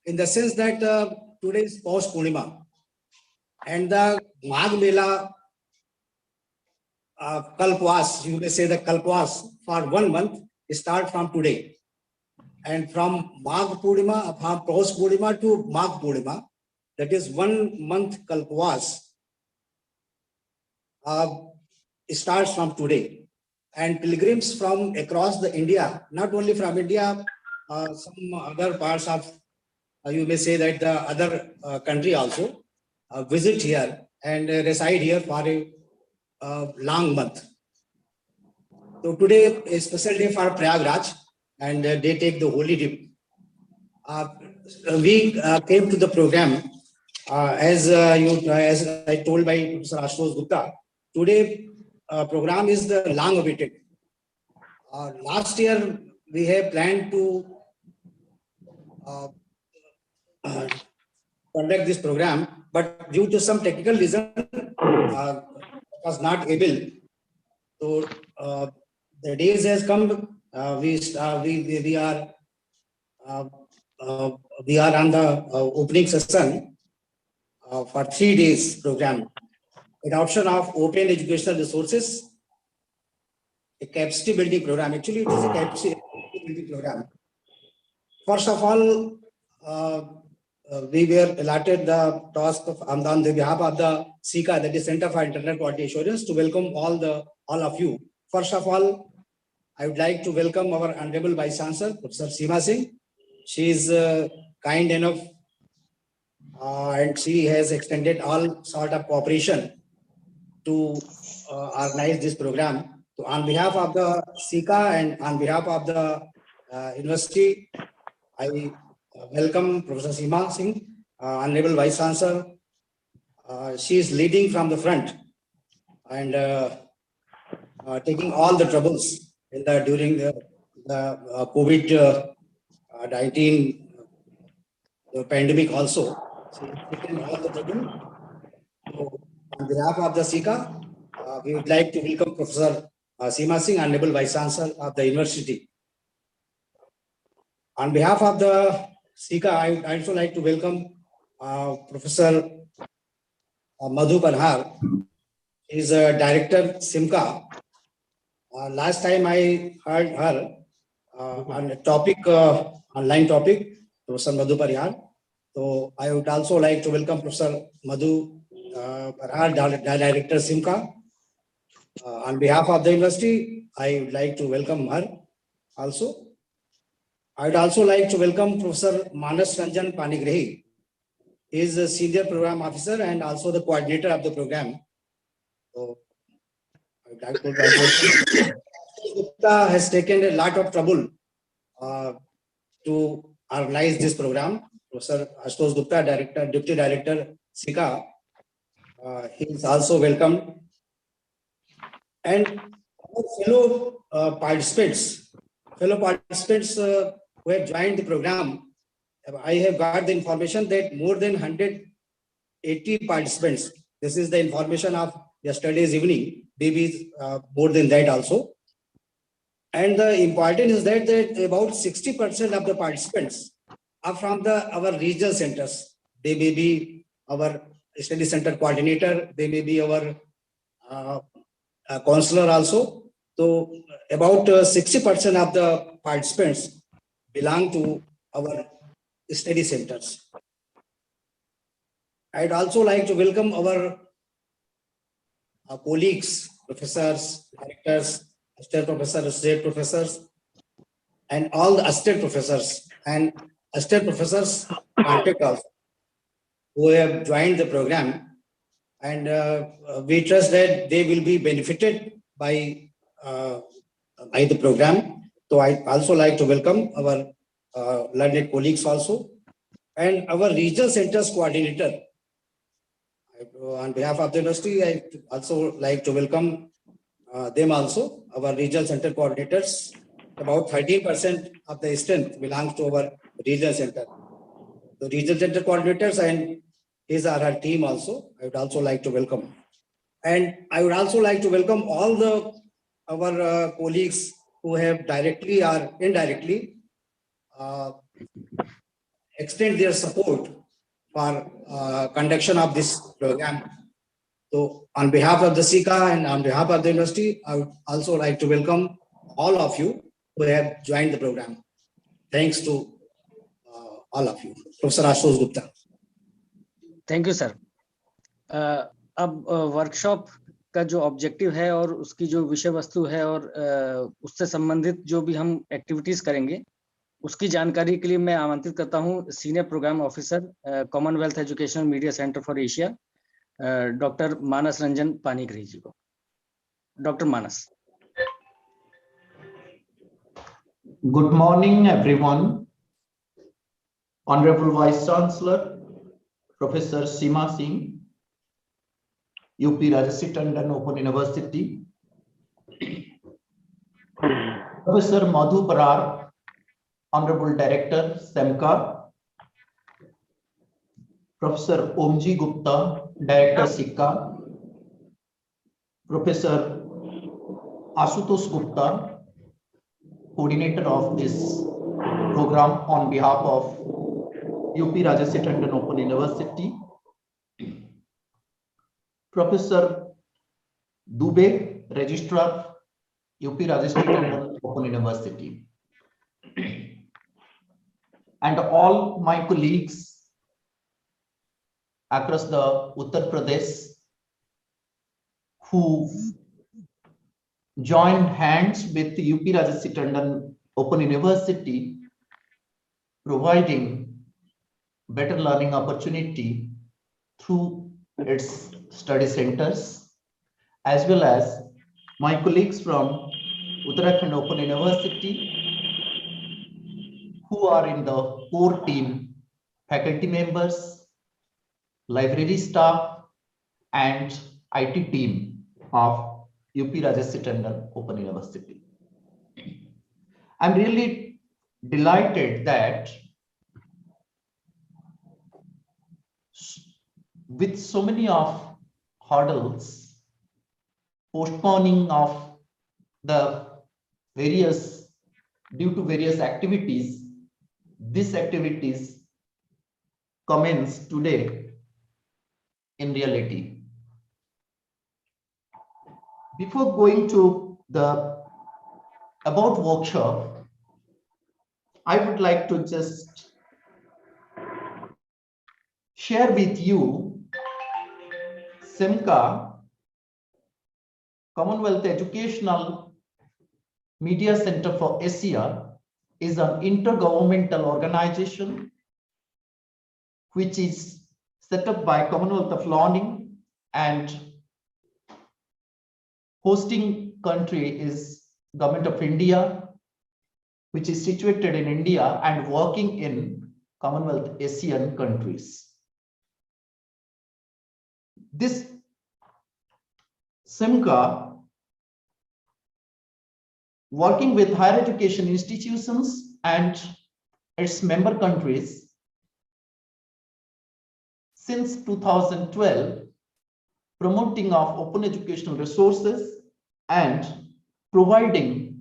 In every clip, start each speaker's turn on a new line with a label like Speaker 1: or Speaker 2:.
Speaker 1: in the sense that today is Paus Purnima and the Magh Mela Kalpwas, you may say the Kalpwas for 1 month start from today. And from Magh Purnima, from Paus Purnima to Magh Purnima, that is 1 month Kalpwas starts from today. And pilgrims from across the India, not only from India, some other parts of, you may say that the other country also visit here and reside here for a long month. So today is a special day for Prayagraj, and they take the holy dip. We came to the program as I told by Professor Ashutosh Gupta. Today program is the long awaited. Last year we have planned to conduct this program, but due to some technical reason was not able. So the days has come. We are on the opening session for 3 days program. Adoption of open educational resources, a capacity building program. Actually, it is a capacity building program. First of all, we were allotted the task of on the behalf of the SICA, that is Center for Internal Quality Assurance, to welcome all of you. First of all, I would like to welcome our Honorable Vice Chancellor, Professor Seema Singh. She is kind enough and she has extended all sort of cooperation to organize this program. So on behalf of the SICA and on behalf of the university, I welcome Professor Seema Singh, Honorable Vice Chancellor. She is leading from the front and taking all the troubles in during the COVID-19 pandemic also. She is taking all the trouble. So on behalf of the SICA, we would like to welcome Professor Seema Singh, Honorable Vice Chancellor of the university. On behalf of the SICA, I would also like to welcome Professor Madhu Parhar. He is a Director, SIMCA. Last time I heard her on a topic, online topic, Professor Madhu Parhar. So I would also like to welcome Professor Madhu Parhar, Director, SIMCA. On behalf of the university, I would like to welcome her also. I would also like to welcome Professor Manas Ranjan Panigrahi. He is a Senior Program Officer and also the coordinator of the program. So, I would like to Gupta has taken a lot of trouble to organize this program. Professor Ashutosh Gupta, Deputy Director, SICA, he is also welcomed. And our fellow participants who have joined the program, I have got the information that more than 180 participants. This is the information of yesterday's evening, maybe more than that also. And the important is that about 60% of the participants are from our regional centers. They may be our study center coordinator, they may be our counselor also. So about 60% of the participants belong to our study centers. I'd also like to welcome our colleagues, professors, directors, assistant professors, associate professors, and all the assistant professors and assistant professors contact also, who have joined the program. And we trust that they will be benefited by the program. So I also like to welcome our learned colleagues also, and our regional centers coordinator. On behalf of the university, I also like to welcome them also, our regional center coordinators. About 13% of the strength belongs to our regional center. The regional center coordinators and his or her team also, I would also like to welcome. And I would also like to welcome all our colleagues who have directly or indirectly extend their support for conduction of this program. So on behalf of the SICA and on behalf of the university, I would also like to welcome all of you who have joined the program. Thanks to all of you. Professor Ashutosh Gupta.
Speaker 2: Thank you sir. अब workshop का जो objective है और उसकी जो विषय वस्तु है और उससे संबंधित जो भी हम एक्टिविटीज करेंगे उसकी जानकारी के लिए मैं आमंत्रित करता हूं senior program officer Commonwealth Educational Media Centre for Asia doctor Manas Ranjan Panigrahi ji को। Doctor Manas.
Speaker 3: Good morning, everyone. Honorable Vice Chancellor, Professor Seema Singh, U.P.Rajarshi Tandon Open University, Professor Madhu Barar, Honorable Director, SEMCA, Professor Omji Gupta, Director, SICA, Professor Ashutosh Gupta, coordinator of this program on behalf of U.P.Rajarshi Tandon Open University, Professor Dubey, Registrar, U.P.Rajarshi Tandon Open University, and all my colleagues across the Uttar Pradesh who joined hands with the U.P.Rajarshi Tandon Open University, providing better learning opportunity through its study centers, as well as my colleagues from Uttarakhand Open University who are in the core team, faculty members, library staff, and IT team of U.P.Rajarshi Tandon Open University. I'm really delighted that with so many of hurdles, postponing of the various, due to various activities, these activities commence today in reality. Before going to the about workshop, I would like to just share with you SEMCA, Commonwealth Educational Media Center for Asia, is an intergovernmental organization which is set up by Commonwealth of Learning, and hosting country is Government of India, which is situated in India and working in Commonwealth Asian countries. This SEMCA, working with higher education institutions and its member countries since 2012, promoting of open educational resources and providing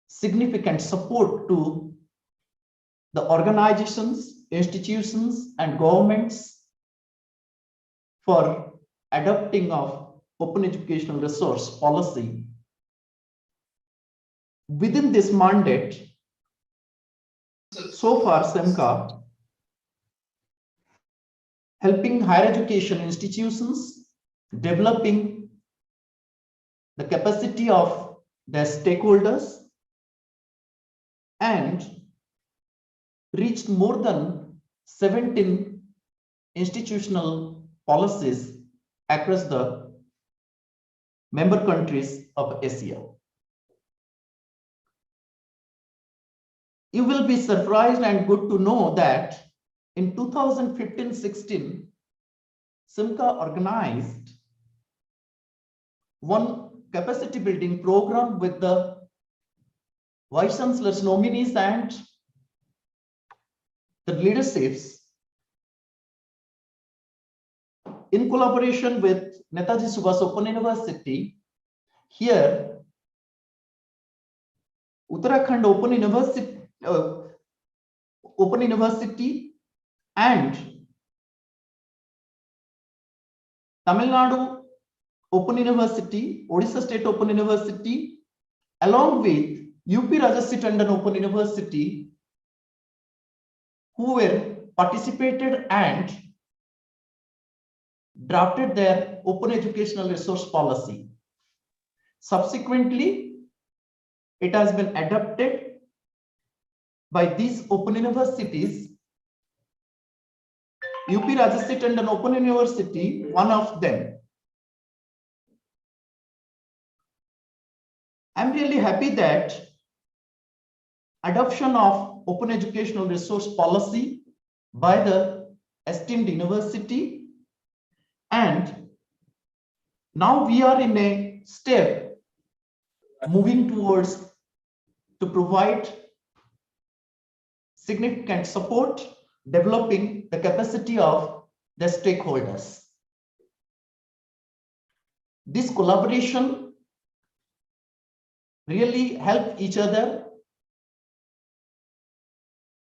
Speaker 3: significant support to the organizations, institutions, and governments for adopting of open educational resource policy. Within this mandate, so far SEMCA helping higher education institutions, developing the capacity of their stakeholders, and reached more than 17 institutional policies across the member countries of Asia. You will be surprised and good to know that in 2015-16, SEMCA organized one capacity building program with the Vice Chancellor's nominees and the leaderships in collaboration with Netaji Subhash Open University. Here, Uttarakhand Open University, Open University and Tamil Nadu Open University, Odisha State Open University, along with U.P.Rajarshi Tandon Open University, who were participated and drafted their open educational resource policy. Subsequently, it has been adopted by these open universities. U.P.Rajarshi Tandon Open University, one of them. I'm really happy that adoption of open educational resource policy by the esteemed university, and now we are in a step moving towards to provide significant support, developing the capacity of the stakeholders. This collaboration really help each other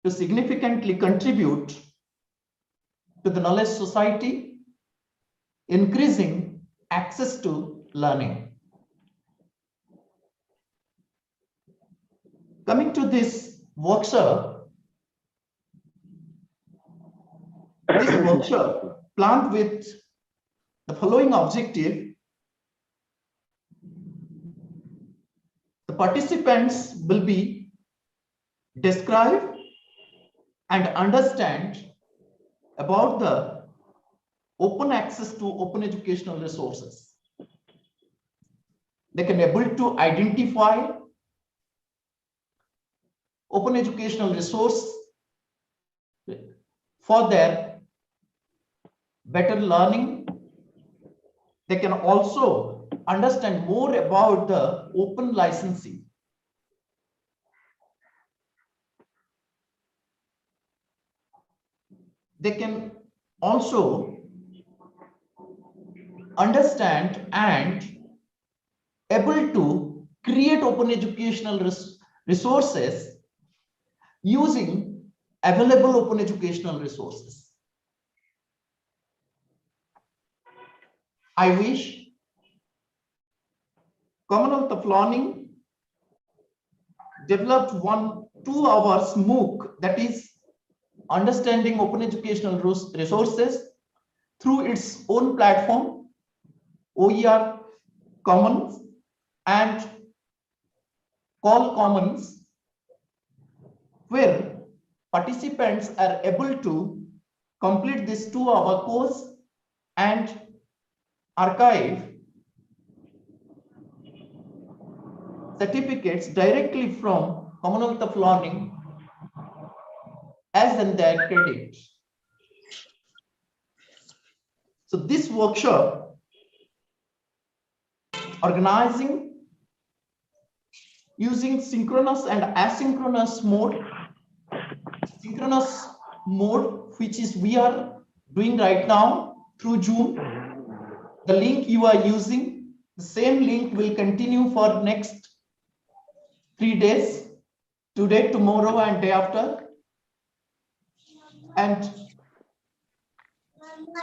Speaker 3: to significantly contribute to the knowledge society, increasing access to learning. Coming to this workshop planned with the following objective. The participants will be describe and understand about the open access to open educational resources. They can able to identify open educational resource for their better learning. They can also understand more about the open licensing. They can also understand and able to create open educational resources using available open educational resources. I wish Commonwealth of Learning developed 1-2 hours MOOC, that is understanding open educational resources, through its own platform, OER Commons and Call Commons, where participants are able to complete this 2-hour course and archive certificates directly from Commonwealth of Learning as in their credit. So this workshop organizing using synchronous and asynchronous mode. Synchronous mode, which is we are doing right now through Zoom. The link you are using, the same link will continue for next 3 days, today, tomorrow, and day after. And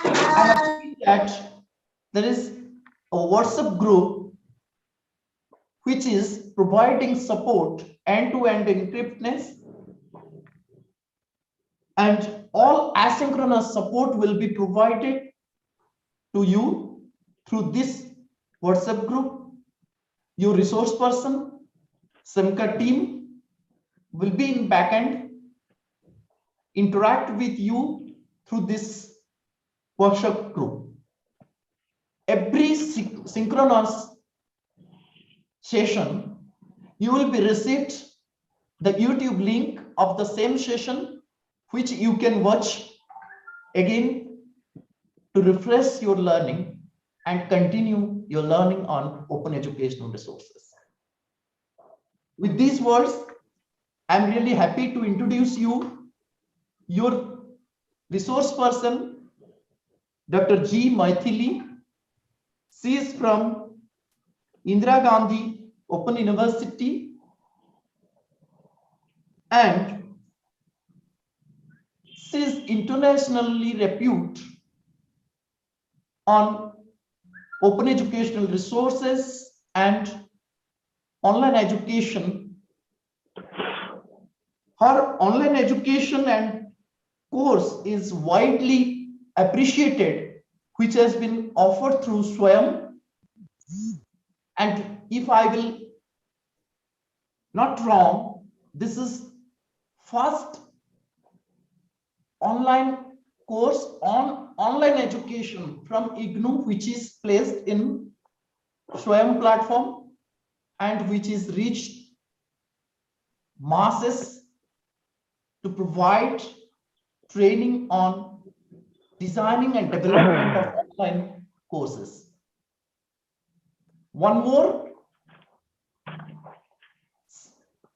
Speaker 3: I have seen that there is a WhatsApp group which is providing support end-to-end encryptness, and all asynchronous support will be provided to you through this WhatsApp group. Your resource person, SIMCA team will be in backend, interact with you through this workshop group. Every synchronous session, you will be received the YouTube link of the same session, which you can watch again to refresh your learning and continue your learning on open educational resources. With these words, I'm really happy to introduce you your resource person, Dr. G. Maithili. She is from Indira Gandhi Open University, and is internationally reputed on open educational resources and online education. Her online education and course is widely appreciated, which has been offered through Swayam. And if I will not wrong, this is first online course on online education from IGNOU, which is placed in Swayam platform and which is reached masses to provide training on designing and development of online courses. One more,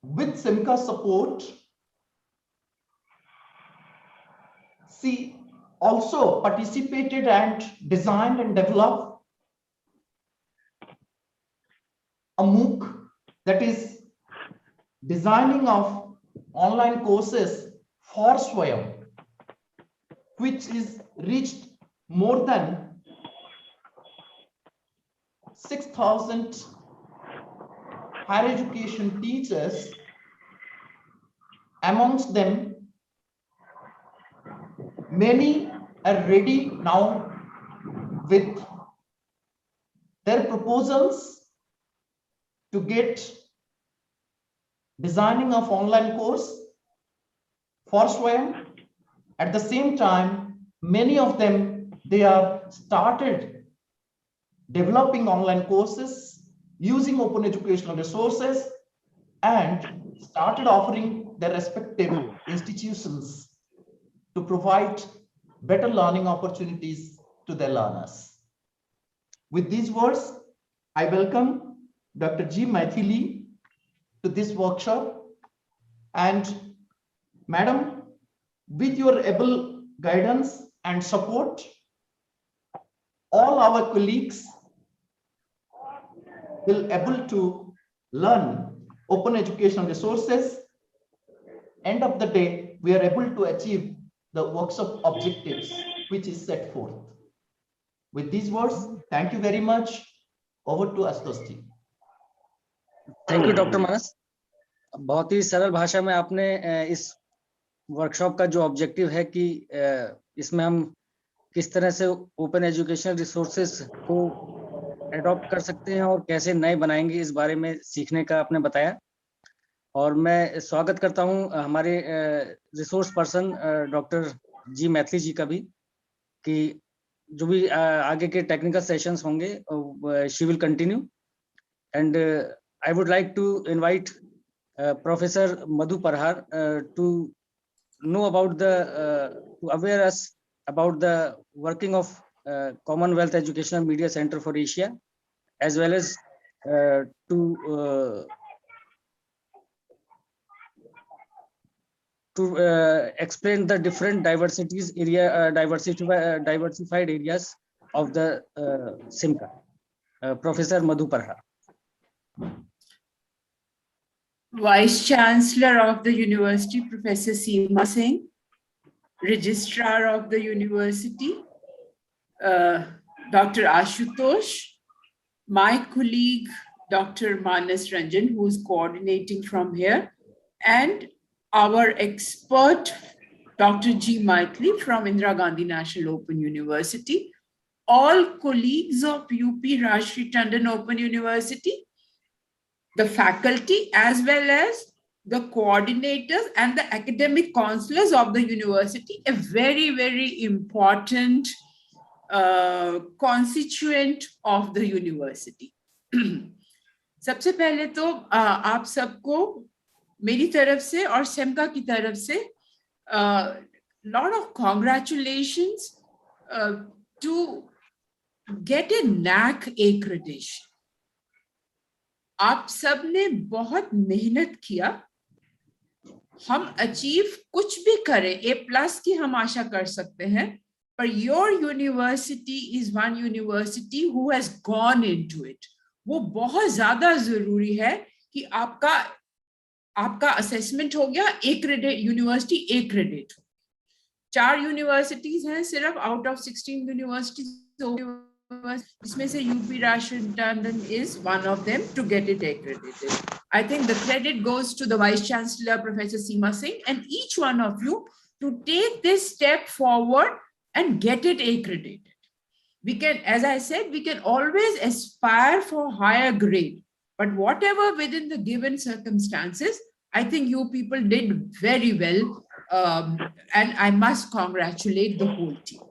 Speaker 3: with Simca's support, she also participated and designed and developed a MOOC, that is designing of online courses for Swayam, which is reached more than 6,000 higher education teachers. Amongst them, many are ready now with their proposals to get designing of online course for Swayam. At the same time, many of them, they are started developing online courses using open educational resources and started offering their respective institutions to provide better learning opportunities to their learners. With these words, I welcome Dr. G. Maithili to this workshop. And Madam, with your able guidance and support, all our colleagues will able to learn open educational resources. End of the day, we are able to achieve the workshop objectives which is set forth. With these words, thank you very much. Over to Astos ji.
Speaker 2: Thank you doctor Manas. बहुत ही सरल भाषा में आपने इस workshop का जो objective है कि इसमें हम किस तरह से ओपन एजुकेशनल रिसोर्सेज को एडॉप्ट कर सकते हैं और कैसे नए बनाएंगे, इस बारे में सीखने का आपने बताया। और मैं स्वागत करता हूं हमारे resource person doctor ji Maithili ji का भी, कि जो भी आगे के टेक्निकल सेशंस होंगे she will continue. And I would like to invite professor Madhu Parhar to know about the to aware us about the working of Commonwealth Educational Media Center for Asia, as well as to explain the different diversities area diversified areas of the SIMCA. Professor Madhu Parhar.
Speaker 4: Vice Chancellor of the University, Professor Seema Singh, Registrar of the University, Dr. Ashutosh, my colleague, Dr. Manas Ranjan, who is coordinating from here, and our expert, Dr. G. Maithili from Indira Gandhi National Open University, all colleagues of U.P.Rajarshi Tandon Open University, the faculty, as well as the coordinators and the academic counselors of the university, a very, very important constituent of the university. सबसे पहले तो आप सबको मेरी तरफ से और सेमका की तरफ से lot of congratulations to get a NAAC accreditation. आप सब ने बहुत मेहनत किया। हम अचीव कुछ भी करें A+ की हम आशा कर सकते हैं, पर your university is one university who has gone into it. वो बहुत ज्यादा जरूरी है कि आपका असेसमेंट हो गया, यूनिवर्सिटी A क्रेडिट। 4 यूनिवर्सिटीज हैं सिर्फ आउट ऑफ 16 यूनिवर्सिटीज, इसमें से U.P.Rajarshi Tandon is one of them to get it accredited. I think the credit goes to the Vice Chancellor, Professor Seema Singh, and each one of you to take this step forward and get it accredited. We can, as I said, we can always aspire for higher grade, but whatever within the given circumstances, I think you people did very well, and I must congratulate the whole team.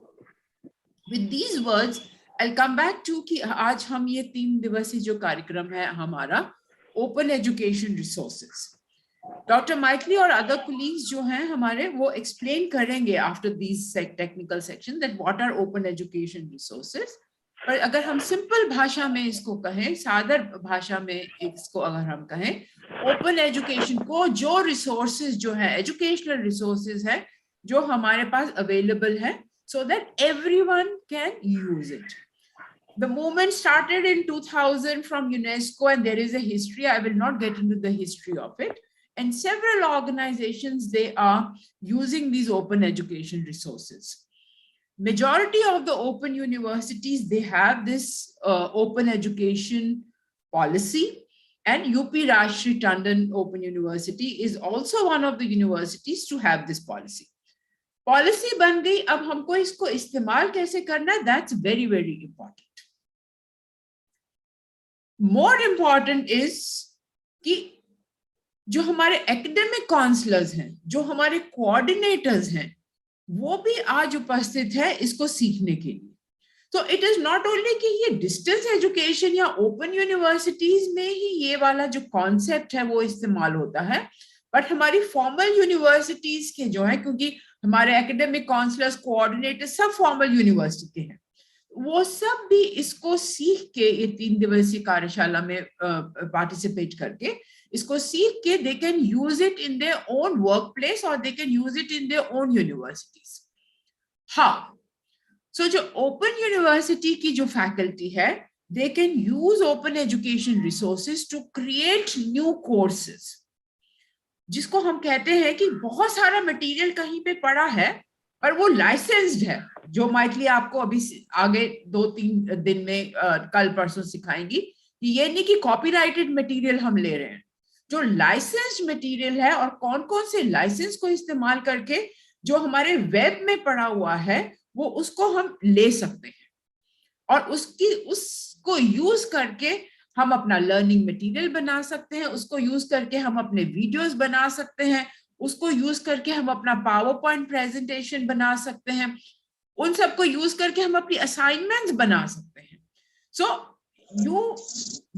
Speaker 4: With these words, I'll come back to कि आज हम ये 3 दिवसीय जो कार्यक्रम है हमारा open education resources, doctor माइकली और अदर कोलीग्स जो हैं हमारे वो एक्सप्लेन करेंगे after these technical section that what are open education resources. पर अगर हम सिंपल भाषा में इसको कहें, सादर भाषा में इसको अगर हम कहें, ओपन एजुकेशन को जो रिसोर्सेज जो है एजुकेशनल रिसोर्सेज है जो हमारे पास अवेलेबल है, so that everyone can use it. The movement started in 2000 from UNESCO, and there is a history. I will not get into the history of it. And several organizations, they are using these open education resources. Majority of the open universities, they have this open education policy, and U.P.Rajarshi Tandon Open University is also one of the universities to have this policy. Policy बन गई, अब हमको इसको इस्तेमाल कैसे करना है, that's very very important. More important is कि जो हमारे एकेडमिक काउंसलर्स हैं, जो हमारे कोऑर्डिनेटर्स हैं, वो भी आज उपस्थित है इसको सीखने के लिए. तो इट इज नॉट ओनली कि ये डिस्टेंस एजुकेशन या ओपन यूनिवर्सिटीज में ही ये वाला जो कॉन्सेप्ट है वो इस्तेमाल होता है, बट हमारी फॉर्मल यूनिवर्सिटीज के जो है, क्योंकि हमारे एकेडमिक काउंसलर्स, कोऑर्डिनेटर सब फॉर्मल यूनिवर्सिटी के हैं, वो सब भी इसको सीख के ये 3 दिवसीय कार्यशाला में पार्टिसिपेट करके इसको सीख के they can use it in their own work place और they can use it in their own universities. हाँ, सो जो ओपन यूनिवर्सिटी की जो फैकल्टी है, they can use open education resources to create new courses, जिसको हम कहते हैं कि बहुत सारा मटेरियल कहीं पे पड़ा है पर वो लाइसेंस्ड है, जो माइकली आपको अभी आगे 2-3 दिन में कल परसों सिखाएंगी कि ये नहीं कि कॉपीराइटेड मटेरियल हम ले रहे हैं. जो लाइसेंस्ड मटेरियल है और कौन कौन से लाइसेंस को इस्तेमाल करके जो हमारे वेब में पड़ा हुआ है वो उसको हम ले सकते हैं, और उसको यूज करके हम अपना लर्निंग मटेरियल बना सकते हैं, उसको यूज करके हम अपने वीडियोस बना सकते हैं, उसको यूज करके हम अपना पावर पॉइंट प्रेजेंटेशन बना सकते हैं, उन सबको यूज करके हम अपनी असाइनमेंट्स बना सकते हैं. So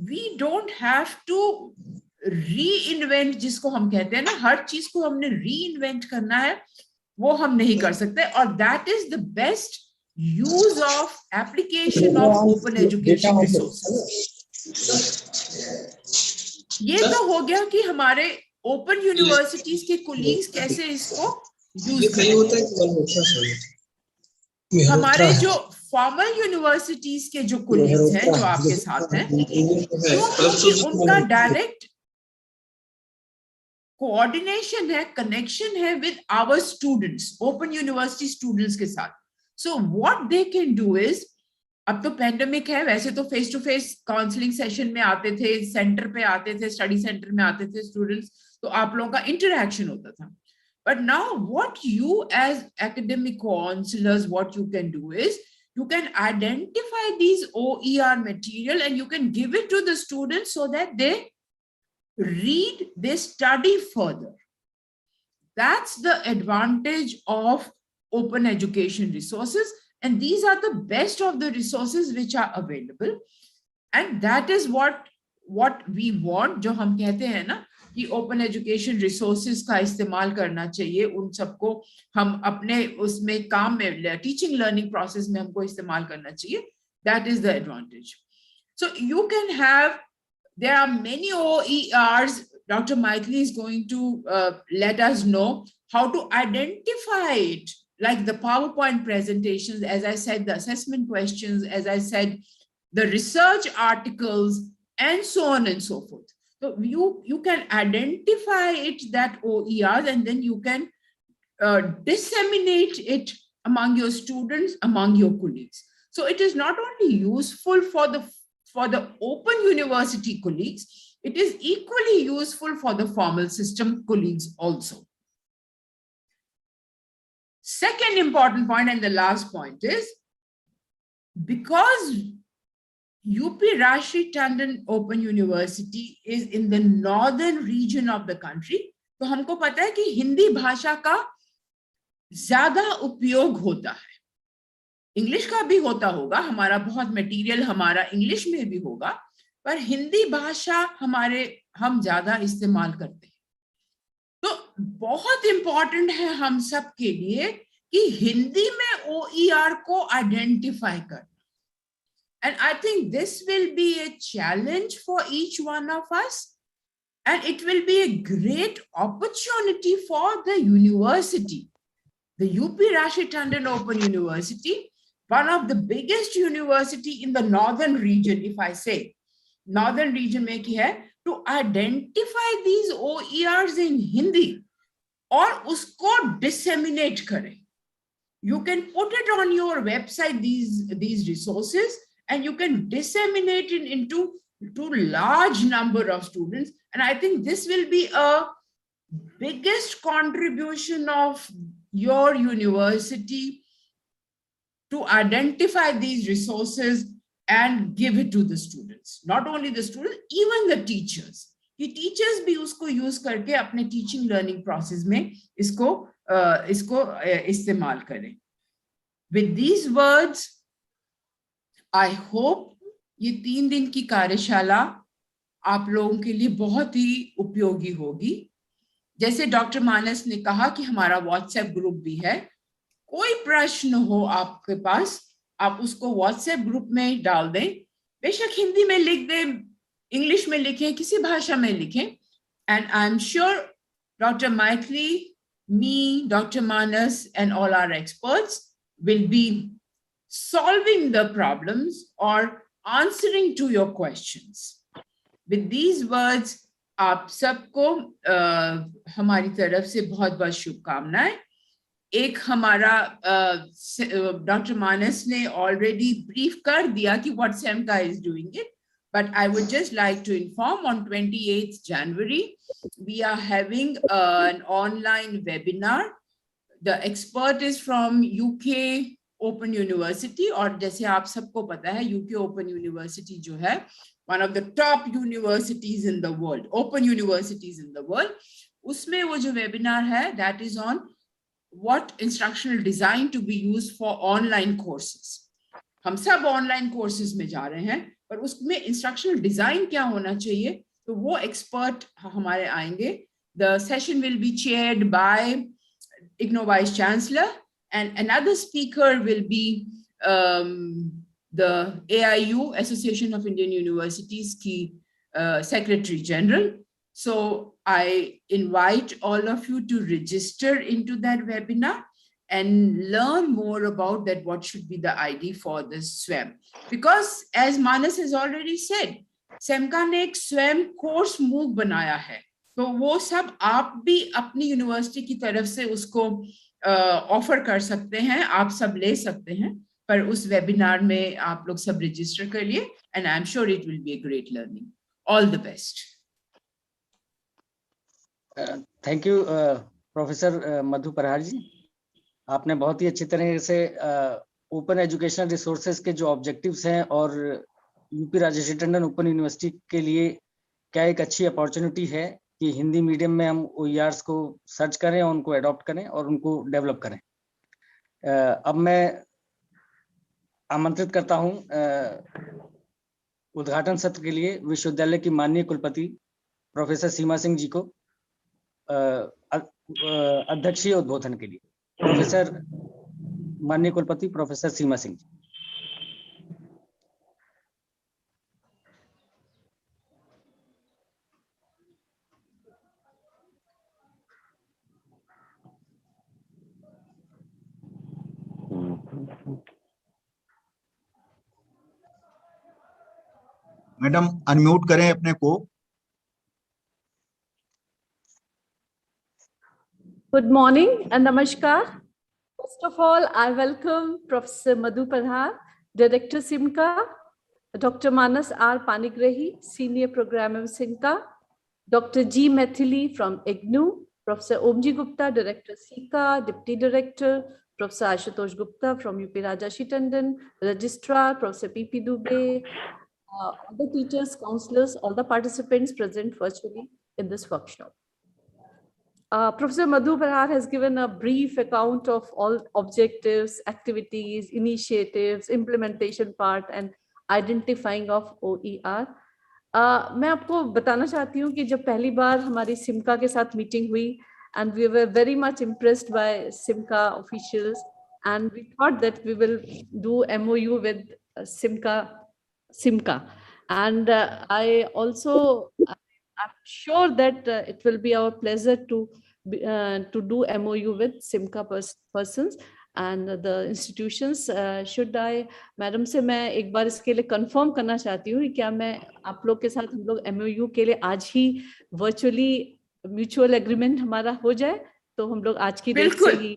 Speaker 4: we don't have to reinvent, जिसको हम कहते हैं ना, हर चीज को हमने री इन्वेंट करना है, वो हम नहीं कर सकते. और that is the best use of application of open education resources. ये तो हो गया कि हमारे ओपन यूनिवर्सिटीज के कोलीग्स कैसे इसको यूज करें. हमारे जो फॉर्मल यूनिवर्सिटीज के जो कोलीग्स हैं जो आपके साथ हैं, क्योंकि उनका डायरेक्ट कोऑर्डिनेशन है, कनेक्शन है with our students, open university students के साथ. So what they can do is, अब तो पेंडेमिक है, वैसे तो face to face counselling session में आते थे, सेंटर पे आते थे, स्टडी सेंटर में आते थे स्टूडेंट्स, तो आप लोगों का इंटरेक्शन होता था. But now what you as academic counsellors, what you can do is you can identify these OER material and you can give it to the students so that they read, they study further. That's the advantage of open education resources. And these are the best of the resources which are available. And that is what we want, जो हम कहते हैं ना कि open education resources का इस्तेमाल करना चाहिए, उन सबको हम अपने उसमें काम में, teaching learning process में हमको इस्तेमाल करना चाहिए. That is the advantage. So you can have, there are many OERs. Dr. Maithili is going to let us know how to identify it, like the PowerPoint presentations, as I said, the assessment questions, as I said, the research articles, and so on and so forth. So you can identify it, that OERs, and then you can disseminate it among your students, among your colleagues. So it is not only useful for the open university colleagues, it is equally useful for the formal system colleagues also. Second important point, and the last point, is because U.P.Rajarshi Tandon Open University is in the northern region of the country, तो हमको पता है कि हिंदी भाषा का ज्यादा उपयोग होता है. इंग्लिश का भी होता होगा, हमारा बहुत मटेरियल हमारा इंग्लिश में भी होगा, पर हिंदी भाषा हम ज्यादा इस्तेमाल करते हैं. तो बहुत इंपॉर्टेंट है हम सब के लिए कि हिंदी में OER को आइडेंटिफाई करना. And I think this will be a challenge for each one of us. And it will be a great opportunity for the university. The U.P.Rajarshi Tandon Open University, one of the biggest university in the northern region, if I say, northern region में की है, to identify these OERs in Hindi और उसको disseminate करें. You can put it on your website, these resources, and you can disseminate it into large number of students. And I think this will be a biggest contribution of your university to identify these resources and give it to the students. Not only the students, even the teachers. कि teachers भी उसको use करके अपने teaching learning process में इसको इस्तेमाल करें. With these words, I hope ये 3 दिन की कार्यशाला आप लोगों के लिए बहुत ही उपयोगी होगी. जैसे डॉक्टर मानस ने कहा कि हमारा WhatsApp ग्रुप भी है. कोई प्रश्न हो आपके पास, आप उसको WhatsApp ग्रुप में डाल दें. बेशक हिंदी में लिख दें, इंग्लिश में लिखें, किसी भाषा में लिखें. And I'm sure Dr. Maithili, me, Dr. Manas, and all our experts will be solving the problems or answering to your questions. With these words, आप सबको हमारी तरफ से बहुत-बहुत शुभकामनाएं. एक हमारा डॉक्टर मानस ने already brief कर दिया कि what SEMCA is doing it, but I would just like to inform on 28th January, we are having an online webinar. The expert is from UK Open University, और जैसे आप सबको पता है UK Open University जो है one of the top universities in the world, open universities in the world, उसमें वो जो webinar है, that is on what instructional design to be used for online courses. हम सब online courses में जा रहे हैं, पर उसमें instructional design क्या होना चाहिए, तो वो expert हमारे आएंगे. The session will be chaired by IGNOU Vice Chancellor, and another speaker will be the AIU, Association of Indian Universities, की Secretary General. So I invite all of you to register into that webinar and learn more about that, what should be the ID for this SWAM. Because as Manas has already said, SEMCA ने एक SWAM course MOOC बनाया है. तो वो सब आप भी अपनी यूनिवर्सिटी की तरफ से उसको ऑफर कर सकते हैं, आप सब ले सकते हैं. पर उस वेबिनार में आप लोग सब रजिस्टर कर लिए, and I'm sure it will be a great learning. All the best.
Speaker 2: Thank you professor Madhu Prahar ji. आपने बहुत ही अच्छी तरह से ओपन एजुकेशनल रिसोर्सेज के जो ऑब्जेक्टिव्स हैं और UP Rajarshi Tandon open university के लिए क्या एक अच्छी अपॉर्चुनिटी है कि हिंदी मीडियम में हम OERs को सर्च करें और उनको अडॉप्ट करें और उनको डेवलप करें. अब मैं आमंत्रित करता हूं उद्घाटन सत्र के लिए विश्वविद्यालय की माननीय कुलपति प्रोफेसर सीमा सिंह जी को अध्यक्षीय उद्बोधन के लिए. प्रोफेसर माननीय कुलपति professor Seema Singh ji.
Speaker 5: Madam unmute करें अपने को.
Speaker 6: Good morning and namaskar. First of all, I welcome Professor Madhu Parhar, Director SIMCA, Dr. Manas R. Panigrahi, Senior Programmer SIMCA, Dr. G. Methili from IGNU, Professor Omji Gupta, Director SICA, Deputy Director, Professor Ashutosh Gupta from U.P.Rajarshi Tandon, Registrar, Professor P.P. Dubey, other teachers, counselors, all the participants present virtually in this workshop. Professor Madhu Parhar has given a brief account of all objectives, activities, initiatives, implementation part and identifying of OER. मैं आपको बताना चाहती हूँ कि जब पहली बार हमारी Simca के साथ मीटिंग हुई and we were very much impressed by SIMCA officials and we thought that we will do MOU with SIMCA. And I'm sure that it will be our pleasure to do MOU with SIMCA persons and the institutions. Should I, madam से मैं एक बार इसके लिए confirm करना चाहती हूँ क्या मैं आप लोग के साथ हम लोग MOU के लिए आज ही वर्चुअली म्यूचुअल एग्रीमेंट हमारा हो जाए तो हम लोग आज की डेट से ही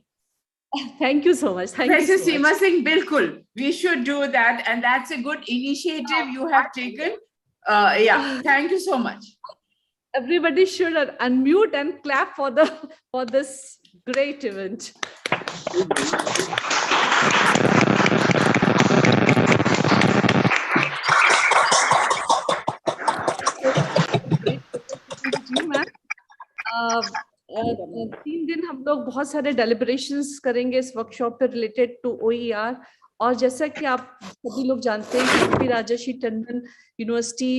Speaker 6: Thank you so much. Thank
Speaker 4: Professor
Speaker 6: you so
Speaker 4: Seema
Speaker 6: much.
Speaker 4: Singh, bilkul. We should do that. And that's a good initiative you have taken. Yeah, thank you so much.
Speaker 6: Everybody should unmute and clap for this great event. तीन दिन हम लोग बहुत सारे deliberations करेंगे इस workshop पे related to OER और जैसा कि आप सभी लोग जानते हैं कि यूपी राजर्षि टंडन यूनिवर्सिटी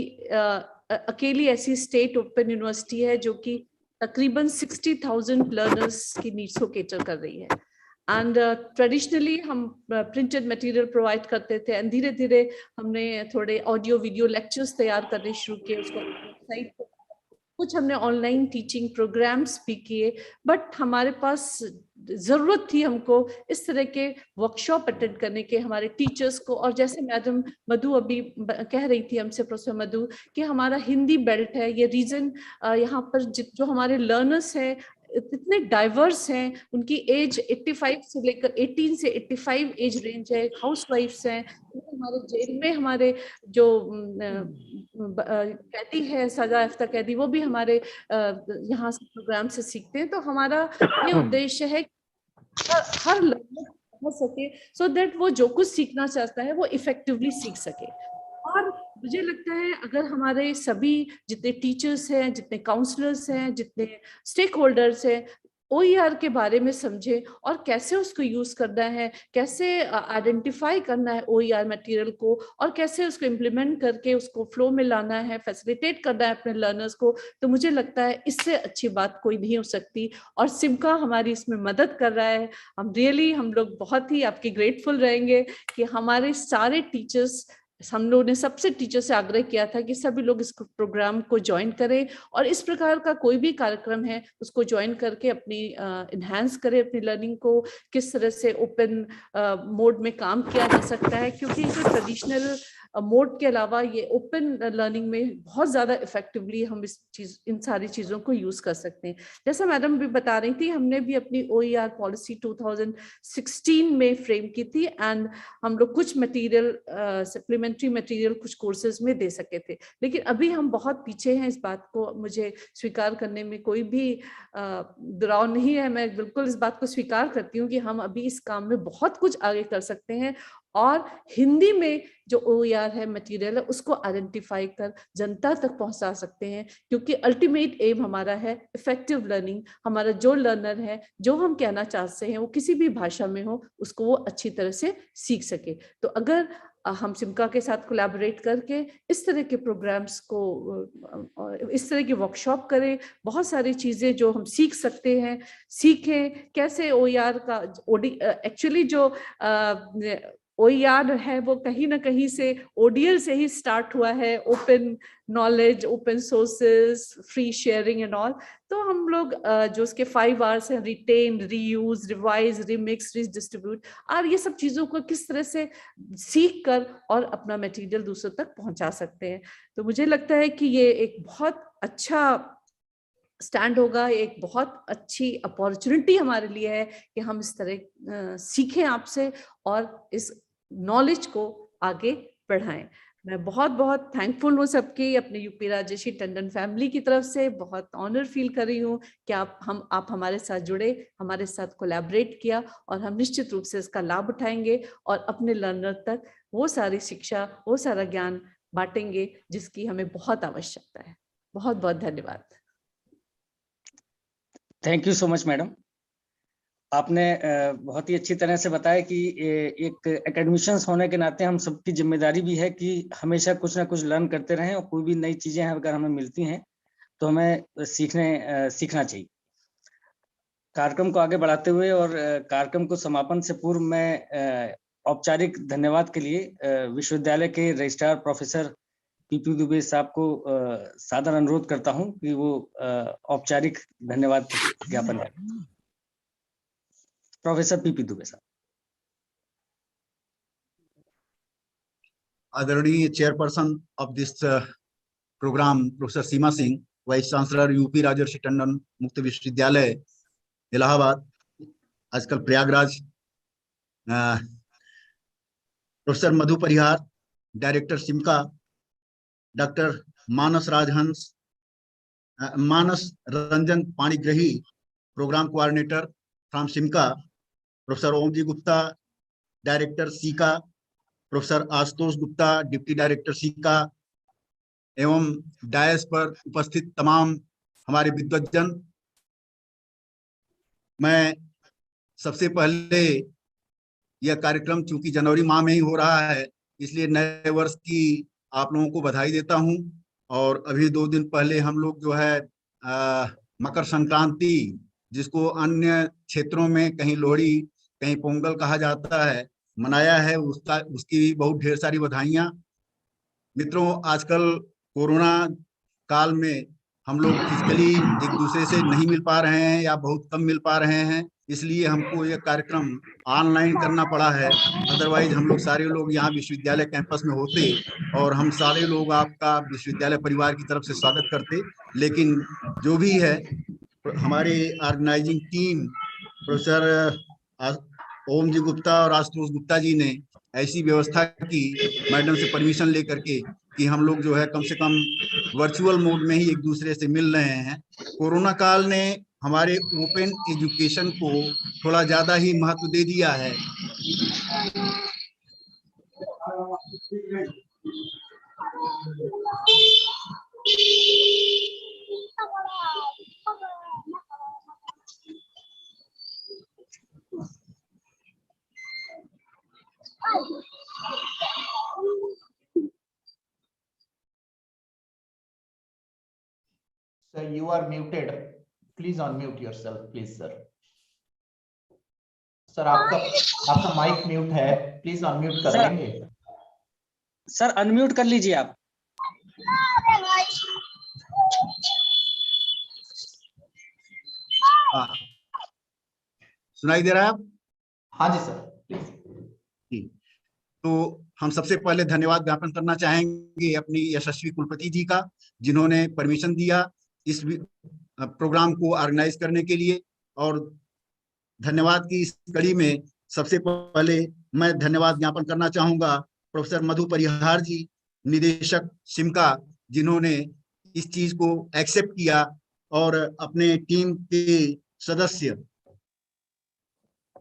Speaker 6: अकेली ऐसी स्टेट ओपन यूनिवर्सिटी है जो कि तकरीबन 60,000 लर्नर्स की नीड्स को कैटर कर रही है एंड ट्रेडिशनली हम प्रिंटेड मटेरियल प्रोवाइड करते थे एंड धीरे धीरे हमने थोड़े ऑडियो वीडियो लेक्चर्स तैयार करने शुरू किए उसको वेबसाइट पर कुछ हमने ऑनलाइन टीचिंग प्रोग्राम्स भी किए बट हमारे पास जरूरत थी हमको इस तरह के वर्कशॉप अटेंड करने के हमारे टीचर्स को और जैसे मैडम मधु अभी कह रही थी हमसे प्रोफेसर मधु कि हमारा हिंदी बेल्ट है ये रीजन यहाँ पर जो हमारे लर्नर्स हैं इतने डाइवर्स हैं उनकी एज 85 से लेकर 18 से 85 एज रेंज है हाउसवाइफ्स हैं हमारे जेल में हमारे जो कैदी है सजा याफ्ता कैदी वो भी हमारे यहाँ से प्रोग्राम से सीखते हैं तो हमारा ये उद्देश्य है हर लर्नर हो सके सो दैट वो जो कुछ सीखना चाहता है वो इफेक्टिवली सीख सके और मुझे लगता है अगर हमारे सभी जितने टीचर्स हैं जितने काउंसलर्स हैं जितने स्टेक होल्डर्स हैं OER के बारे में समझे और कैसे उसको यूज करना है कैसे आइडेंटिफाई करना है OER मटेरियल को और कैसे उसको इम्प्लीमेंट करके उसको फ्लो में लाना है फैसिलिटेट करना है अपने लर्नर्स को तो मुझे लगता है इससे अच्छी बात कोई नहीं हो सकती और सिमका हमारी इसमें मदद कर रहा है हम लोग बहुत ही आपके ग्रेटफुल रहेंगे कि हमारे सारे टीचर्स हम लोगों ने सबसे टीचर से आग्रह किया था कि सभी लोग इस प्रोग्राम को ज्वाइन करें और इस प्रकार का कोई भी कार्यक्रम है उसको ज्वाइन करके अपनी इन्हांस करें अपनी लर्निंग को किस तरह से ओपन मोड में काम किया जा सकता है क्योंकि जो ट्रेडिशनल मोड के अलावा ये ओपन लर्निंग में बहुत ज़्यादा इफेक्टिवली हम इन सारी चीज़ों को यूज़ कर सकते हैं जैसा मैडम भी बता रही थी हमने भी अपनी OER पॉलिसी 2016 में फ्रेम की थी एंड हम लोग कुछ मटेरियल सप्लीमेंट्री मटेरियल कुछ कोर्सेज में दे सके थे लेकिन अभी हम बहुत पीछे हैं इस बात को मुझे स्वीकार करने में कोई भी दुराव नहीं है मैं बिल्कुल इस बात को स्वीकार करती हूँ कि हम अभी इस काम में बहुत कुछ आगे कर सकते हैं और हिंदी में जो OER है मटेरियल है उसको आइडेंटिफाई कर जनता तक पहुंचा सकते हैं क्योंकि अल्टीमेट एम हमारा है इफेक्टिव लर्निंग हमारा जो लर्नर है जो हम कहना चाहते हैं वो किसी भी भाषा में हो उसको वो अच्छी तरह से सीख सके तो अगर हम सिमका के साथ कोलैबोरेट करके इस तरह के प्रोग्राम्स को इस तरह की वर्कशॉप करें बहुत सारी चीजें जो हम सीख सकते हैं सीखें कैसे OER का एक्चुअली जो OER है वो कहीं ना कहीं से ODL से ही स्टार्ट हुआ है open knowledge open sources free sharing and all तो हम लोग जो उसके 5 Rs हैं retain reuse revise remix distribute और ये सब चीज़ों को किस तरह से सीख कर और अपना मटेरियल दूसरों तक पहुंचा सकते हैं तो मुझे लगता है कि ये एक बहुत अच्छा स्टैंड होगा, एक बहुत अच्छी अपॉर्चुनिटी हमारे लिए है कि हम इस तरह सीखें आपसे और इस नॉलेज को आगे बढ़ाएं। मैं बहुत बहुत थैंकफुल हूँ सबकी, अपने यूपी राजर्षि टंडन फैमिली की तरफ से बहुत ऑनर फील कर रही हूँ कि आप हमारे साथ जुड़े, हमारे साथ कोलैबोरेट किया, और हम निश्चित रूप से इसका लाभ उठाएंगे और अपने लर्नर तक वो सारी शिक्षा, वो सारा ज्ञान बांटेंगे जिसकी हमें बहुत आवश्यकता है। बहुत बहुत धन्यवाद।
Speaker 2: Thank you so much madam. आपने बहुत ही अच्छी तरह से बताया कि एक एकेडमिशियंस होने के नाते हम सबकी जिम्मेदारी भी है कि हमेशा कुछ ना कुछ लर्न करते रहें, और कोई भी नई चीजें अगर हमें मिलती हैं तो हमें सीखना चाहिए। कार्यक्रम को आगे बढ़ाते हुए और कार्यक्रम को समापन से पूर्व मैं औपचारिक धन्यवाद के लिए विश्वविद्यालय के रजिस्ट्रार प्रोफेसर पीपी दुबे साहब को सादर अनुरोध करता हूं कि वो औपचारिक धन्यवाद ज्ञापन करें। प्रोफेसर पीपी दुबे साहब।
Speaker 5: आदरणीय chairperson of this programme professor Seema Singh, vice chancellor UP Rajarshi Tandon मुक्त विश्वविद्यालय इलाहाबाद, आजकल Prayagraj, professor Madhu Parihar, director CEMCA, doctor Manas Ranjan Panigrahi, programme coordinator from CEMCA, professor Om ji Gupta, director सीका, professor Ashutosh Gupta, deputy director सीका, एवं डायस पर उपस्थित तमाम हमारे विद्वज्जन। मैं सबसे पहले यह कार्यक्रम चूंकि जनवरी माह में ही हो रहा है, इसलिए नए वर्ष की आप लोगों को बधाई देता हूं। और अभी 2 दिन पहले हम लोग जो है मकर संक्रांति, जिसको अन्य क्षेत्रों में कहीं लोहड़ी कहीं पोंगल कहा जाता है, मनाया है। उसकी भी बहुत ढेर सारी बधाइयां। मित्रों, आजकल कोरोना काल में हम लोग फिजिकली एक दूसरे से नहीं मिल पा रहे हैं या बहुत कम मिल पा रहे हैं, इसलिए हमको यह कार्यक्रम ऑनलाइन करना पड़ा है। अदरवाइज हम लोग सारे लोग यहाँ विश्वविद्यालय कैंपस में होते और हम सारे लोग आपका विश्वविद्यालय परिवार की तरफ से स्वागत करते। लेकिन जो भी है, हमारे organising team professor Om ji Gupta और आशुतोष गुप्ता जी ने ऐसी व्यवस्था की, मैडम से परमिशन लेकर के, कि हम लोग जो है कम से कम वर्चुअल मोड में ही एक दूसरे से मिल रहे हैं। कोरोना काल ने हमारे ओपन एजुकेशन को थोड़ा ज्यादा ही महत्व दे दिया है।
Speaker 3: Sir, you are muted. Please unmute yourself, please, sir. Sir आपका माइक म्यूट है, प्लीज अनम्यूट कर लेंगे।
Speaker 2: सर अनम्यूट कर लीजिए आप।
Speaker 5: सुनाई दे रहा है आप?
Speaker 3: हाँ जी सर।
Speaker 5: तो हम सबसे पहले धन्यवाद ज्ञापन करना चाहेंगे अपनी यशस्वी कुलपति जी का, जिन्होंने परमिशन दिया इस प्रोग्राम को ऑर्गेनाइज करने के लिए। और धन्यवाद की इस कड़ी में सबसे पहले मैं धन्यवाद ज्ञापन करना चाहूंगा प्रोफेसर मधु परिहार जी, निदेशक सिमका, जिन्होंने इस चीज को एक्सेप्ट किया और अपने टीम के सदस्य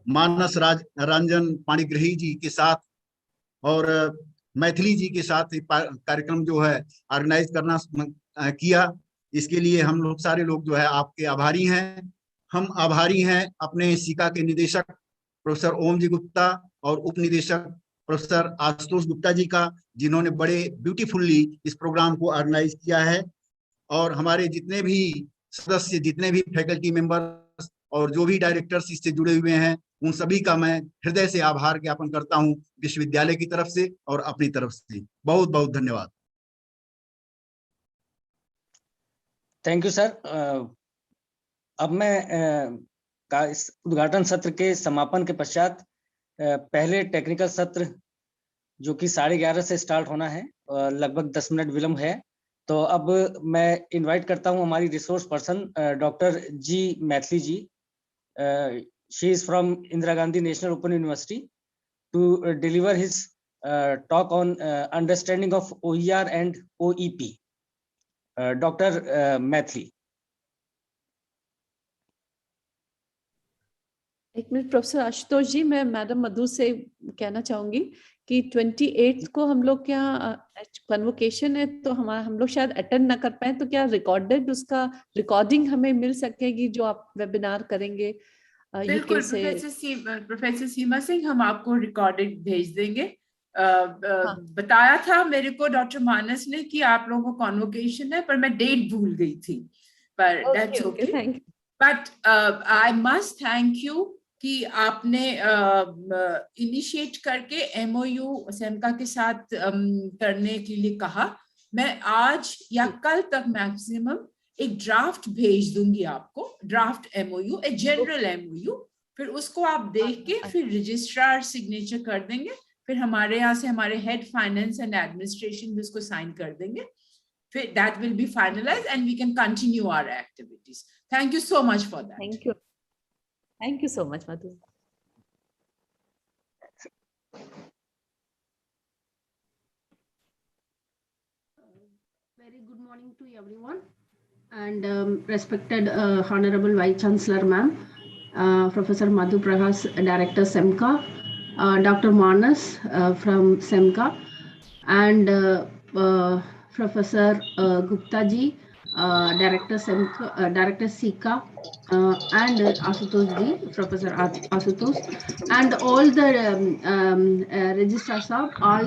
Speaker 5: मानस रंजन पाणिग्रही जी के साथ और मैथिली जी के साथ कार्यक्रम जो है ऑर्गेनाइज करना किया। इसके लिए हम लोग सारे लोग जो है आपके आभारी हैं। हम आभारी हैं अपने सीका के निदेशक प्रोफेसर ओम जी गुप्ता और उप निदेशक प्रोफेसर आशुतोष गुप्ता जी का, जिन्होंने बड़े ब्यूटीफुल्ली इस प्रोग्राम को ऑर्गेनाइज किया है। और हमारे जितने भी सदस्य, जितने भी फैकल्टी मेंबर्स और जो भी डायरेक्टर्स इससे जुड़े हुए हैं, उन सभी का मैं हृदय से आभार ज्ञापन करता हूं, विश्वविद्यालय की तरफ से और अपनी तरफ से। बहुत बहुत धन्यवाद।
Speaker 2: Thank you sir. अब मैं इस उद्घाटन सत्र के समापन के पश्चात पहले टेक्निकल सत्र जो कि 11:30 से स्टार्ट होना है, लगभग 10 मिनट विलंब है, तो अब मैं इनवाइट करता हूं हमारी resource person doctor ji Maithili ji. She is from Indira Gandhi National Open University to deliver his talk on understanding of OER and OEP. Dr. Maithili.
Speaker 6: एक मिनट प्रोफेसर आशुतोष जी, मैं मैडम मधु से कहना चाहूंगी कि 28 को हम लोग क्या कन्वोकेशन है, तो हम लोग शायद अटेंड ना कर पाए, तो क्या रिकॉर्डेड उसका रिकॉर्डिंग हमें मिल सकेगी जो आप वेबिनार करेंगे
Speaker 4: बिल्कुल प्रोफेसर सीमा सिंह, हम आपको रिकॉर्डेड भेज देंगे. बताया था मेरे को डॉक्टर मानस ने कि आप लोगों को कॉन्वोकेशन है, पर मैं डेट भूल गई थी. पर that's okay. But I must thank you कि आपने इनिशिएट करके एमओयू सेमका के साथ करने के लिए कहा. मैं आज या कल तक मैक्सिमम एक ड्राफ्ट भेज दूंगी आपको, ड्राफ्ट एमओयू, एक जनरल एमओयू. फिर उसको आप देख के फिर रजिस्ट्रार सिग्नेचर कर देंगे. फिर हमारे यहाँ से हमारे हेड फाइनेंस एंड एडमिनिस्ट्रेशन भी उसको साइन कर देंगे. फिर that will be finalised and we can continue our activities. Thank you so much for that.
Speaker 6: Thank you so much, Madhu.
Speaker 7: Very good morning to everyone, and respected Honorable Vice Chancellor Ma'am, Professor Madhu Prahas, Director SEMCA, Dr. Manas from SEMCA, and Professor Gupta ji, Director SEMCA, Director SICA, and Asutosh ji, Professor Asutosh, and all the registrars of all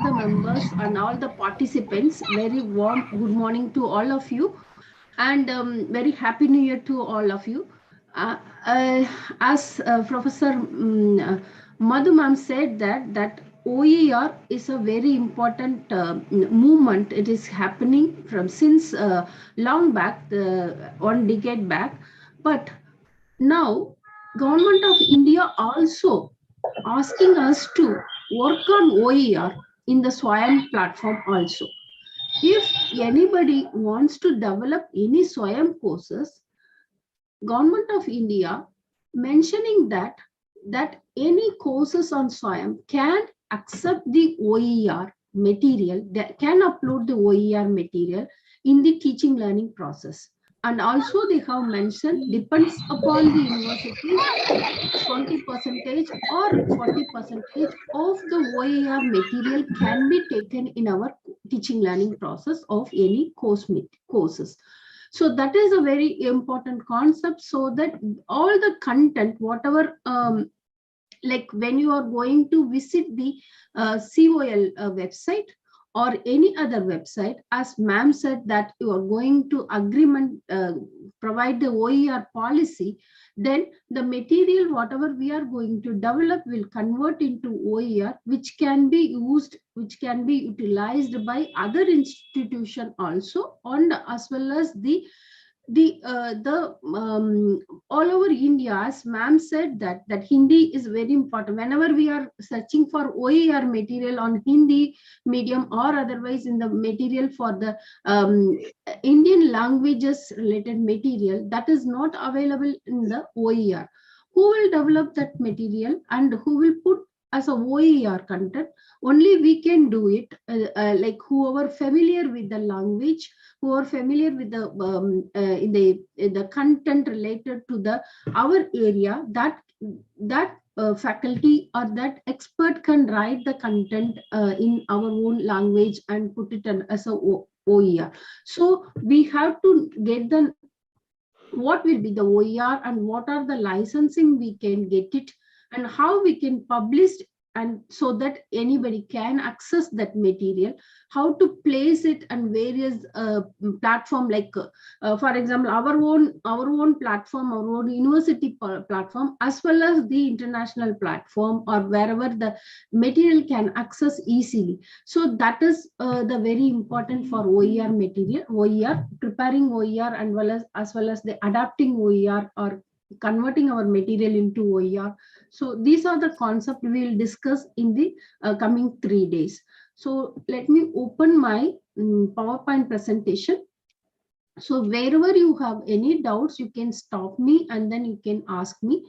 Speaker 7: the members and all the participants. Very warm good morning to all of you, and very happy new year to all of you. As Professor Madhu ma'am said that OER is a very important movement. It is happening from since long back, 1 decade back. But now Government of India also asking us to work on OER in the SWAYAM platform also. If anybody wants to develop any SWAYAM courses, Government of India mentioning that any courses on SWAYAM can accept the OER material, that can upload the OER material in the teaching learning process. And also they have mentioned depends upon the university, 20% or 40% of the OER material can be taken in our teaching learning process of any courses. So that is a very important concept, so that all the content, whatever, like when you are going to visit the COL website or any other website, as ma'am said that you are going to agreement, provide the OER policy, then the material, whatever we are going to develop, will convert into OER, which can be used, which can be utilized by other institution also, and as well as all over India. As ma'am said that Hindi is very important. Whenever we are searching for OER material on Hindi medium or otherwise in the material for the Indian languages related material, that is not available in the OER. Who will develop that material and who will put as a OER content? Only we can do it, like whoever familiar with the language, who are familiar with the in the content related to our area, that faculty or that expert can write the content in our own language and put it as a OER. So we have to get the what will be the OER and what are the licensing we can get it, and how we can publish, and so that anybody can access that material, how to place it on various platform, like for example our own platform, our own university platform, as well as the international platform, or wherever the material can access easily. So that is the very important for OER material, OER, preparing OER, and as well as the adapting OER or converting our material into OER. So these are the concepts we will discuss in the coming 3 days. So let me open my PowerPoint presentation. So wherever you have any doubts, you can stop me and then you can ask me.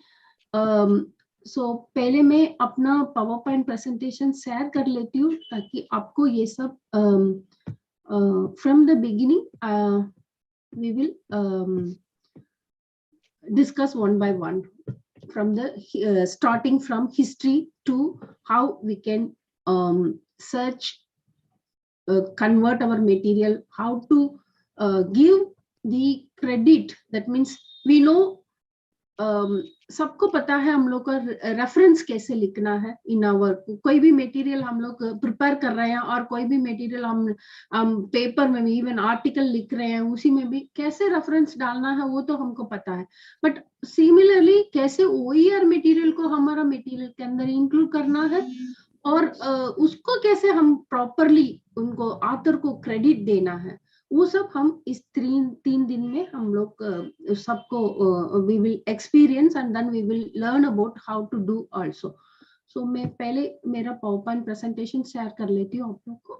Speaker 7: So पहले मैं अपना PowerPoint presentation share कर लेती हूँ ताकि आपको ये सब from the beginning we will discuss one by one from the starting from history to how we can search, convert our material, how to give the credit. That means we know सबको पता है हम लोग का reference कैसे लिखना है in our, कोई भी मटेरियल हम लोग प्रिपेयर कर रहे हैं और कोई भी मटेरियल हम पेपर में भी इवन आर्टिकल लिख रहे हैं उसी में भी कैसे रेफरेंस डालना है वो तो हमको पता है, बट सिमिलरली कैसे ओईआर मटेरियल को हमारा मटेरियल के अंदर इंक्लूड करना है और उसको कैसे हम प्रॉपरली उनको ऑथर को क्रेडिट देना है, वो सब हम इस तीन दिन में हम लोग सबको we will experience and then we will learn about how to do also. So मैं पहले मेरा पावरपॉइंट प्रेजेंटेशन शेयर कर लेती हूँ आप लोग को.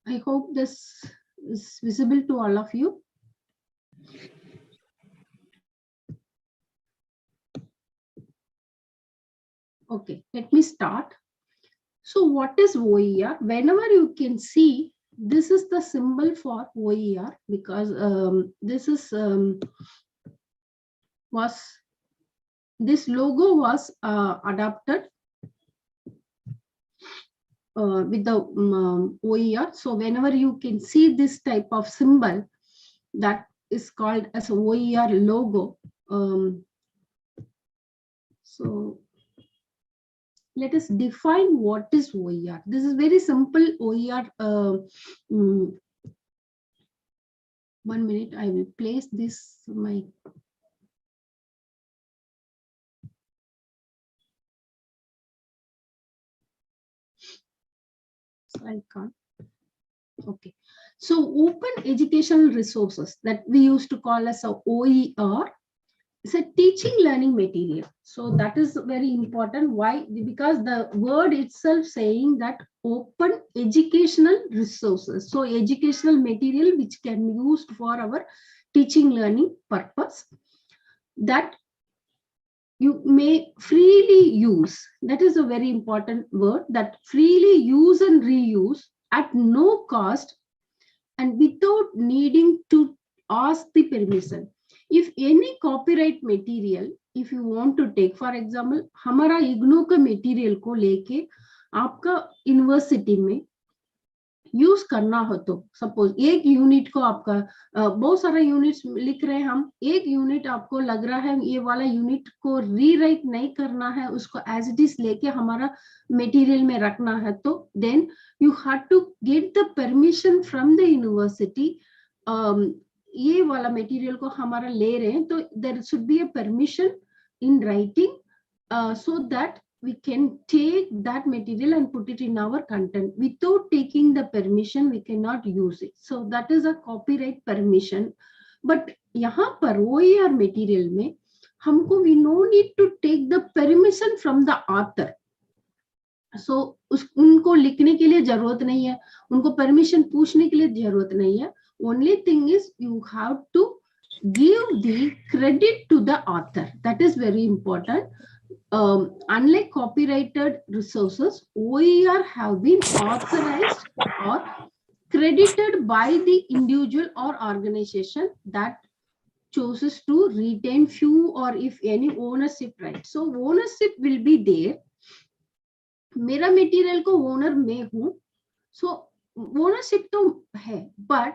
Speaker 7: I hope this is visible to all of you. Okay, let me start. So what is OER? Whenever you can see, this is the symbol for OER because this is this logo was adopted with the OER. So whenever you can see this type of symbol, that is called as OER logo. So let us define what is OER. This is very simple. OER. 1 minute, I will place this my. I can't. Okay. So open educational resources that we used to call as a OER. It's a teaching learning material. So that is very important. Why? Because the word itself saying that open educational resources. So educational material which can be used for our teaching learning purpose that you may freely use. That is a very important word, that freely use and reuse at no cost and without needing to ask the permission. If any copyright material, if you want to take, for example, हमारा इग्नो का material को लेके आपका university में use करना हो तो suppose एक यूनिट को आपका बहुत सारा यूनिट्स लिख रहे हैं हम, एक यूनिट आपको लग रहा है ये वाला यूनिट को रीराइट नहीं करना है, उसको एज इट इज लेके हमारा मटेरियल में रखना है, तो then you have to get the permission from the university. ये वाला मटेरियल को हमारा ले रहे हैं तो there should be a permission in writing so that we can take that material and put it in our content. Without taking the permission, we cannot use it. So that is a copyright permission. But यहाँ पर OER material में हमको we no need to take the permission from the author. So उनको लिखने के लिए जरूरत नहीं है, उनको परमिशन पूछने के लिए जरूरत नहीं है. Only thing is you have to give the credit to the author. That is very important. Unlike copyrighted resources, OER have been authorized or credited by the individual or organization that chooses to retain few or if any ownership rights. So ownership will be there. मेरा material को owner मैं हूँ, सो ownership तो है, but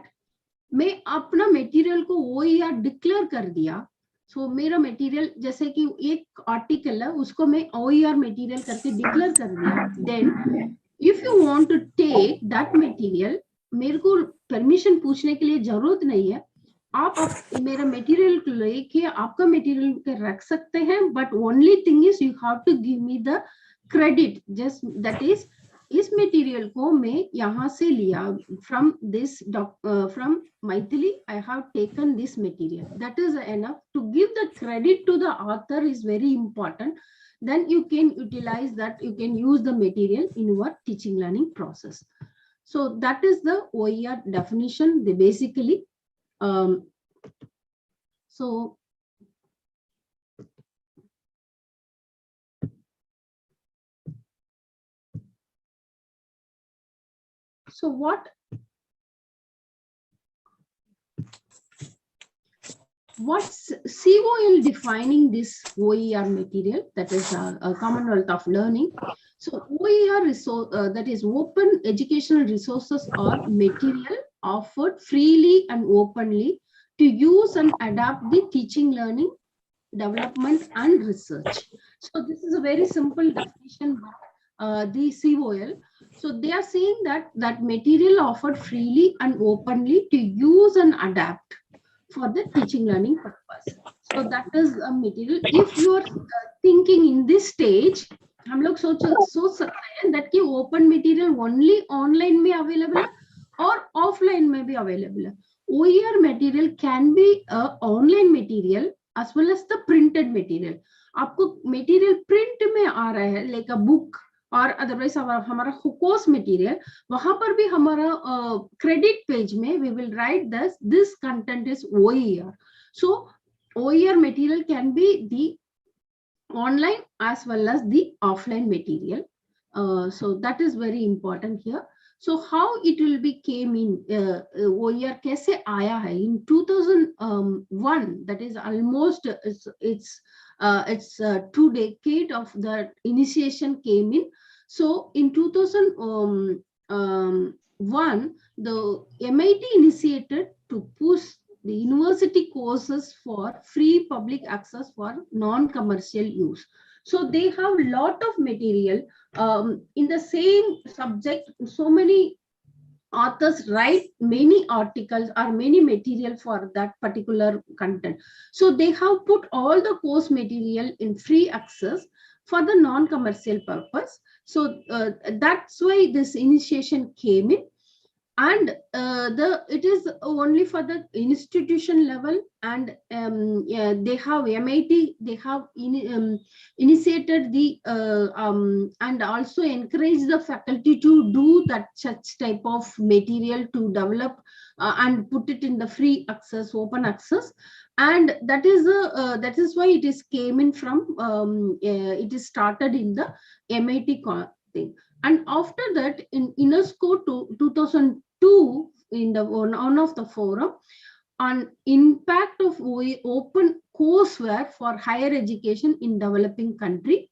Speaker 7: मैं अपना material को OER declare कर दिया. सो मेरा मटेरियल जैसे कि एक आर्टिकल है उसको मैं OER मटेरियल करके डिक्लेयर कर दिया. Then if you want to take that material, मेरे को परमिशन पूछने के लिए जरूरत नहीं है, आप मेरा मटेरियल को लेके आपका मटेरियल के रख सकते हैं, but only thing is you have to give me the credit, just that is इस मटेरियल को मैं यहाँ से लिया from this from Maithili. I have taken this material. That is enough to give the credit to the author is very important. Then you can utilize that. You can use the material in your teaching learning process. So that is the OER definition. They basically so. So what's COL defining this OER material, that is a Commonwealth of Learning. So OER that is open educational resources or material offered freely and openly to use and adapt the teaching, learning, development and research. So this is a very simple definition by the COL. So they are saying that material offered freely and openly to use and adapt for the teaching learning purpose. So that is a material. If you are thinking in this stage, हम लोग सोच सकते हैं that कि open material only online में available है और offline में भी available है. OER material can be a online material as well as the printed material. आपको material print में आ रहा है like a book और अदरवाइज हमारा कोर्स मटेरियल, वहां पर भी हमारा क्रेडिट पेज में we will write this content is OER. So OER material can be the online as well as the offline material. So that is very important here. So how it will be came in OER कैसे आया है in 2001, that is almost it's 2 decades of the initiation came in. So in 2001, the MIT initiated to push the university courses for free public access for non-commercial use. So they have a lot of material in the same subject. So many authors write many articles or many material for that particular content. So they have put all the course material in free access for the non-commercial purpose. So that's why this initiation came in. And it is only for the institution level, and they have MIT, they have initiated the and also encourage the faculty to do that such type of material to develop and put it in the free access, open access. And that is why it is came in from it is started in the MIT thing. And after that, in UNESCO 2002, in the one of the forum on impact of open courseware for higher education in developing country,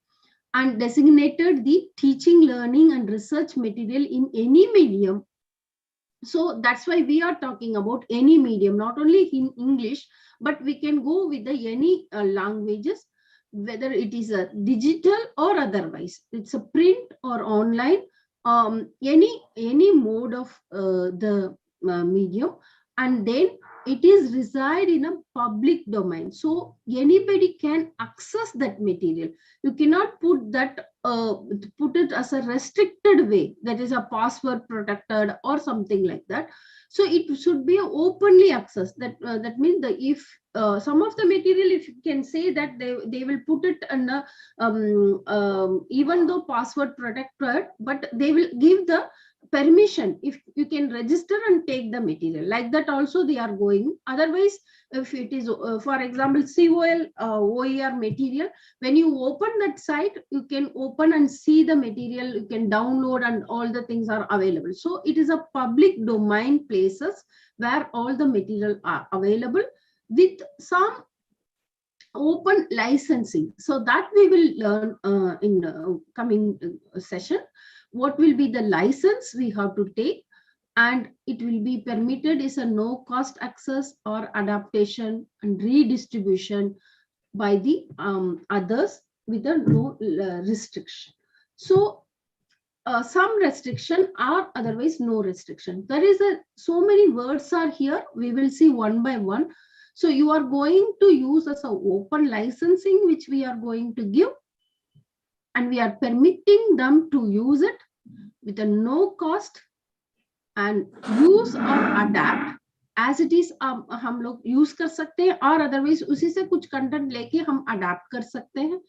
Speaker 7: and designated the teaching, learning and research material in any medium. So that's why we are talking about any medium, not only in English, but we can go with the any languages, whether it is a digital or otherwise, it's a print or online, any mode of the medium, and then it is reside in a public domain. So anybody can access that material. You cannot put that put it as a restricted way, that is a password protected or something like that. So it should be openly accessed. That means that if some of the material, if you can say that they will put it in a even though password protected, but they will give the permission if you can register and take the material, like that also they are going. Otherwise, if it is for example COL OER material, when you open that site, you can open and see the material, you can download and all the things are available. So it is a public domain places where all the material are available with some open licensing. So that we will learn in coming session. What will be the license we have to take, and it will be permitted is a no cost access or adaptation and redistribution by the others with a no restriction. So some restriction or otherwise no restriction. There is so many words are here. We will see one by one. So you are going to use as a open licensing, which we are going to give, and we are permitting them to use it with a no cost and use or adapt as it is. हम लोग use कर सकते हैं और otherwise उसी से कुछ content लेके हम adapt कर सकते हैं.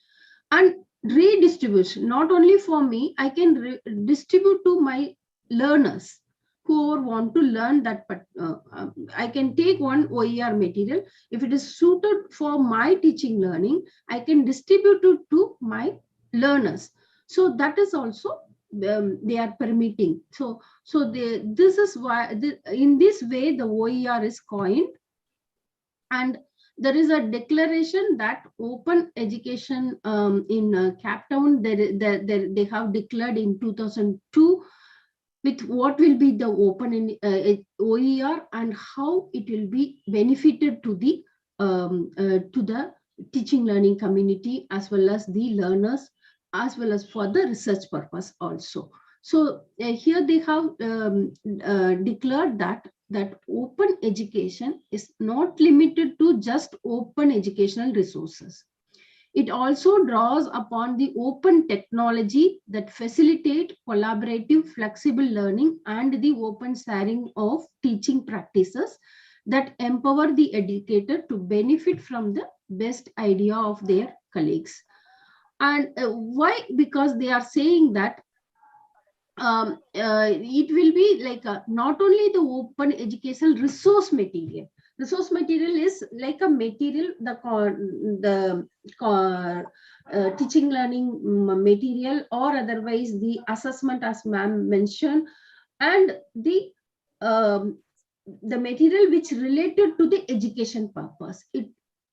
Speaker 7: And redistribution, not only for me, I can distribute to my learners who want to learn that, but I can take one OER material. If it is suited for my teaching learning, I can distribute it to my learners. So that is also they are permitting. So this is why in this way the OER is coined, and there is a declaration that open education in Cape Town, they have declared in 2002 with what will be the open OER and how it will be benefited to the teaching learning community as well as the learners, as well as for the research purpose also. So here they have declared that open education is not limited to just open educational resources. It also draws upon the open technology that facilitate collaborative, flexible learning and the open sharing of teaching practices that empower the educator to benefit from the best idea of their colleagues. And why? Because they are saying that it will be like not only the open educational resource material. Resource material is like a material, the teaching learning material, or otherwise the assessment as ma'am mentioned, and the material which related to the education purpose.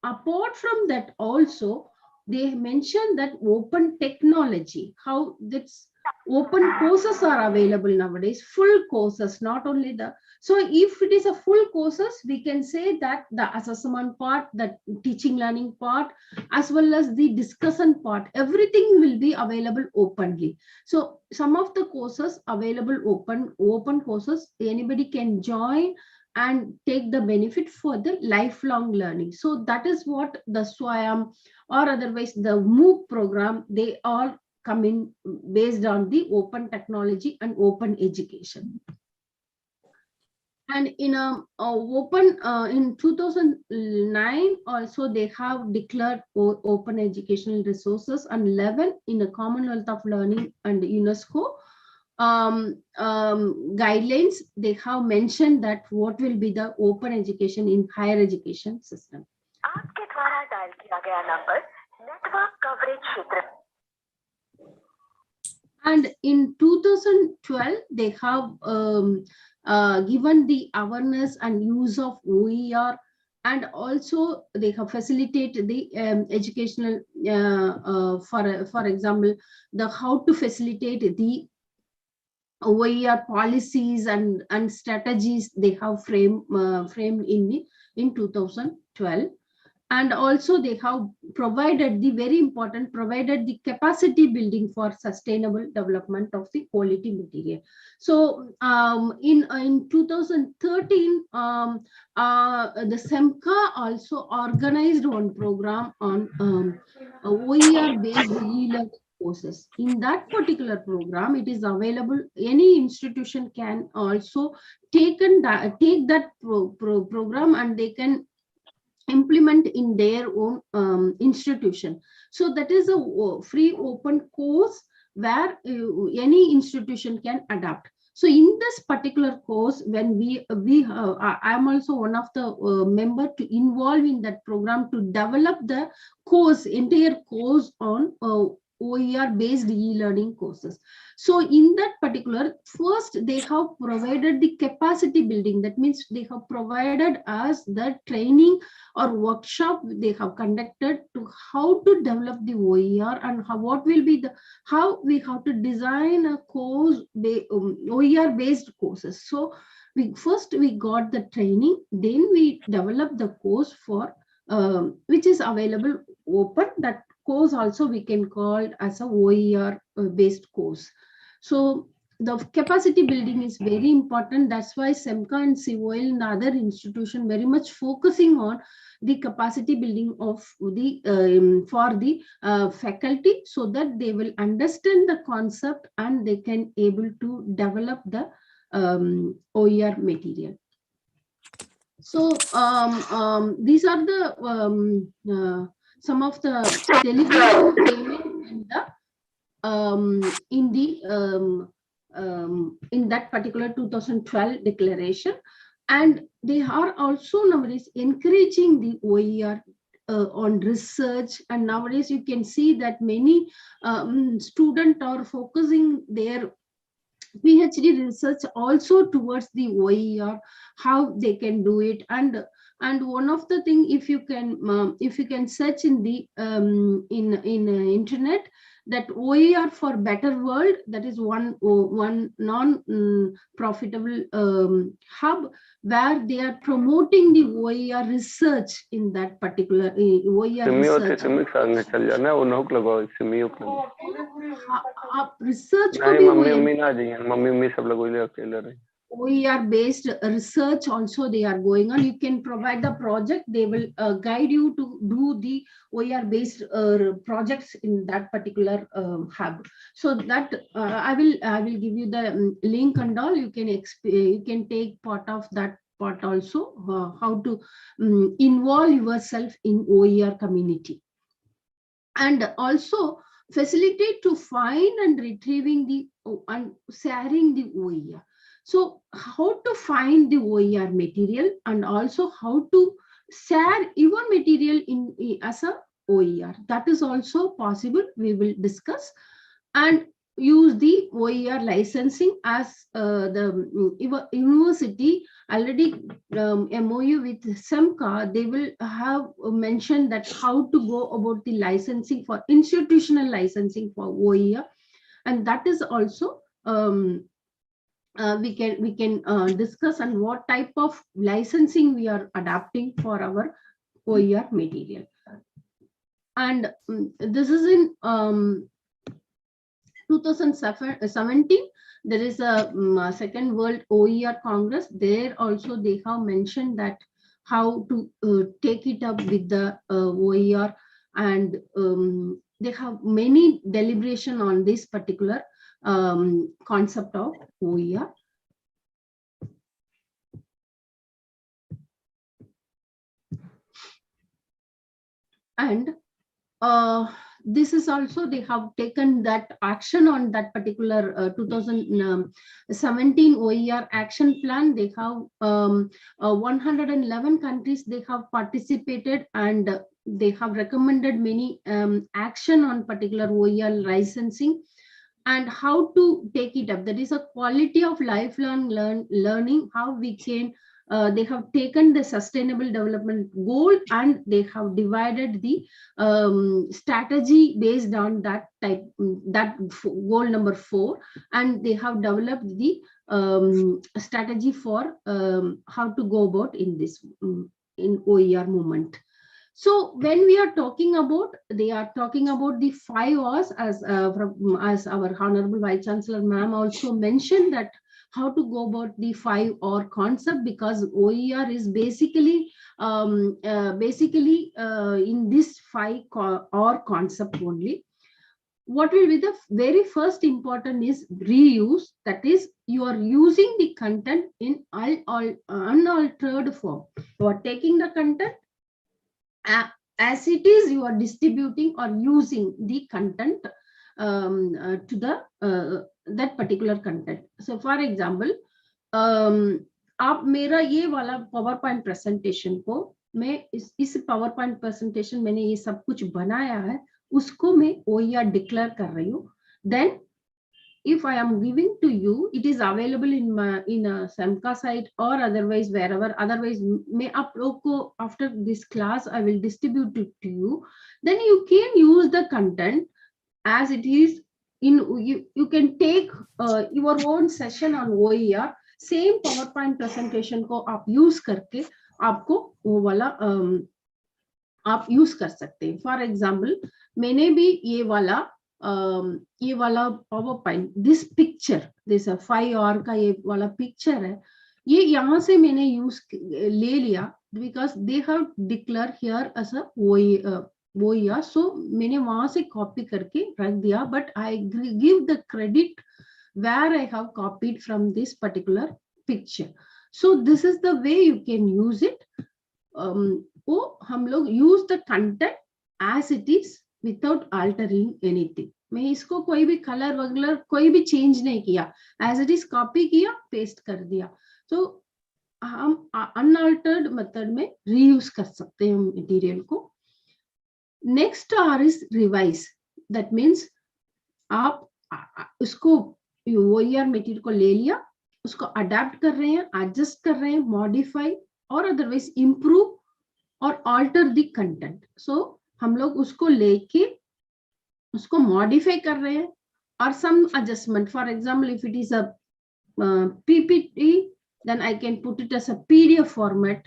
Speaker 7: Apart from that also, they mentioned that open technology, how that's open courses are available nowadays, full courses, not only the, so if it is a full courses, we can say that the assessment part, the teaching learning part, as well as the discussion part, everything will be available openly. So some of the courses available open courses, anybody can join and take the benefit for the lifelong learning. So that is what the SWAYAM or otherwise the MOOC program, they all come in based on the open technology and open education. And in in 2009 also they have declared open educational resources, and 11 in the Commonwealth of Learning and UNESCO guidelines, they have mentioned that what will be the open education in higher education system.
Speaker 8: आपके द्वारा dial किया गया number network coverage क्षेत्र.
Speaker 7: And in 2012, they have given the awareness and use of OER, and also they have facilitated the educational, for example, the how to facilitate the OER policies and strategies they have framed in 2012. And also they have provided the very important, provided the capacity building for sustainable development of the quality material. So in 2013, the SEMCA also organized one program on OER-based e-learning courses. In that particular program, it is available. Any institution can also take that program, and they can implement in their own institution. So that is a free open course where any institution can adapt. So in this particular course, when I am also one of the member to involve in that program to develop the course, entire course on OER based e-learning courses. So in that particular, first they have provided the capacity building. That means they have provided us the training or workshop they have conducted to how to develop the OER and what will be the, how we have to design a course, OER based courses. So we got the training, then we developed the course for which is available open. That course also we can call as a OER based course. So the capacity building is very important. That's why SEMCA and COL and other institution very much focusing on the capacity building of the for the faculty, so that they will understand the concept and they can able to develop the OER material. So these are the some of the deliberations came in that particular 2012 declaration, and they are also nowadays encouraging the OER on research. And nowadays you can see that many students are focusing their PhD research also towards the OER, how they can do it. And one of the thing, if you can search in the internet, that OER for better world, that is one non-profitable hub where they are promoting the OER research in that particular OER research. Research OER based research also they are going on. You can provide the project, they will guide you to do the OER based projects in that particular hub. So that I will give you the link and all. You can take part of that part also, how to involve yourself in OER community, and also facilitate to find and retrieving the and sharing the OER. So how to find the OER material and also how to share your material as a OER, that is also possible. We will discuss. And use the OER licensing as the university already MOU with SEMCA, they will have mentioned that how to go about the licensing for institutional licensing for OER, and that is also we can discuss on what type of licensing we are adapting for our OER material. And this is in 2017, there is a Second World OER Congress. There also they have mentioned that how to take it up with the OER, and they have many deliberation on this particular concept of OER. And this is also, they have taken that action on that particular 2017 OER action plan. They have 111 countries they have participated, and they have recommended many action on particular OER licensing and how to take it up. That is a quality of lifelong learning, how we can they have taken the sustainable development goal and they have divided the strategy based on that type, that goal number 4, and they have developed the strategy for how to go about in this in OER movement. So when we are talking about, they are talking about the 5 Oers, as our Honorable Vice Chancellor Ma'am also mentioned, that how to go about the 5 Oer concept, because OER is basically in this 5 Oer concept only. What will be the very first important is reuse, that is you are using the content in unaltered form. You are taking the content as it is, you are distributing or using the content to the that particular content. So for example, आप मेरा ये वाला PowerPoint presentation को मैं इस PowerPoint presentation मैंने ये सब कुछ बनाया है, उसको मैं OER declare कर रही हूँ. Then if I am giving to you, it is available in a SEMCA site or otherwise wherever. Otherwise, मैं आप लोग को after this class I will distribute it to you. Then you can use the content as it is. You can take your own session on OER. Same PowerPoint presentation को आप use करके आपको वो वाला आप use कर सकते हैं. For example, मैंने भी ये वाला ये वाला power point, this picture, this 5R का ये वाला पिक्चर है, ये यहाँ से मैंने यूज ले लिया because they have declare here as a OER, सो मैंने वहां से कॉपी करके रख दिया, but I give the credit where I have copied from this particular picture. So this is the way you can use it. वो हम लोग use the content as it is without altering anything. मैं इसको कोई भी colour वगैरह कोई भी चेंज नहीं किया, as it is कॉपी किया, पेस्ट कर दिया. तो हम अनअल्टर्ड मेथड में रीयूज कर सकते हैं मटेरियल को. Next R is revise. That means आप उसको OER मटेरियल को ले लिया, उसको अडेप्ट कर रहे हैं, एडजस्ट कर रहे हैं, मॉडिफाई और अदरवाइज इंप्रूव और ऑल्टर द कंटेंट. सो हम लोग उसको लेके उसको मॉडिफाई कर रहे हैं और some adjustment. For example, if it is a PPT, then I can put it as a PDF format,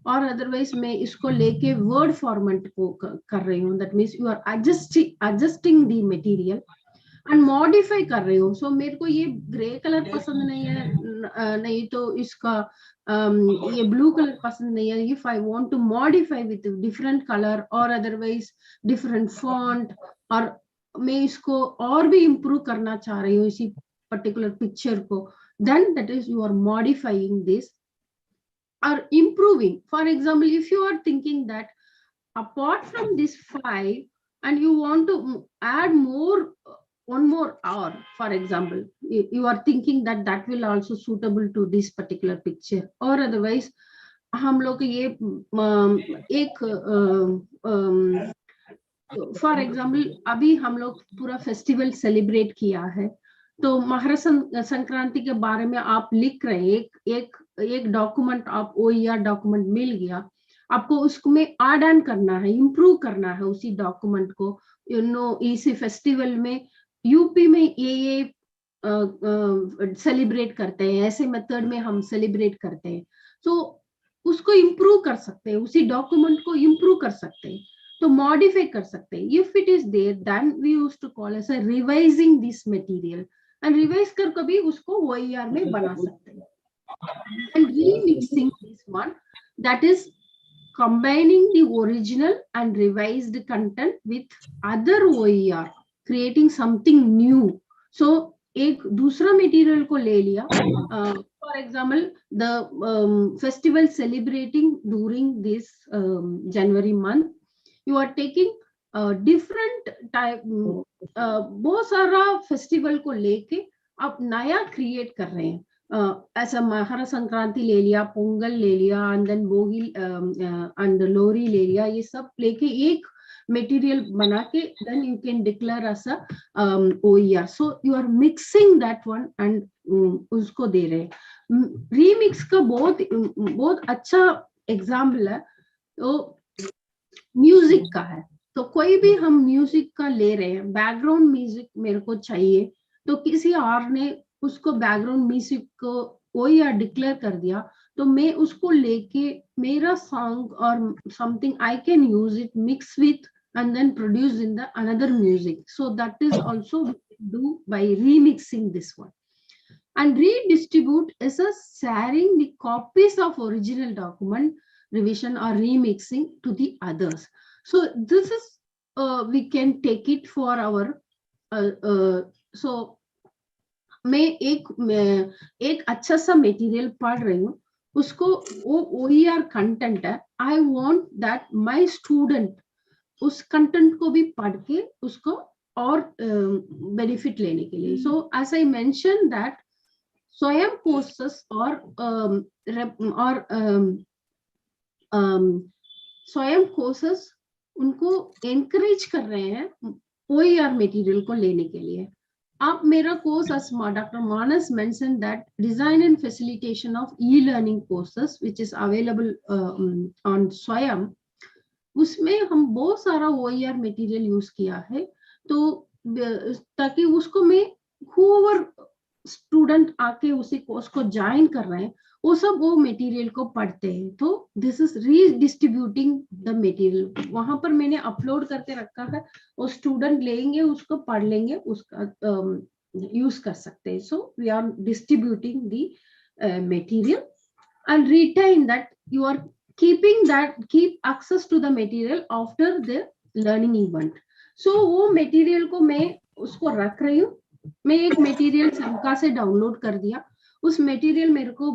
Speaker 7: और अदरवाइज मैं इसको लेके वर्ड फॉर्मेट को कर रही हूँ. That means you are adjusting the material and modify कर रही हूँ. सो मेरे को ये ग्रे कलर पसंद नहीं है, नहीं तो इसका ये ब्लू कलर पसंद नहीं है. If I want to modify with different colour और अदरवाइज डिफरेंट फॉन्ट, और मैं इसको और भी इम्प्रूव करना चाह रही हूँ इसी पर्टिकुलर पिक्चर को, then that is you are modifying this or improving. For example, if you are thinking that apart from this 5 and you want to add more, one more hour, for example, you are thinking that that will also suitable to this particular picture, or otherwise हम लोग ये एक for example अभी हम लोग पूरा festival celebrate किया है, तो मकर संक्रांति के बारे में आप लिख रहे हैं, एक डॉक्यूमेंट आप OER डॉक्यूमेंट मिल गया आपको, उसको में ऐड ऑन करना है, इंप्रूव करना है उसी डॉक्यूमेंट को. यू नो इसी फेस्टिवल में यूपी में ये सेलिब्रेट करते हैं, ऐसे मेथड में हम सेलिब्रेट करते हैं. तो उसको इंप्रूव कर सकते हैं, उसी डॉक्यूमेंट को इंप्रूव कर सकते हैं, तो मॉडिफाई कर सकते हैं. If it is there then we used to call as a revising this material, and revise कर कभी उसको OER में बना सकते हैं. And remixing this one, that is combining the original and revised content with other OER, creating something new. So एक दूसरा material को ले लिया, for example the festival celebrating during this January month, you are taking different type, बहुत सारा festival को लेके आप नया क्रिएट कर रहे हैं. ऐसा मकर संक्रांति ले लिया, पोंगल ले लिया, एंड देन बोगी एंड लोरी ले लिया, ये सब लेके एक मटेरियल बना के then you can declare as a OER. So you are mixing that one and उसको दे रहे हैं. रीमिक्स का बहुत अच्छा एग्जाम्पल है, तो म्यूजिक का है. तो कोई भी हम म्यूजिक का ले रहे हैं, बैकग्राउंड म्यूजिक मेरे को चाहिए, तो किसी और ने उसको बैकग्राउंड म्यूजिक को OER डिक्लेयर कर दिया, तो मैं उसको लेके मेरा सॉन्ग और something I can use it, mix with and then produce in the another music. So that is also do by remixing this one. And redistribute is a sharing the copies of original document, revision or remixing to the others. So this is we can take it for our so मैं एक अच्छा सा material पढ़ रही हूँ, उसको वो OER content है, I want that my student उस कंटेंट को भी पढ़ के उसको और बेनिफिट लेने के लिए. So as I mention that Swayam courses और स्वयं कोर्सेस उनको एनकरेज कर रहे हैं OER मटेरियल को लेने के लिए. आप मेरा course, as Dr. Manas mentioned, that design and facilitation of e-learning courses which is available on Swayam, उसमें हम बहुत सारा OER मटेरियल यूज किया है, तो ताकि उसको मैं whoever स्टूडेंट आके उसी कोर्स को ज्वाइन कर रहे हैं वो सब वो मटेरियल को पढ़ते हैं। तो दिस इज रीडिस्ट्रीब्यूटिंग द मटेरियल, वहां पर मैंने अपलोड करके रखा है, वो स्टूडेंट लेंगे उसको पढ़ लेंगे, उसका यूज कर सकते हैं। So we are distributing the material and retain that you are keep access to the material after the learning event. So वो material को मैं उसको रख रही हूँ, मैं एक मटेरियल समका से डाउनलोड कर दिया, उस मटेरियल मेरे को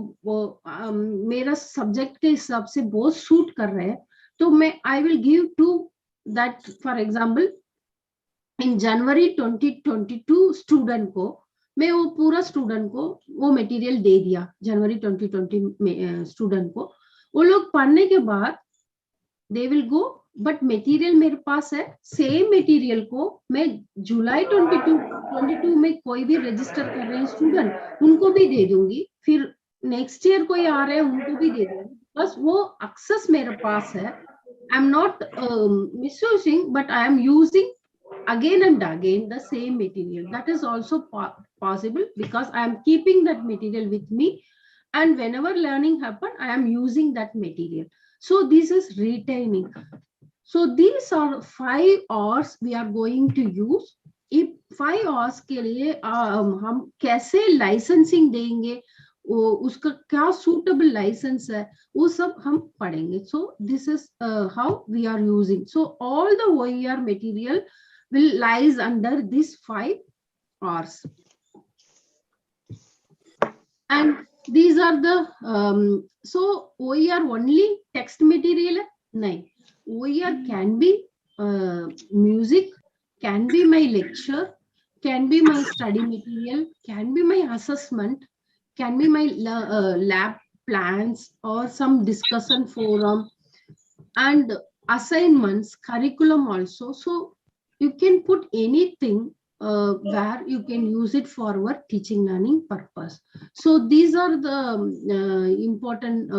Speaker 7: मेरा सब्जेक्ट के हिसाब से बहुत सूट कर रहे हैं, तो मैं I will give to that, for example in January 2022 student को मैं वो पूरा स्टूडेंट को वो मटेरियल दे दिया, जनवरी 2020 में स्टूडेंट को, वो लोग पढ़ने के बाद they will go, but material मेरे पास है, सेम मटेरियल को मैं जुलाई 2022 में कोई भी रजिस्टर कर रहे हैं स्टूडेंट उनको भी दे दूंगी, फिर नेक्स्ट ईयर कोई आ रहे हैं उनको भी दे दूंगी, बस वो एक्सेस मेरे पास है। I am not misusing but I am using again and again the same material. That is also possible because I am keeping that material with me, and whenever learning happen I am using that material. So this is retaining. So these are 5 hours we are going to use. if 5 hours के लिए हम कैसे licensing देंगे, उसका क्या suitable licence है, वो सब हम पढ़ेंगे. So this is how we are using. So all the OER material will lies under these 5 hours, and these are the so OER only text material hai? Nahin, OER can be music, can be my lecture, can be my study material, can be my assessment, can be my lab plans or some discussion forum, and assignments, curriculum also. So you can put anything where you can use it for our teaching learning purpose. So these are the important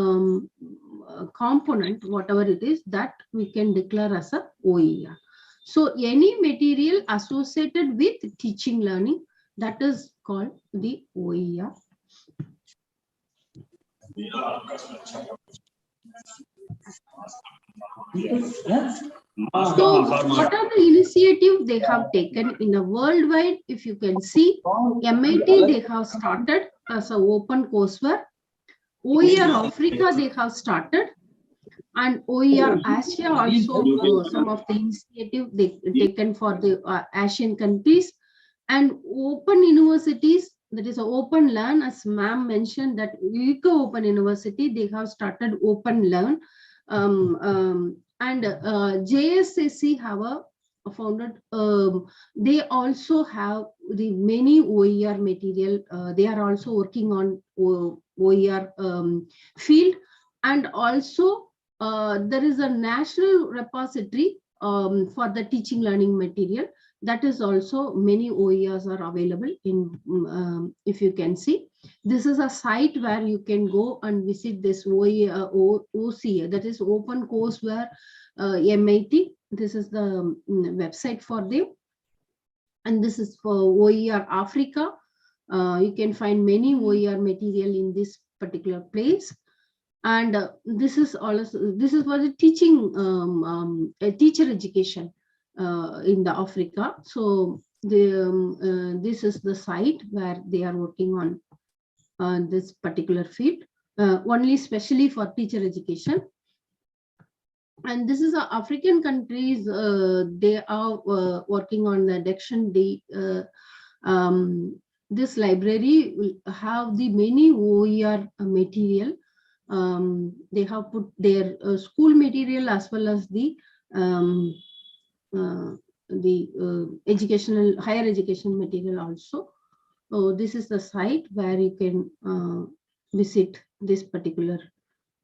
Speaker 7: component, whatever it is, that we can declare as a OER. So any material associated with teaching learning, that is called the OER. So what are the initiatives they have taken in a worldwide? If you can see, MIT they have started as an open courseware. OER Africa they have started, and OER Asia also some of the initiative they taken for the Asian countries, and open universities, that is Open Learn, as ma'am mentioned that UK Open University they have started Open Learn. And JSSC have founded, they also have the many OER material, they are also working on OER field, and also there is a national repository for the teaching learning material, that is also many OERs are available in, if you can see. This is a site where you can go and visit this OCA, that is Open Courseware MIT. This is the website for them. And this is for OER Africa. You can find many OER material in this particular place. And this is also, this is for the teaching, teacher education in the Africa. So the this is the site where they are working on this particular field, only specially for teacher education. And this is African countries, they are working on the dictionary. This library will have the many OER material. They have put their school material as well as the educational, higher education material also. So this is the site where you can visit this particular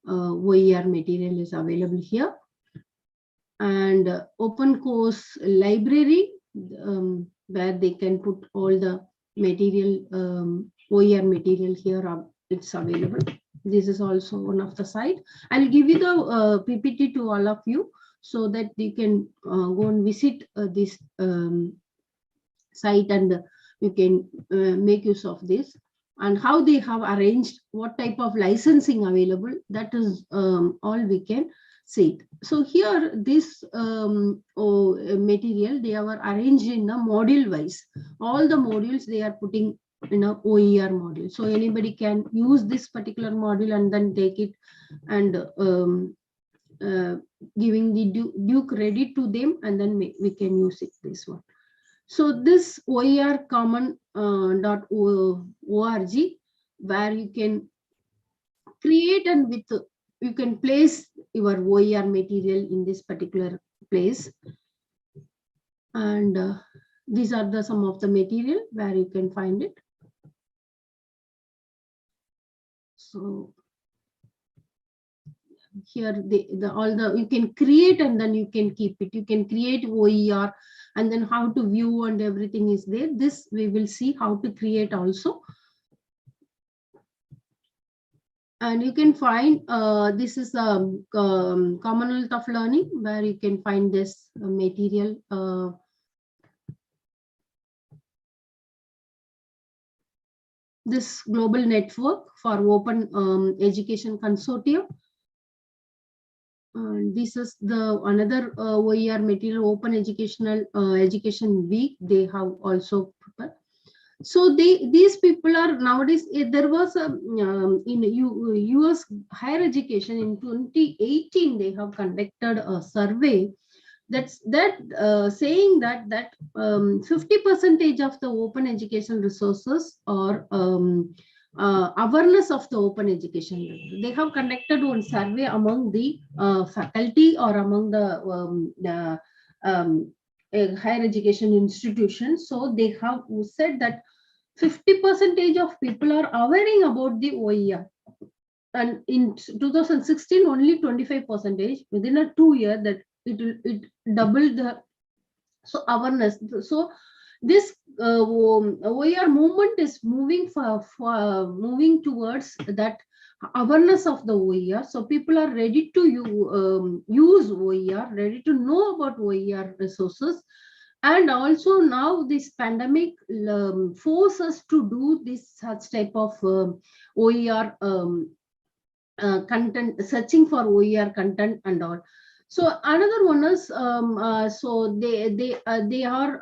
Speaker 7: OER material is available here. And open course library, where they can put all the material, OER material here, it's available. This is also one of the site. I'll give you the PPT to all of you so that you can go and visit this site and you can make use of this, and how they have arranged, what type of licensing available, that is all we can see. So here this material, they are arranged in a module wise. All the modules they are putting in a OER module. So anybody can use this particular module and then take it and giving the due credit to them, and then we can use it, this one. So this OER common .org, where you can create and with you can place your OER material in this particular place. And these are the some of the material where you can find it. So here all the you can create and then you can keep it. You can create OER and then how to view and everything is there. This we will see how to create also. And you can find this is a Commonwealth of Learning, where you can find this material. This global network for open education consortium. This is the another OER material, Open Educational Education Week. They have also prepared. So these people are nowadays. There was a in US higher education in 2018. They have conducted a survey that's saying that 50% of the open education resources are awareness of the open education. They have conducted one survey among the faculty or among the higher education institutions. So they have said that 50% of people are aware about the OER. And in 2016, only 25%. Within a 2 year, that it doubled the awareness. So this OER movement is moving moving towards that awareness of the OER. So people are ready to use OER, ready to know about OER resources. And also now this pandemic forces us to do this such type of OER content, searching for OER content and all. So another one is so they are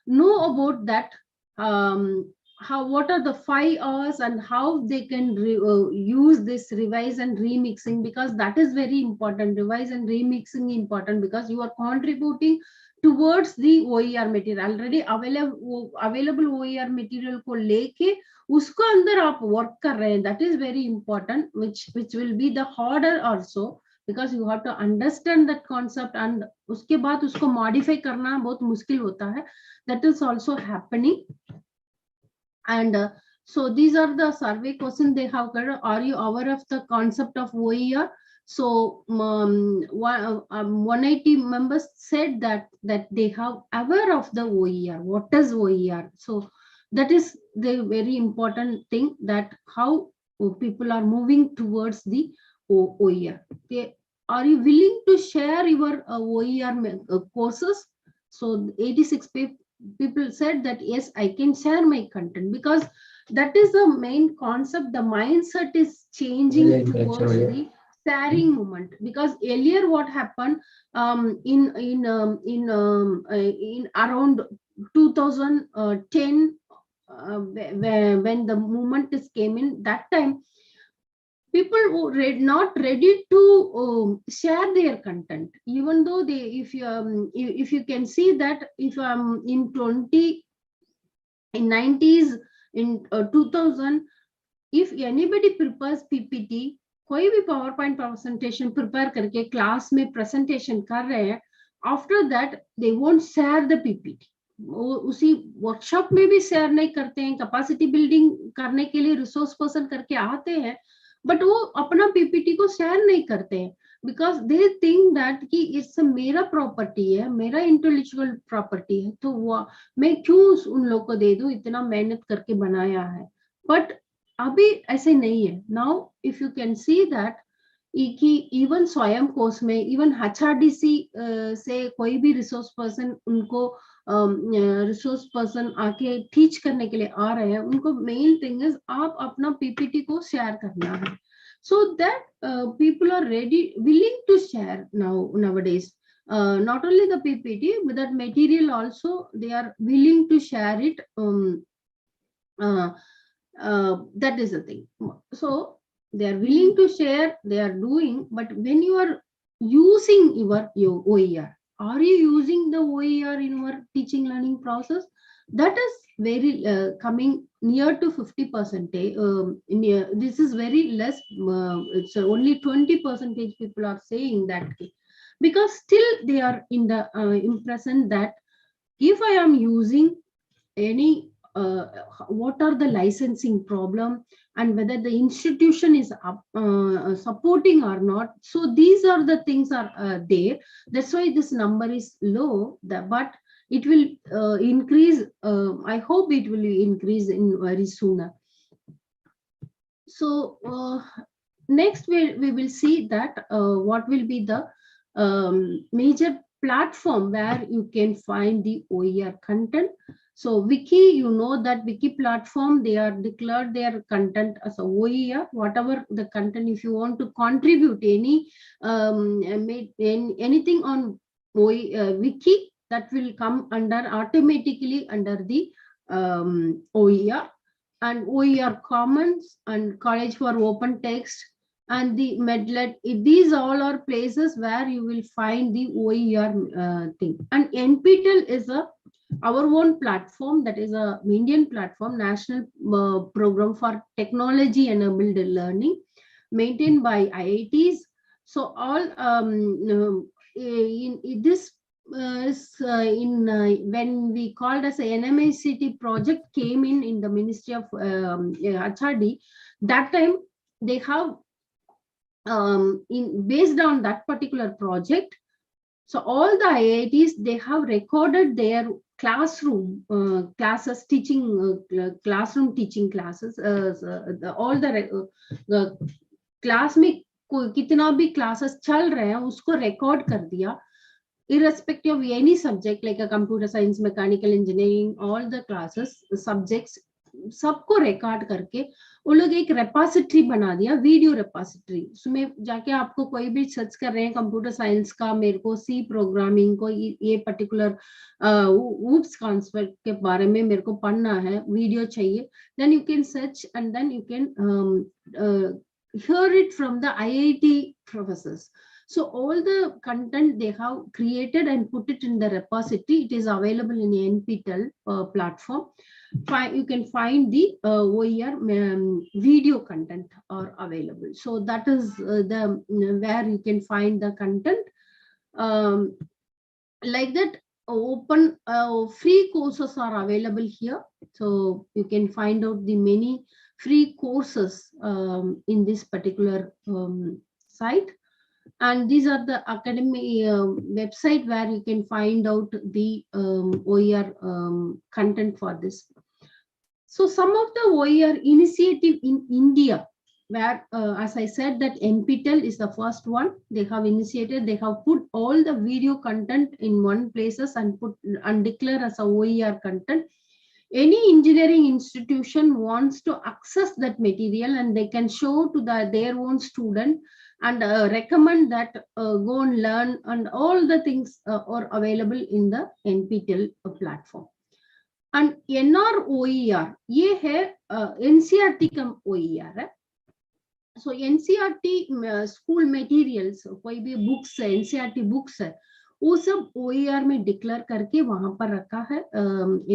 Speaker 7: know about that what are the 5 R's and how they can use this revise and remixing, because that is very important. Revise and remixing important because you are contributing towards the OER material. Already available OER material को लेके उसको अंदर आप work कर रहे हैं. That is very important, which will be the harder also, because you have to understand that concept and उसके बाद उसको modify करना बहुत मुश्किल होता है. That is also happening. And so these are the survey questions they have got. Are you aware of the concept of OER? So 180 members said that they have aware of the OER. What is OER? So that is the very important thing, that how people are moving towards the OER. Are you willing to share your OER courses? So 86 people said that yes, I can share my content, because that is the main concept. The mindset is changing towards the sharing movement. Because earlier what happened in around 2010 when the movement came in, that time people were not ready to share their content, even though they, if you can see that if in 90s, in 2000, if anybody prepares PPT, कोई भी PowerPoint presentation prepare करके class में presentation कर रहे हैं, after that they won't share the PPT. उसी workshop में भी share नहीं करते हैं. Capacity building करने के लिए resource person करके आते हैं, but वो अपना PPT को share नहीं करते हैं, because they think that कि इससे मेरा property है, मेरा intellectual property है, तो वो मैं क्यों उन लोगों को दे दूं, इतना मेहनत करके बनाया है. But अभी ऐसे नहीं है. Now if you can see that कि even स्वयं कोर्स में, even HRDC से कोई भी रिसोर्स पर्सन उनको रिसोर्स पर्सन आके टीच करने के लिए आ रहे हैं, उनको मेन थिंग इज आप अपना पीपीटी को शेयर करना है, so that people are ready, willing to share nowadays. Not only the PPT, but that material also they are willing to share it. That is the thing. So they are willing to share, they are doing, but when you are using your OER, are you using the OER in your teaching learning process? That is very coming near to 50%. This is very less. It's only 20% people are saying that, because still they are in the impression that if I am using any what are the licensing problem and whether the institution is supporting or not. So these are the things are there. That's why this number is low. But it will increase. I hope it will increase in very sooner. So next we will see that what will be the major platform where you can find the OER content. So Wiki, you know that Wiki platform, they are declared their content as a OER, whatever the content, if you want to contribute any anything on Wiki, that will come under automatically under the OER, and OER Commons and College for Open Text and the Medlet. These all are places where you will find the OER thing. And NPTEL is our own platform, that is a Indian platform, national program for technology enabled learning, maintained by IITs. So all in this when we called as a NMICT project came in the Ministry of HRD, that time they have based on that particular project. So all the IITs, they have recorded their classroom classes, teaching classroom teaching classes, all the class में कितना भी classes चल रहे हैं उसको record कर दिया, irrespective of any subject like a computer science, mechanical engineering, all the classes subjects सबको रिकॉर्ड करके वो लोग एक रेपोजिटरी बना दिया, वीडियो रेपोजिटरी. उसमें जाके आपको कोई भी सर्च कर रहे हैं कंप्यूटर साइंस का, मेरे को सी प्रोग्रामिंग को ये पर्टिकुलर ऊप्स कॉन्सेप्ट के बारे में मेरे को पढ़ना है, वीडियो चाहिए, then you can search and then you can hear it from the IIT professors. So all the content they have created and put it in the repository. It is available in the NPTEL platform. You can find the OER video content are available. So that is the where you can find the content. Like that, open free courses are available here. So you can find out the many free courses in this particular site. And these are the academy website where you can find out the OER content for this. So some of the OER initiative in India, where as I said that NPTEL is the first one, they have initiated, they have put all the video content in one places and put and declare as a OER content. Any engineering institution wants to access that material and they can show to their own student and recommend that go and learn, and all the things are available in the NPTEL platform. And NROER, ये है NCERT का OER है. So NCERT school materials, कोई भी books है, NCERT books है, वो सब OER में डिक्लेयर करके वहां पर रखा है.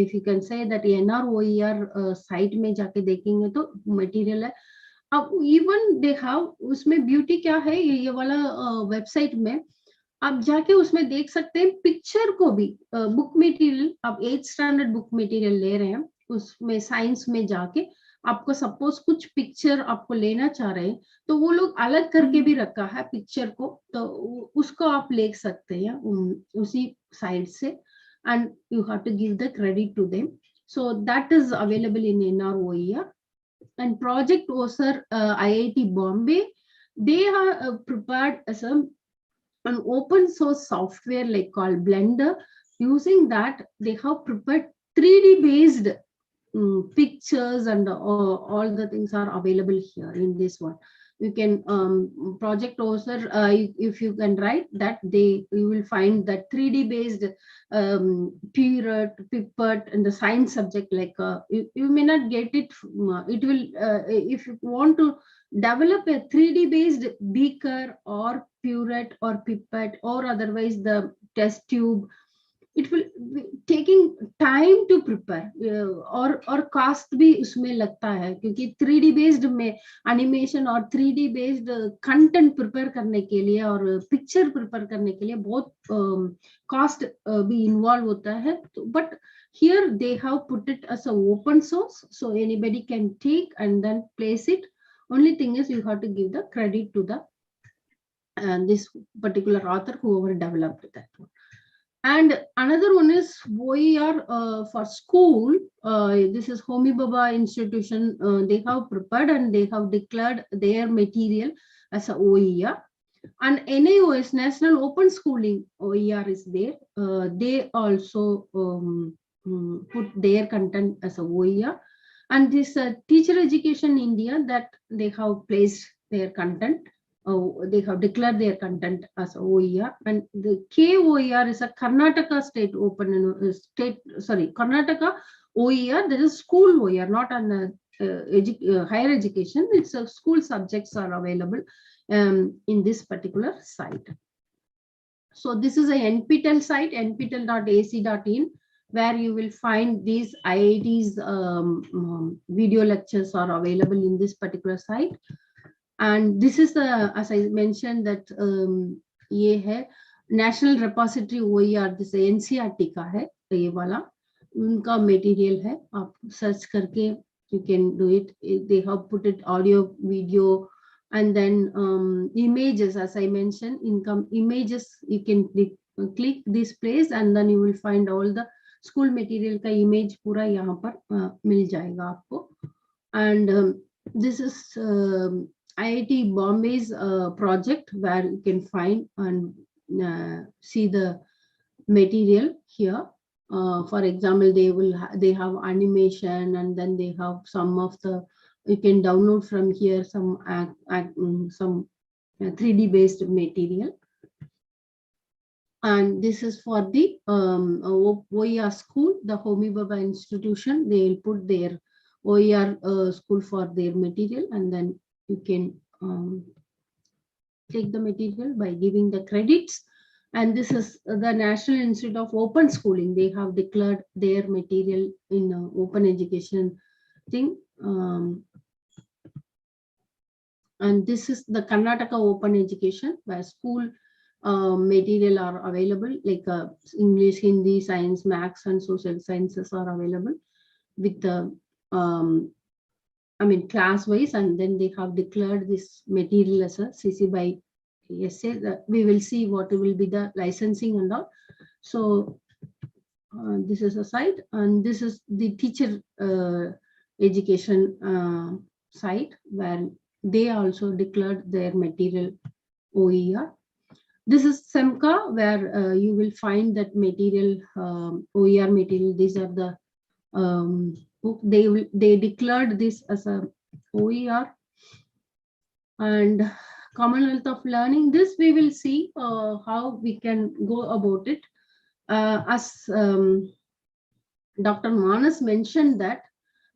Speaker 7: If you can say that NROER site में जाके देखेंगे तो मटेरियल है. अब इवन दे हैव, उसमें ब्यूटी क्या है, ये वाला वेबसाइट में आप जाके उसमें देख सकते हैं पिक्चर को भी. बुक मटेरियल आप 8th स्टैंडर्ड बुक मटेरियल ले रहे हैं, उसमें साइंस में जाके आपको सपोज कुछ पिक्चर आपको लेना चाह रहे हैं तो वो लोग अलग करके भी रखा है पिक्चर को, तो उसको आप ले सकते हैं उसी साइड से, and you have to give the credit to them. So that is available in NROER. And Project Oer, IIT Bombay, they are prepared as an open source software like called Blender using that, they have prepared 3D based pictures, and all the things are available here in this one. You can project Oer, if you can write that, you will find that 3D based period, pipette, and the science subject, like you may not get it. It will, if you want to develop a 3D based beaker or purette or pipette, or otherwise the test tube, it will be taking time to prepare, और cost भी उसमें लगता है, क्योंकि 3D based में animation और 3D based content prepare करने के लिए और picture prepare करने के लिए बहुत cost भी involve होता है. But here they have put it as a open source, so anybody can take and then place it. Only thing is you have to give the credit to the this particular author, whoever developed that one. And another one is Oer for school. This is Homi Bhabha institution. They have prepared and they have declared their material as a Oer. And NAOS, National Open Schooling Oer, is there. They also put their content as a Oer. And this Teacher Education India, that they have placed their content. They have declared their content as Oer, and the KOER is a Karnataka state open Karnataka Oer. There is school Oer, not an higher education. It's a school subjects are available in this particular site. So this is a NPTEL site, nptel.ac.in, where you will find these IIT's video lectures are available in this particular site. And this is the, as I mentioned, that ये है National Repository Oer, this NCERT का है, ये वाला उनका material है, आप search करके you can do it. They have put it audio, video, and then images, as I mentioned, income images. You can click this place and then you will find all the school material का image पूरा यहाँ पर मिल जाएगा आपको. And this is IIT Bombay's project, where you can find and see the material here. For example, they have animation, and then they have some of the, you can download from here some 3D based material. And this is for the Oer school, the Homi Bhabha institution. They will put their Oer school for their material, and then you can take the material by giving the credits. And this is the National Institute of Open Schooling. They have declared their material in open education thing. And this is the Karnataka Open Education, where school material are available, like English, Hindi, Science, Maths, and Social Sciences are available with the class wise, and then they have declared this material as a CC by SA. We will see what will be the licensing and all. So this is a site, and this is the teacher education site, where they also declared their material Oer. This is SEMCA, where you will find that material, Oer material. These are the book. They declared this as a Oer. And Commonwealth of Learning, this we will see how we can go about it. As Dr. Manas mentioned, that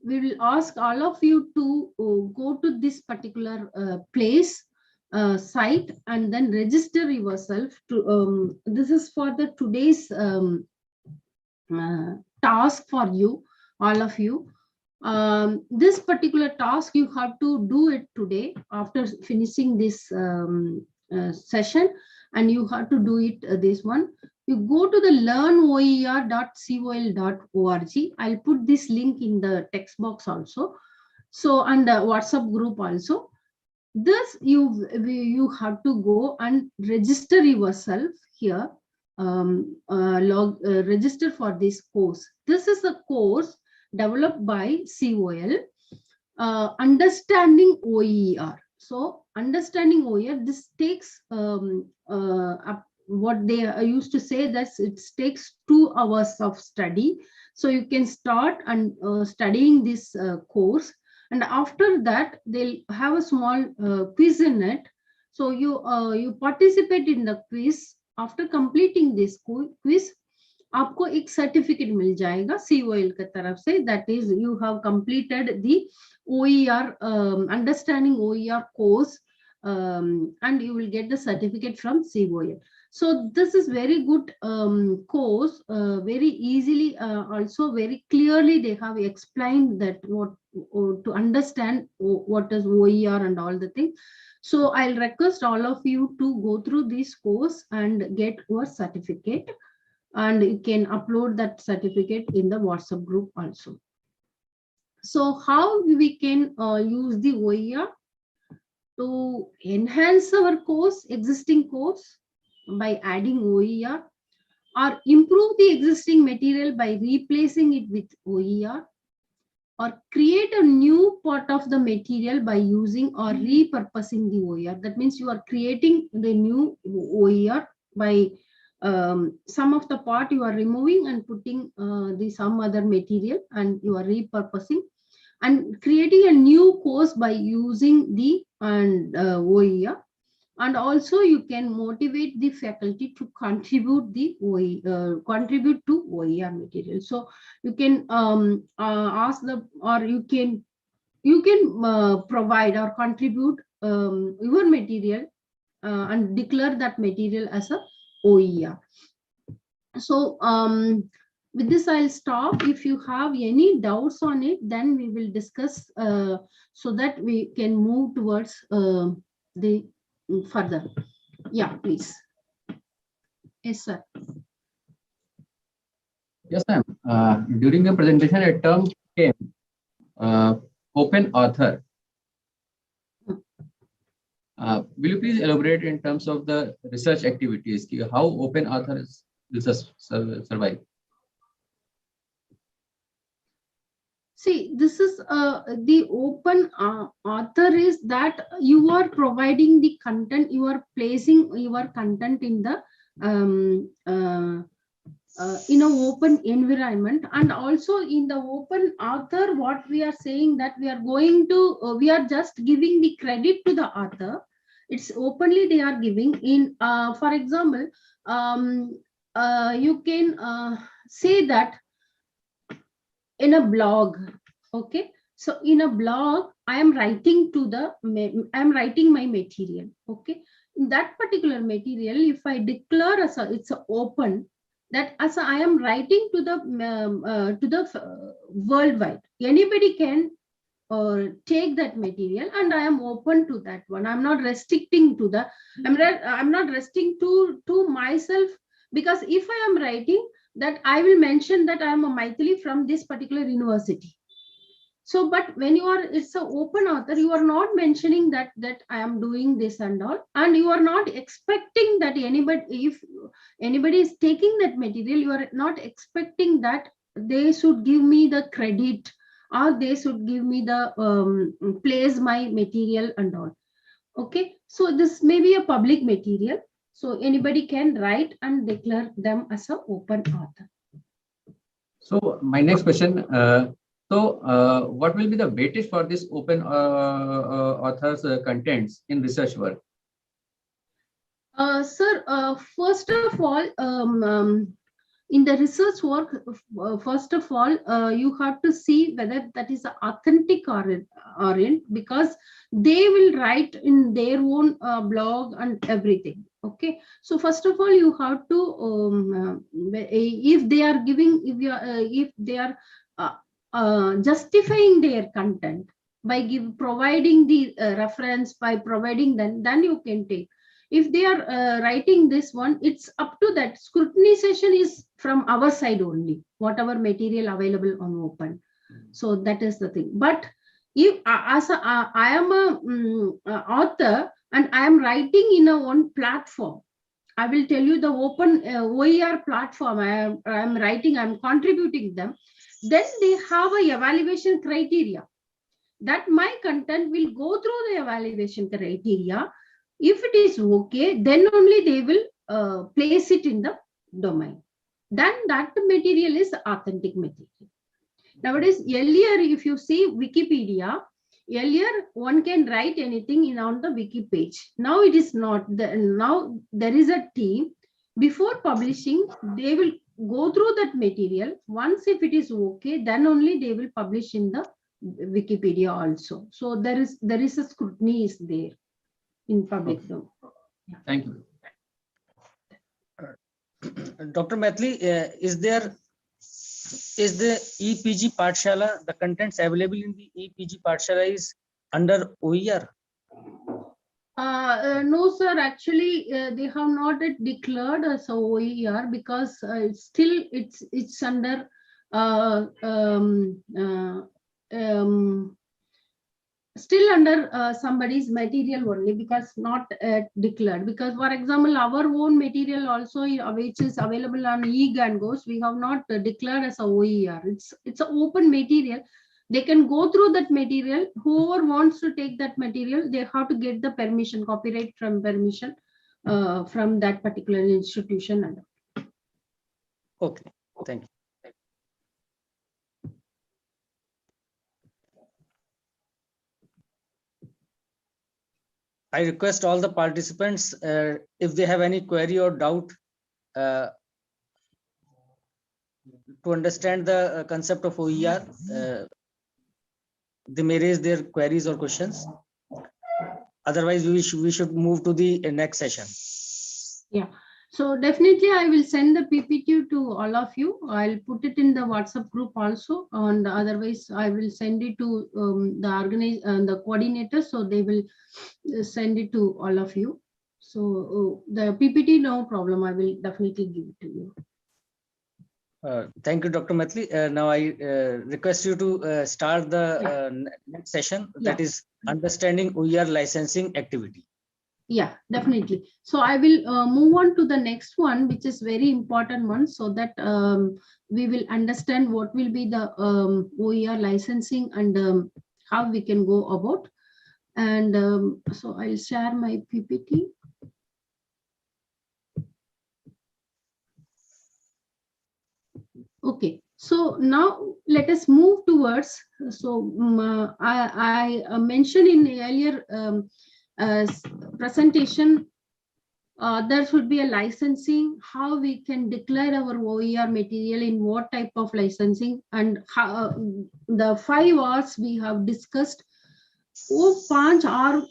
Speaker 7: we will ask all of you to go to this particular place, site, and then register yourself to this is for the today's task for you, all of you. This particular task you have to do it today after finishing this session, and you have to do it this one. You go to the learnoer.col.org. I'll put this link in the text box also. So, and the WhatsApp group also. This you have to go and register yourself here. Register for this course. This is a course developed by COL, Understanding Oer. So, Understanding Oer, this takes what they used to say that it takes 2 hours of study. So you can start and studying this course, and after that they'll have a small quiz in it. So you participate in the quiz. After completing this quiz, आपको एक certificate मिल जाएगा COL की तरफ से, that is you have completed the OER understanding OER course, and you will get the certificate from COL. So this is very good course, very easily, also very clearly they have explained that what to understand what is OER and all the things. So I'll request all of you to go through this course and get your certificate, and you can upload that certificate in the WhatsApp group also. So how we can use the OER to enhance our course, existing course, by adding OER, or improve the existing material by replacing it with OER, or create a new part of the material by using or repurposing the OER. That means you are creating the new OER by some of the part you are removing and putting some other material, and you are repurposing and creating a new course by using the OER. And also you can motivate the faculty to contribute the contribute to OER material. So you can ask the, or you can provide or contribute your material and declare that material as a OER. So with this I'll stop. If you have any doubts on it, then we will discuss so that we can move towards the further. Yeah, please. Yes, sir.
Speaker 9: Yes, ma'am. During the presentation, a term came, open author. Will you please elaborate in terms of the research activities, how open authors research survive?
Speaker 7: See, this is the open author is that you are providing the content, you are placing your content in the in an open environment. And also in the open author, what we are saying that we are going to we are just giving the credit to the author. It's openly they are giving in for example, you can say that in a blog. Okay, so in a blog I am writing to the my material. Okay, in that particular material, if I declare as it's a open, that as I am writing to the worldwide, anybody can take that material, and I am open to that one. I'm not restricting to the I'm not restricting to myself, because if I am writing that, I will mention that I am a Maithili from this particular university. So, but when you are, it's an open author, you are not mentioning that I am doing this and all, and you are not expecting that anybody, if anybody is taking that material, you are not expecting that they should give me the credit, or they should give me the place my material and all. Okay, so this may be a public material, so anybody can write and declare them as an open author.
Speaker 9: So my next question, what will be the weightage for this open authors contents in research work?
Speaker 7: Sir, first of all, in the research work, first of all, you have to see whether that is authentic orient, because they will write in their own blog and everything. Okay, so first of all, you have to if they are giving, if they are justifying their content by providing the reference, by providing then you can take. If they are writing this one, it's up to that. Scrutinization is from our side only, whatever material available on open. So that is the thing. But if I am a author and I am writing in a one platform, I will tell you the open OER platform, I am writing, I am contributing them, then they have a evaluation criteria that my content will go through the evaluation criteria. If it is okay, then only they will place it in the domain. Then that material is authentic material. Nowadays, earlier, if you see Wikipedia, earlier one can write anything on the wiki page. Now it is not. Now there is a team. Before publishing, they will go through that material. Once if it is okay, then only they will publish in the Wikipedia also. So there is a scrutiny is there in public domain.
Speaker 9: Thank you.
Speaker 2: Dr. Maithili, is the EPG Pathshala, the contents available in the EPG Pathshala is under OER?
Speaker 7: No, sir. Actually, they have not yet declared as a OER because still it's under still under somebody's material only, because not declared. Because, for example, our own material also, which is available on eGangos, we have not declared as a OER. It's an open material. They can go through that material. Whoever wants to take that material, they have to get the permission, copyright permission from that particular institution.
Speaker 2: Okay, thank you. I request all the participants, if they have any query or doubt to understand the concept of OER, they may raise their queries or questions. Otherwise, we should move to the next session.
Speaker 7: Yeah. So definitely I will send the PPT to all of you. I'll put it in the WhatsApp group also, and otherwise I will send it to the coordinators, so they will send it to all of you. So the PPT, no problem, I will definitely give it to you.
Speaker 2: Thank you, Dr. Maithili. Now I request you to start the next session, that is understanding OER licensing activity.
Speaker 7: Yeah, definitely. So I will move on to the next one, which is very important one, so that we will understand what will be the OER licensing and how we can go about. And so I'll share my PPT. Okay, so now let us move towards, so I mentioned in the earlier presentation, there should be a licensing, how we can declare our OER material, in what type of licensing, and how the 5 R's we have discussed. वो 5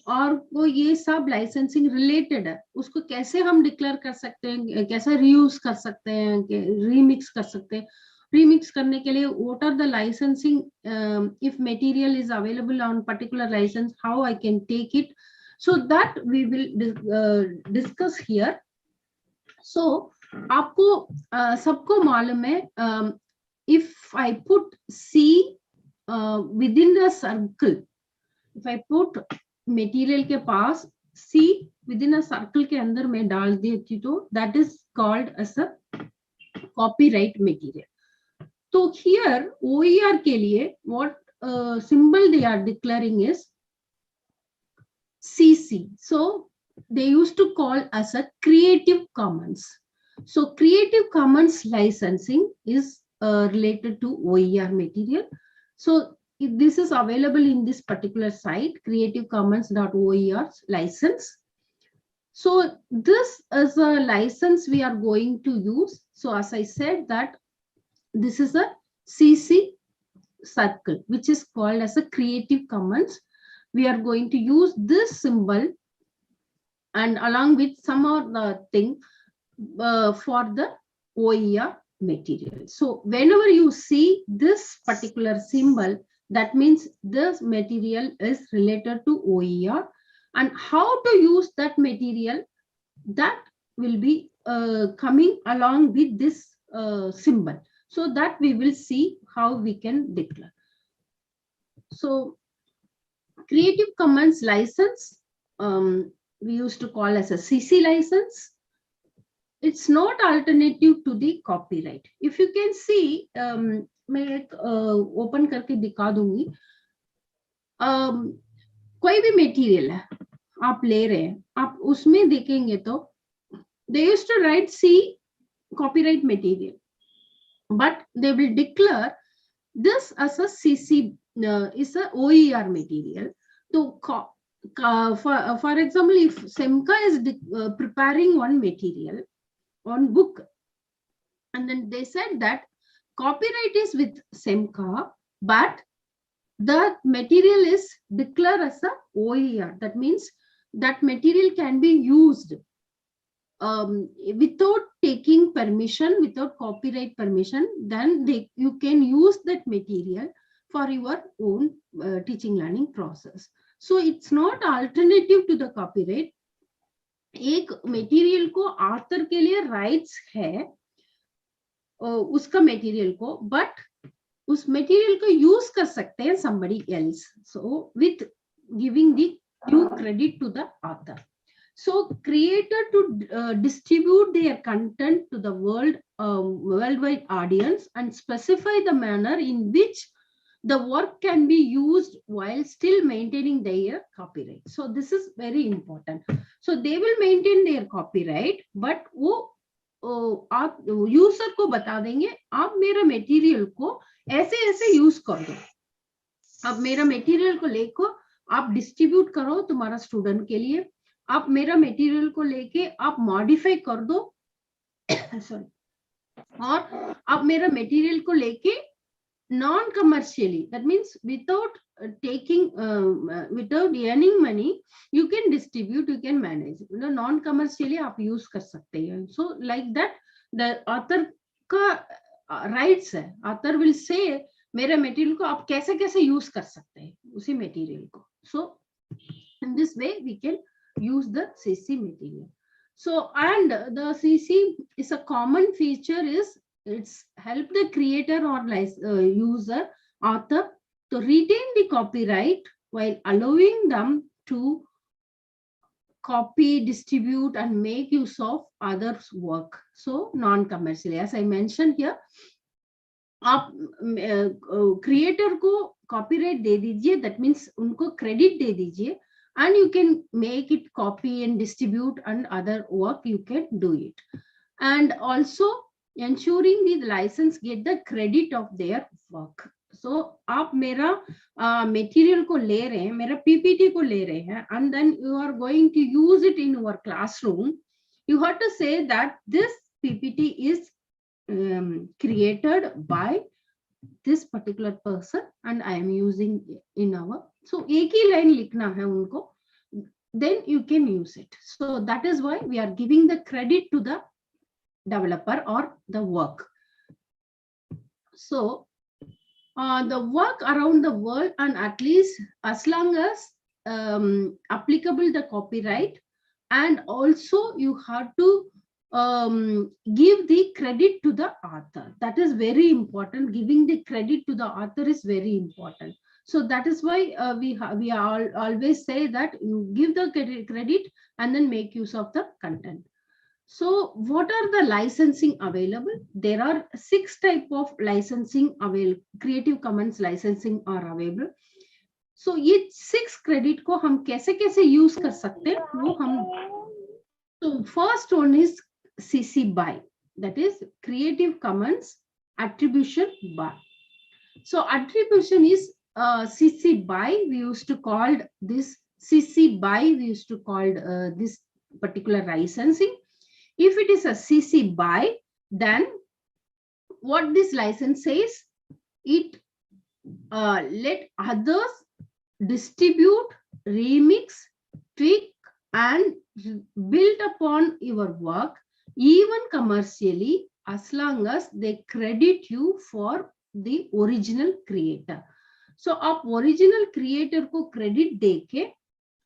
Speaker 7: R को ये सब licensing related है, उसको कैसे हम declare कर सकते हैं, कैसे रीयूज कर सकते हैं, रीमिक्स कर सकते हैं. Remix करने के लिए what are the licensing, if material is available on particular license, how I can take it, so that we will discuss here. So आपको सबको मालूम है, if I put C within the circle, if I put material के पास C within a circle के अंदर मैं डाल देती तो that is called as a copyright material. So here OER के लिए what symbol they are declaring is CC. So they used to call as a Creative Commons. So Creative Commons licensing is related to OER material. So this is available in this particular site, creativecommons.oer license. So this is a license we are going to use. So as I said that this is a CC circle, which is called as a Creative Commons. We are going to use this symbol and along with some other thing for the OER material. So whenever you see this particular symbol, that means this material is related to OER, and how to use that material, that will be coming along with this symbol, so that we will see how we can declare. So Creative Commons license, we used to call as a CC license. It's not alternative to the copyright. If you can see, मैं एक open करके दिखा दूंगी. कोई भी material है आप ले रहे हैं, आप उसमें देखेंगे तो they used to write C copyright material, but they will declare this as a CC is a OER material. So for example, if SEMCA is preparing one material on book, and then they said that copyright is with SEMCA, but the material is declared as a OER. That means that material can be used without taking permission, without copyright permission. Then you can use that material for your own teaching learning process. So it's not alternative to the copyright. एक material को author के लिए rights है उसका material को, but उस material को use कर सकते हैं somebody else, so with giving the due credit to the author. So creator to distribute their content to the worldwide audience and specify the manner in which the work can be used while still maintaining their copyright. So this is very important. So they will maintain their copyright, but वो आप user को बता देंगे आप मेरा material को ऐसे ऐसे यूज कर दो, अब मेरा मटेरियल को लेको आप डिस्ट्रीब्यूट करो तुम्हारा स्टूडेंट के लिए, आप मेरा मटेरियल को लेके आप मॉडिफाई कर दो सॉरी, और आप मेरा मटेरियल को लेके non commercially, that means without taking without earning money, you can distribute, you can manage, non commercially आप use कर सकते हैं. So like that the author का rights है, author will say मेरे material को आप कैसे कैसे use कर सकते हैं उसी material को. So in this way we can use the CC material. So and the CC is a common feature is it's help the creator or user author to retain the copyright while allowing them to copy, distribute, and make use of others' work. So non-commercially, as I mentioned here, आप creator को copyright दे दीजिए, that means उनको credit दे दीजिए, and you can make it copy and distribute and other work you can do it. And also ensuring the license get the credit of their work. So आप मेरा material को ले रहे हैं, मेरा PPT को ले रहे हैं, and then you are going to use it in your classroom. You have to say that this PPT is created by this particular person and I am using in our. So एक ही line लिखना है उनको, then you can use it. So that is why we are giving the credit to the developer or the work. So the work around the world, and at least as long as applicable the copyright, and also you have to give the credit to the author. That is very important. Giving the credit to the author is very important. So that is why we always say that you give the credit and then make use of the content. So what are the licensing available? There are 6 types of licensing available. Creative Commons licensing are available. So ये 6 credit को हम कैसे कैसे use कर सकते हैं वो हम. So first one is CC BY, that is Creative Commons Attribution BY. So attribution is CC BY. We used to call this CC BY. We used to call this particular licensing. If it is a CC BY, then what this license says, it let others distribute, remix, tweak, and build upon your work, even commercially, as long as they credit you for the original creator. So आप original creator को credit देके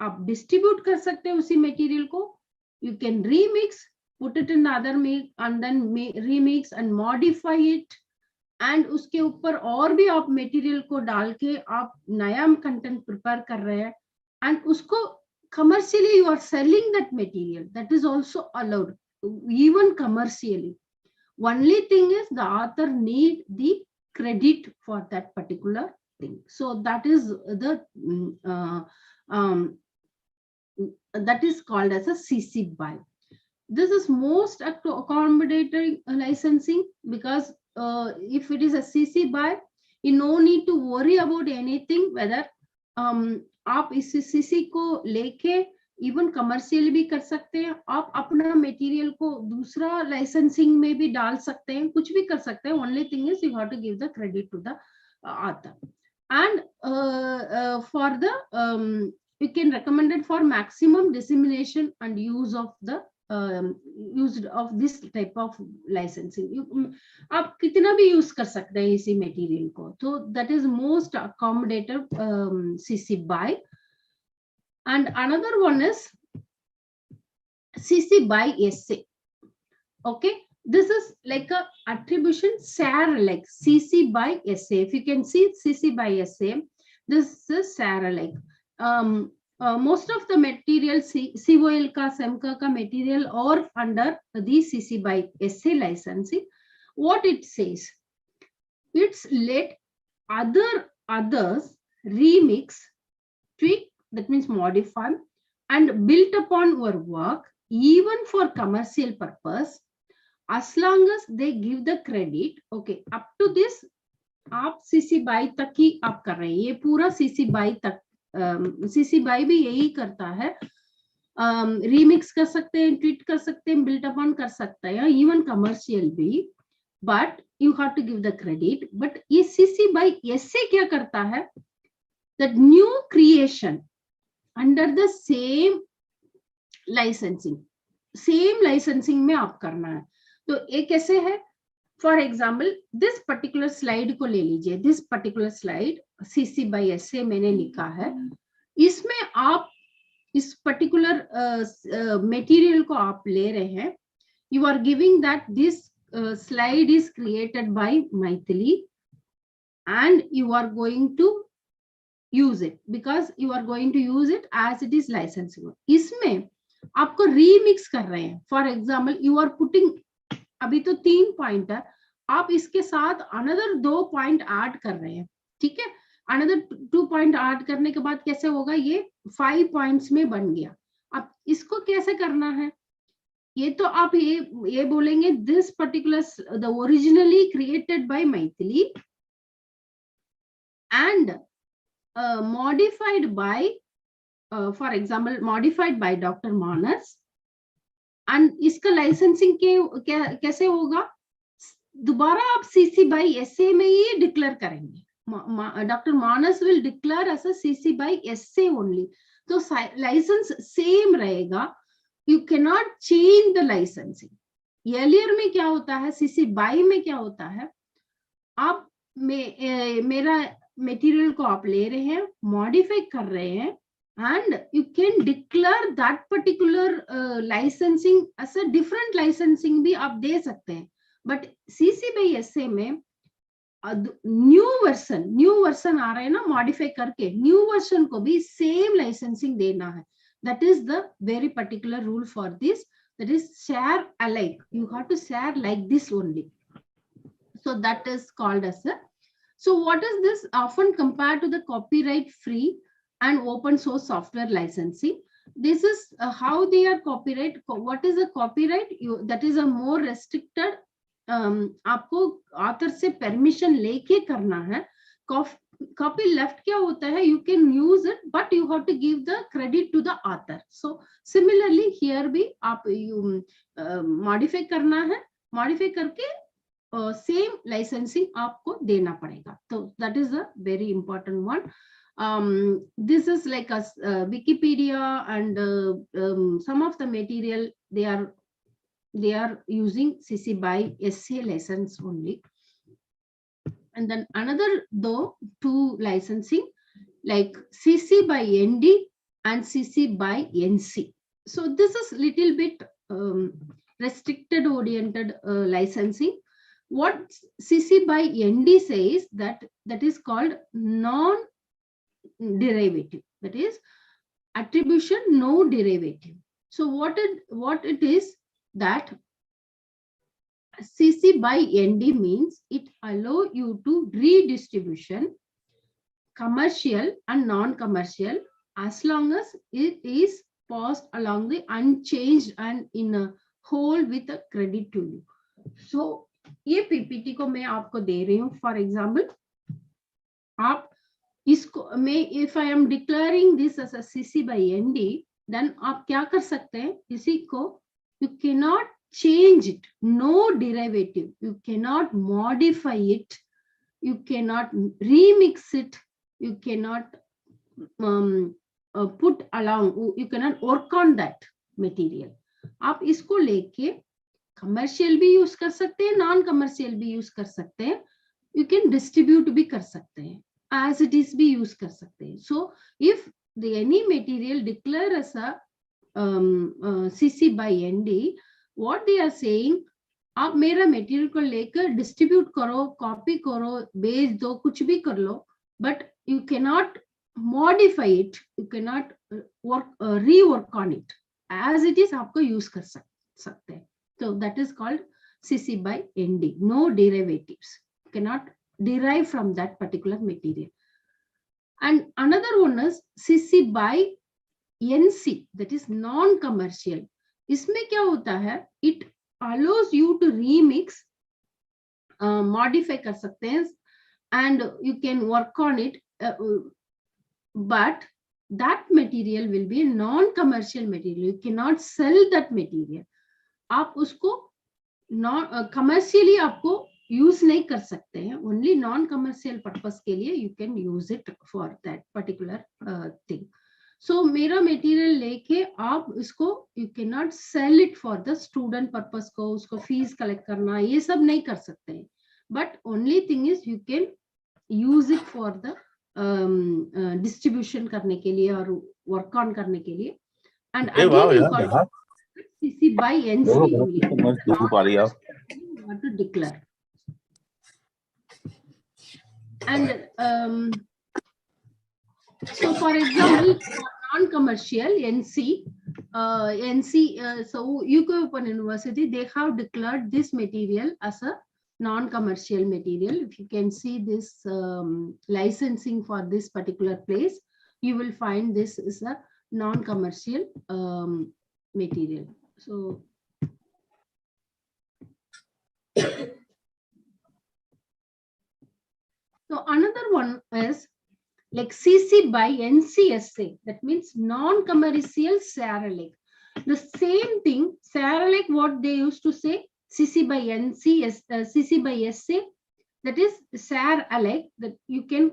Speaker 7: आप distribute कर सकते हैं उसी material को. You can remix, put it in other make, and then remix and modify it, and उसके ऊपर और भी आप material को डाल के आप नया content prepare कर रहे हैं, and उसको commercially you are selling that material. That is also allowed, even commercially. Only thing is the author need the credit for that particular thing. So that is the that is called as a CC BY. This is most accommodating licensing because if it is a CC BY, you no need to worry about anything whether आप इस CC को लेके even commercial भी कर सकते हैं, आप अपना मटेरियल को दूसरा लाइसेंसिंग में भी डाल सकते हैं, कुछ भी कर सकते हैं. Only thing is you have to give the credit to the author. And for the you can recommend it for maximum dissemination and use of the use of this type of licensing. आप कितना भी use कर सकते हैं इसी material को, तो that is most accommodative CC BY. And another one is CC BY SA. Okay, this is like a attribution share like CC BY SA. If you can see CC BY SA, this is share like most of the material COL का SEMCA का material or under the CC BY SA licensing. What it says, it's let others remix, tweak, that means modify and build upon your work even for commercial purpose, as long as they give the credit. Okay, up to this आप CC BY तक ही आप कर रहे हैं, ये पूरा CC BY तक. CC BY भी यही करता है, रीमिक्स कर सकते हैं, ट्वीट कर सकते हैं, बिल्ट अपॉन कर सकते हैं, इवन कमर्शियल भी, but you have to give the credit. But ये CC BY ऐसे क्या करता है, that new creation under the same licensing में आप करना है. तो एक कैसे है, for example this particular slide को ले लीजिए, this particular slide CC BY SA मैंने लिखा है, इसमें आप इस पर्टिकुलर मटेरियल को आप ले रहे हैं, you are giving that this slide is created by Maithili and you are going to use it because you are going to use it as it is licensing. इसमें आपको रीमिक्स कर रहे हैं. For example you are putting, अभी तो 3 point है, आप इसके साथ अनदर 2 पॉइंट ऐड कर रहे हैं. ठीक है, अनदर 2 पॉइंट ऐड करने के बाद कैसे होगा, ये 5 पॉइंट्स में बन गया. अब इसको कैसे करना है, ये तो आप ये बोलेंगे this particular the originally created by Maithili and modified by for example modified by Dr. Manas, and इसका लाइसेंसिंग के कैसे होगा, दोबारा आप CC BY SA में ही डिक्लेयर करेंगे. Dr. Manas will declare as a CC BY SA only, तो licence same रहेगा. you cannot change the licensing. earlier में क्या होता है, CC BY में क्या होता है, आप मेरा मटेरियल को आप ले रहे हैं, मॉडिफाई कर रहे हैं, and you can declare that particular licensing as a different licensing भी आप दे सकते हैं. बट CC BY SA में न्यू वर्जन आ रहे हैं ना, मॉडिफाई करके न्यू वर्जन को भी सेम लाइसेंसिंग देना है. That is the very particular rule for this, that is share alike, you have to share like this only. So that is called as a. So what is this? Often compared to the copyright free and open source software licensing. This is how they are copyright. What is a copyright? That is a more restricted. आपको author से permission लेके करना है. Copy left क्या होता है? You can use it, but you have to give the credit to the author. So similarly here भी आप modify करना है, modify करके सेम लाइसेंसिंग आपको देना पड़ेगा. तो that is a very important one. This is like a Wikipedia and some of the material they are using CC BY SA license only. And then another though 2 licensing like CC BY ND and CC BY NC. So this is little bit restricted oriented licensing. What CC BY ND says that is called non-derivative, that is attribution no derivative. So what it is, that CC BY ND means it allow you to redistribution commercial and non-commercial as long as it is passed along the unchanged and in a whole with a credit to you. So ये PPT को मैं आपको दे रही हूँ. For example आप इसको मैं if I am declaring this as a CC by ND, then आप क्या कर सकते हैं, इसी को you can not change it, no derivative, you cannot modify it, you cannot remix it, you cannot put along, you cannot work on that material. आप इसको लेके कमर्शियल भी यूज कर सकते हैं, नॉन कमर्शियल भी यूज कर सकते हैं, you can distribute भी कर सकते हैं, as it is भी यूज कर सकते हैं. So if the any material declare as a CC by ND, what they are saying, आप मेरा मटेरियल को लेकर डिस्ट्रीब्यूट करो, कॉपी करो, बेच दो, कुछ भी कर लो, but you can not modify it, you can not rework on it, as it is आपको यूज कर सकते हैं. तो that is called CC by ND, no derivatives, can not derive from that particular material. And another one is CC by NC, that is non-commercial. इसमें क्या होता है, it allows you to remix, modify कर सकते हैं, and you can work on it, but that material will be a non-commercial material. You cannot sell that material. आप उसको commercially आपको use नहीं कर सकते हैं, only non-commercial purpose के लिए you can use it for that particular thing. So मेरा मटेरियल लेके आप इसको you cannot sell it for the student purpose को, उसको फीस कलेक्ट करना, ये सब नहीं कर सकते हैं, but only thing is you can use it for the distribution करने के लिए और work on करने के लिए. And again you got CC by NC only. You have to declare. And so for example, non-commercial NC, so U.K. Open University, they have declared this material as a non-commercial material. If you can see this licensing for this particular place, you will find this is a non-commercial material. So another one is like CC by NCSA, that means non-commercial Saralec. The same thing, Saralec, what they used to say, CC by NCS, CC by SA, that is Saralec, that you can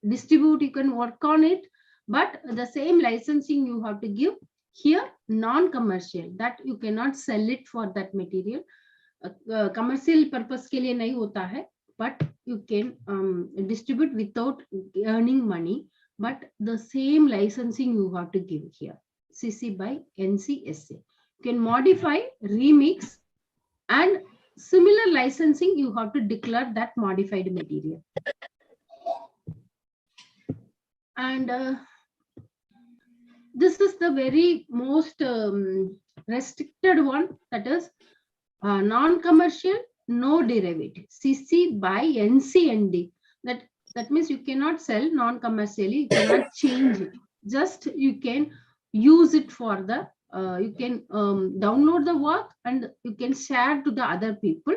Speaker 7: distribute, you can work on it, but the same licensing you have to give. Here, non-commercial, that you cannot sell it for that material. Commercial purpose के लिए नहीं होता है, but you can distribute without earning money, but the same licensing you have to give here, CC by NCSA. You can modify, remix, and similar licensing you have to declare that modified material. And this is the very most restricted one, that is non-commercial, no derivative, CC by NCND. That means you cannot sell non-commercially, you cannot change it. Just you can use it for the, you can download the work and you can share to the other people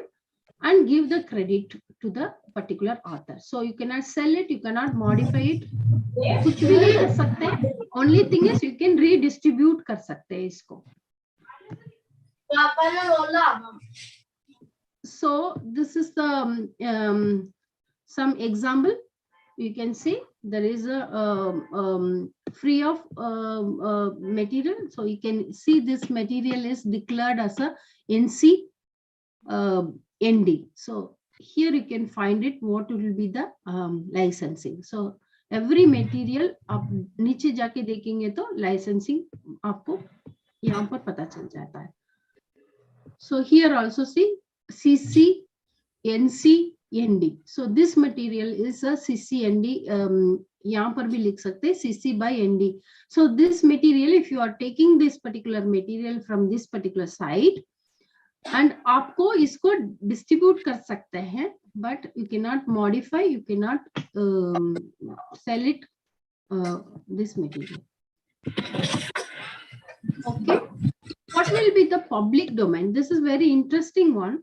Speaker 7: and give the credit to the particular author. So you cannot sell it, you cannot modify it. कुछ भी नहीं कर सकते. Only thing is you can redistribute कर सकते हैं इसको. So this is the some example. You can see there is a free of material. So you can see this material is declared as a NC ND. So here you can find it what will be the licensing. So every material आप नीचे जाके देखेंगे तो licensing आपको यहाँ पर पता चल जाता है. So here also see CC NC ND. So this material is a CC ND. यहाँ पर भी लिख सकते हैं CC by ND. So this material, if you are taking this particular material from this particular site, and आपको इसको distribute कर सकते हैं, but you cannot modify, you cannot sell it, this material. Okay. will be the public domain? This is very interesting one.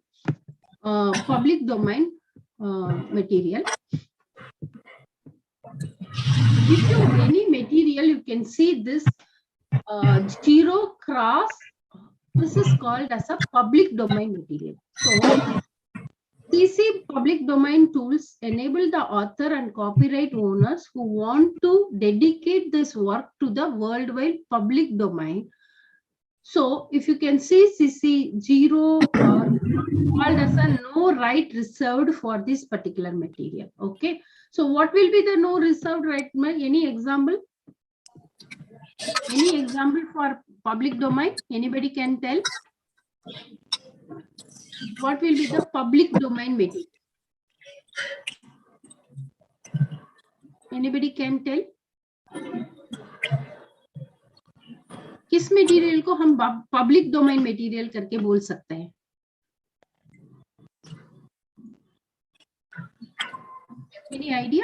Speaker 7: Public domain material. If you any material, you can see this zero cross. This is called as a public domain material. So CC public domain tools enable the author and copyright owners who want to dedicate this work to the worldwide public domain. So if you can see CC 0 called as a no right reserved for this particular material. Okay. So what will be the no reserved right? Any example? Any example for public domain? Anybody can tell? What will be the public domain material? Anybody can tell? किस material को हम public domain material करके बोल सकते हैं? Any idea?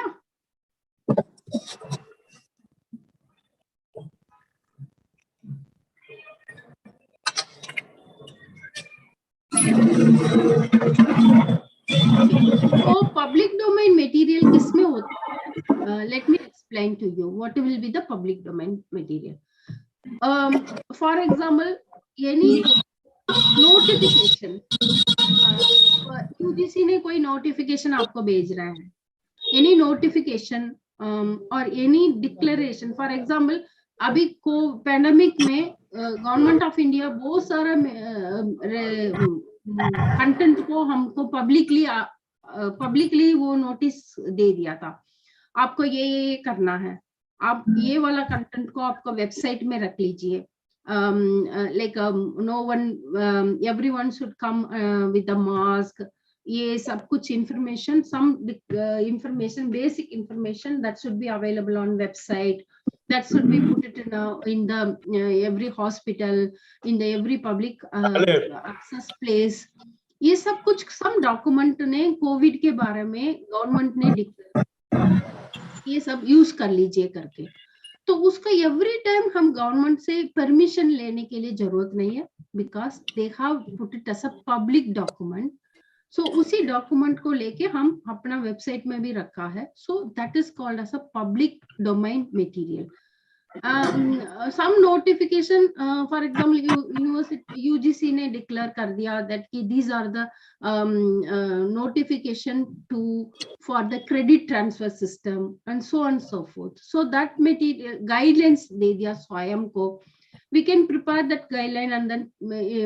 Speaker 7: So public domain material किसमें होता है? Let me explain to you what will be the public domain material. For example, any notification. UGC ने कोई notification आपको भेज रहा है. Any notification or any declaration. For example, अभी को pandemic में government of India बहुत सारा content को हमको publicly वो notice दे दिया था. आपको ये करना है. आप ये वाला कंटेंट को आपको वेबसाइट में रख लीजिए. Like no one, everyone should come with a mask. ये सब कुछ information, some information, basic information that should be available on website. That should be put it in the every hospital, in the every public access place. ये सब कुछ some document ने Covid के बारे में गवर्नमेंट ने डिक्लेयर, ये सब यूज कर लीजिए करके. तो उसका एवरी टाइम हम गवर्नमेंट से परमिशन लेने के लिए जरूरत नहीं है, because they have put it as a public document. So उसी डॉक्यूमेंट को लेके हम अपना वेबसाइट में भी रखा है. So that is called as a public domain material. some notification, for example, UGC ने declare कर दिया that these are the notification for the credit transfer system and so on and so forth. So that material guidelines दे दिया स्वयं को. We can prepare that guideline and then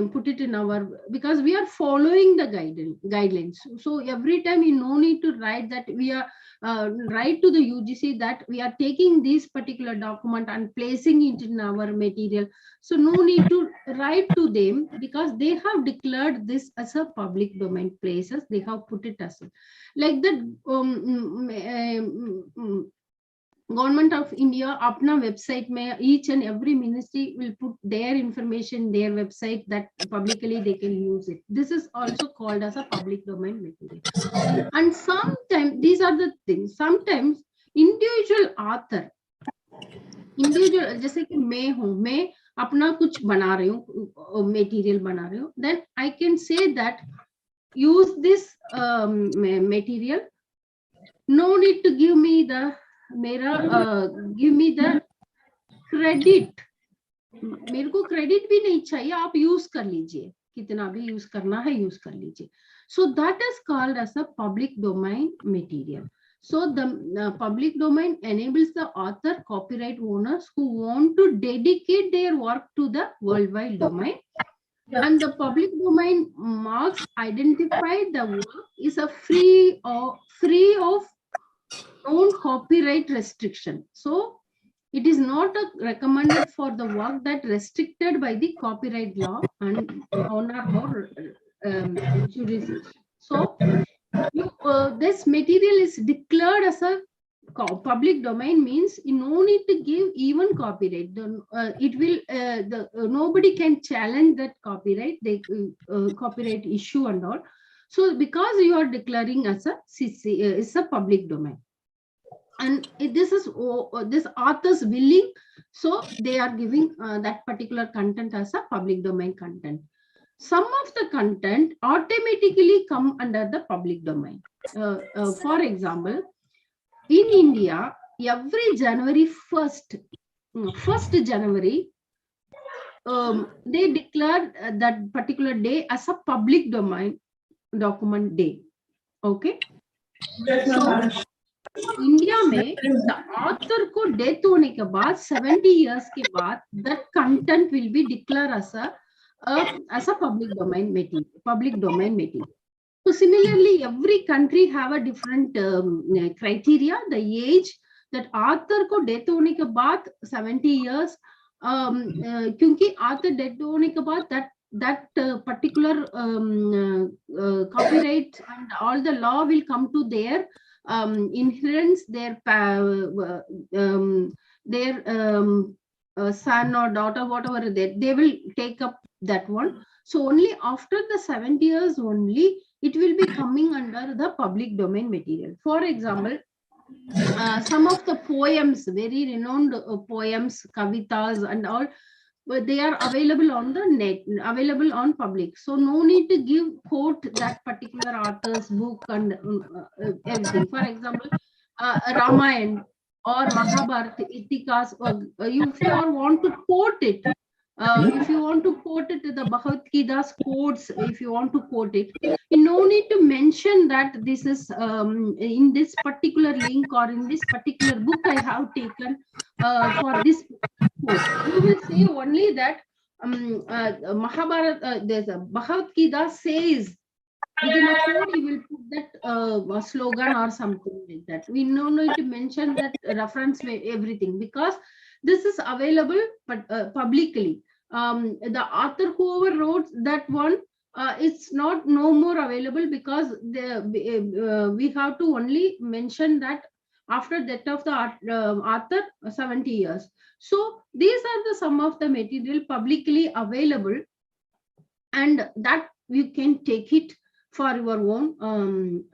Speaker 7: put it in our, because we are following the guidelines. So every time you no need to write that we are write to the UGC that we are taking this particular document and placing it in our material. So no need to write to them because they have declared this as a public domain places. They have put it as like that. Government of India अपना website में each and every ministry will put their information, their website that publicly they can use it. This is also called as a public domain material. And sometimes these are the things. Sometimes individual author, individual जैसे कि मैं अपना कुछ बना रही हूँ, material बना रही हूँ, then I can say that use this material. No need to give me the give me the credit. मेरे को credit भी नहीं चाहिए, आप use कर लीजिए, कितना भी use करना है use कर लीजिए. So that is called as a public domain material. So the public domain enables the author, copyright owners who want to dedicate their work to the worldwide domain. And the public domain marks identify the work is a free of own copyright restriction. So it is not recommended for the work that restricted by the copyright law and honor or jurisdiction. So this material is declared as a public domain means you no need to give even copyright. It will nobody can challenge that copyright, copyright issue and all. So because you are declaring as a CC, it's a public domain. and this is this author's willing, so they are giving that particular content as a public domain content. Some of the content automatically come under the public domain. For example, in India, every January 1st January, they declare that particular day as a public domain document day. Okay. So India में the author को death होने के बाद 70 years के बाद that content will be declared as a public domain material. So similarly, every country have a different criteria. The age that author को death होने के बाद 70 years, क्योंकि author डेथ होने के बाद that particular copyright and all the law will come to their inherence, their son or daughter, whatever they will take up that one. So only after the 70 years only it will be coming under the public domain material. For example, some of the poems, very renowned poems, kavitas and all, but they are available on the net, available on public. So no need to give quote that particular author's book and everything. For example, Ramayana or Mahabharata, Itikas, if you all want to quote it, if you want to quote it, the Bhagavad Gita's quotes, if you want to quote it, you no need to mention that this is in this particular link or in this particular book I have taken for this quote. You will say only that Mahabharata, there's a Bhagavad Gita says, within a quote you will put that slogan or something like that. We no need to mention that reference everything, because this is available but publicly. The author whoever wrote that one, it's not no more available, because we have to only mention that after death of the author 70 years. So these are the some of the material publicly available, and that you can take it for your own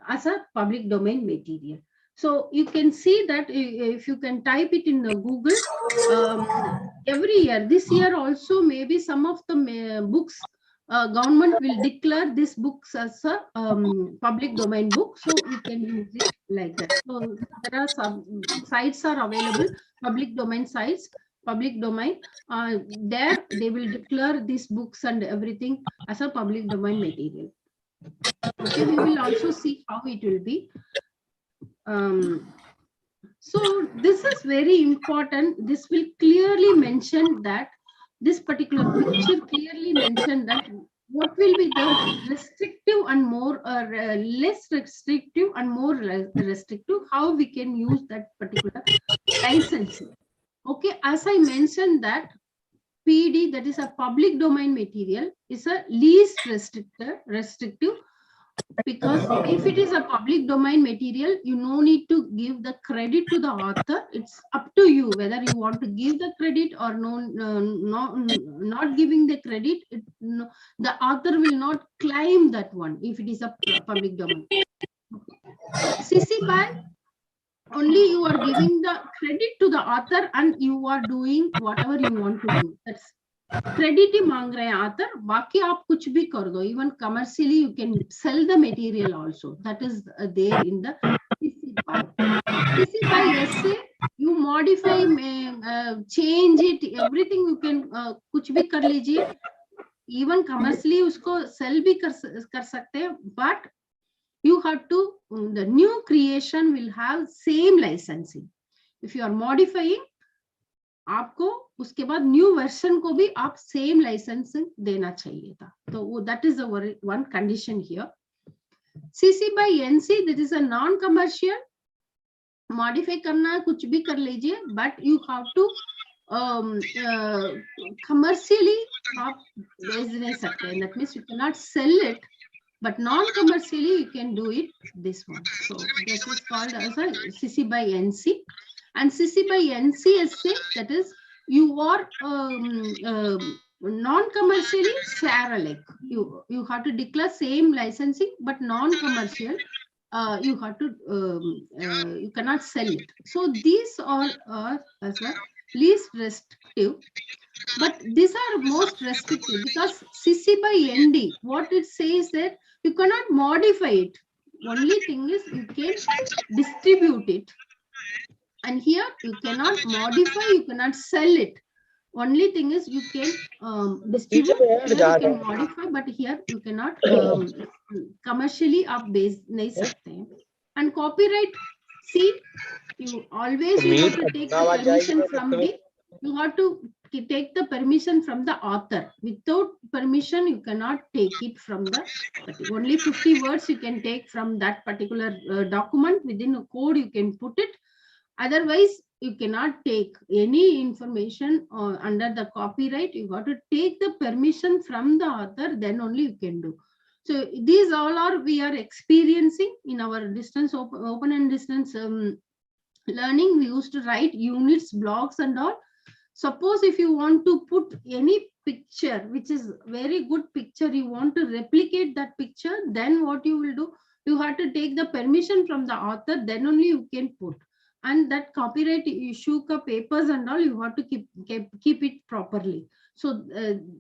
Speaker 7: as a public domain material. So you can see that if you can type it in the Google, every year, this year also maybe some of the books, government will declare these books as a public domain book, so you can use it like that. So there are some sites are available, public domain sites, public domain. There they will declare these books and everything as a public domain material. Okay, we will also see how it will be. So this is very important. This will clearly mention that this particular picture clearly mentioned that what will be the restrictive and more less restrictive and more restrictive, how we can use that particular licensing. Okay, as I mentioned that PD, that is a public domain material, is a least restrictive, because if it is a public domain material, you no need to give the credit to the author. It's up to you whether you want to give the credit or not giving the credit. The author will not claim that one if it is a public domain. CC BY, only you are giving the credit to the author and you are doing whatever you want to do. That's credit ही मांग रहे हैं author, बाकी आप कुछ भी कर दो. Even commercially you can sell the material also. That is there in the CC BY. CC BY essay, you modify, change it, everything you can कुछ भी कर लीजिए. Even commercially उसको sell भी कर सकते हैं, but you have to, the new creation will have same licensing. If you are modifying, आपको उसके बाद न्यू वर्जन को भी आप सेम लाइसेंसिंग देना चाहिए था. तो वो that is one condition here. CC BY NC, this is a non commercial. Modify करना है कुछ भी कर लीजिए, but you have to commercially आप बेच नहीं सकते. That means you can not sell it, but non-commercially you can do it this one. So this is called as a CC BY NC. And CC BY NCSA, that is you are non-commercially share alike. You have to declare same licensing, but non-commercial you have to you cannot sell it. So these are as a least restrictive, but these are most restrictive because CC by ND, what it says that you cannot modify it. Only thing is you can distribute it, and here you cannot modify, you cannot sell it. Only thing is you can distribute, here you can modify, but here you cannot commercially आप बेच नहीं सकते हैं. And copyright, see, you always you have to take the permission from the, you have to take the permission from the author. Without permission you cannot take it from the, only 50 words you can take from that particular document. Within a code you can put it, otherwise you cannot take any information under the copyright. You got to take the permission from the author, then only you can do. So these all are we are experiencing in our distance open and distance learning. We used to write units, blocks and all. Suppose if you want to put any picture which is very good picture, you want to replicate that picture, then what you will do, you have to take the permission from the author, then only you can put. And that copyright issue ka papers and all, you have to keep it properly. So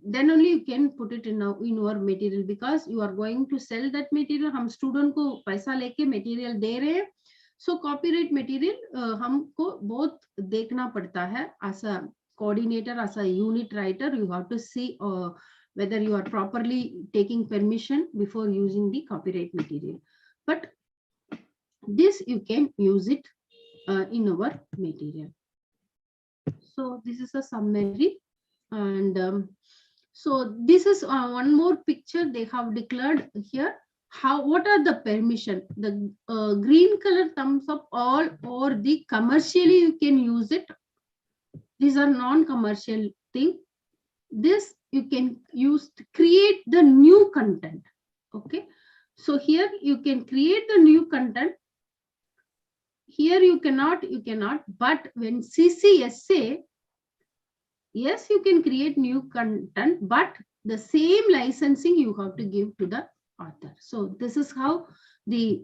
Speaker 7: then only you can put it in your material, because you are going to sell that material. हम student को पैसा लेके material दे रहे हैं, so copyright material हमको बहुत देखना पड़ता है. As a coordinator, as a unit writer, you have to see whether you are properly taking permission before using the copyright material. But this you can use it in our material. So this is a summary, and so this is one more picture they have declared here. What are the permission? The green color thumbs up all, or the commercially you can use it. These are non-commercial thing. This you can use to create the new content. Okay, so here you can create the new content. Here you cannot, but when CCSA, yes, you can create new content, but the same licensing you have to give to the author. So this is how the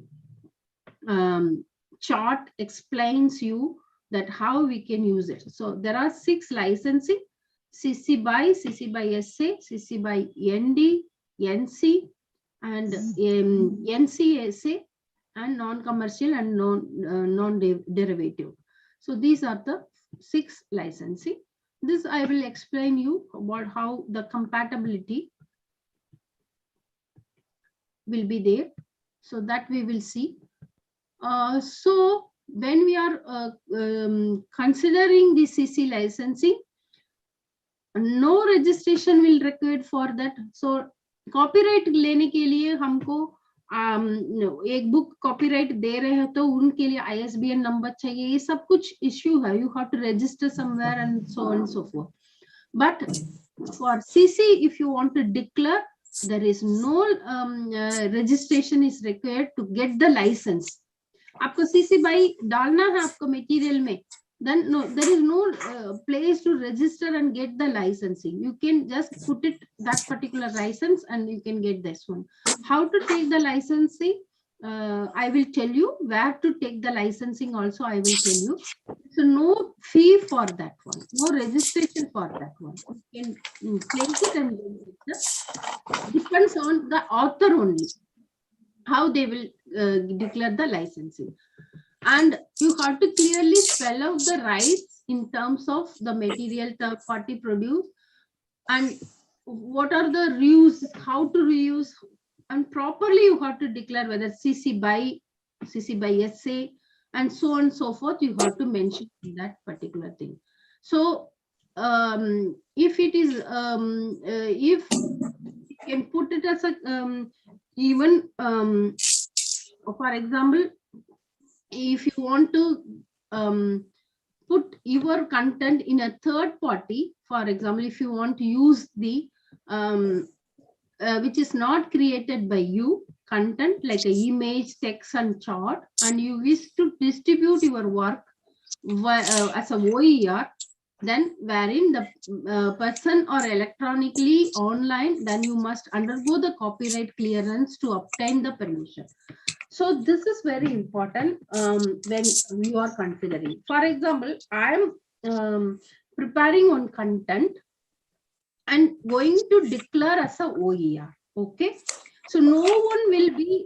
Speaker 7: chart explains you that how we can use it. So there are 6 licensing: CC by SA, CC by ND, NC, and NCSA, and non-commercial and non-derivative. So these are the 6 licensing. This I will explain you about how the compatibility will be there, so that we will see. So when we are considering the CC licensing, no registration will required for that. So copyright लेने के लिए हमको एक book copyright दे रहे हैं तो उनके लिए ISBN नंबर चाहिए, ये सब कुछ इश्यू है. You have to register somewhere and so on and so forth. But for CC, if you want to declare, there is no registration is required to get the license. आपको CC by डालना है आपको material में, then no, there is no place to register and get the licensing. You can just put it that particular license and you can get this one. How to take the licensing, I will tell you. Where to take the licensing also I will tell you. So no fee for that one, no registration for that one. You can place it and it depends on the author only, how they will declare the licensing. And you have to clearly spell out the rights in terms of the material third party produce, and what are the reuse, how to reuse, and properly you have to declare whether CC by SA and so on and so forth. You have to mention that particular thing. So if it is if you can put it as a even for example, if you want to put your content in a third party, for example, if you want to use the which is not created by you content, like an image, text and chart, and you wish to distribute your work as a OER, then wherein the person or electronically online, then you must undergo the copyright clearance to obtain the permission. So this is very important when you are considering. For example, I am preparing on content and going to declare as a OER. Okay. So no one will be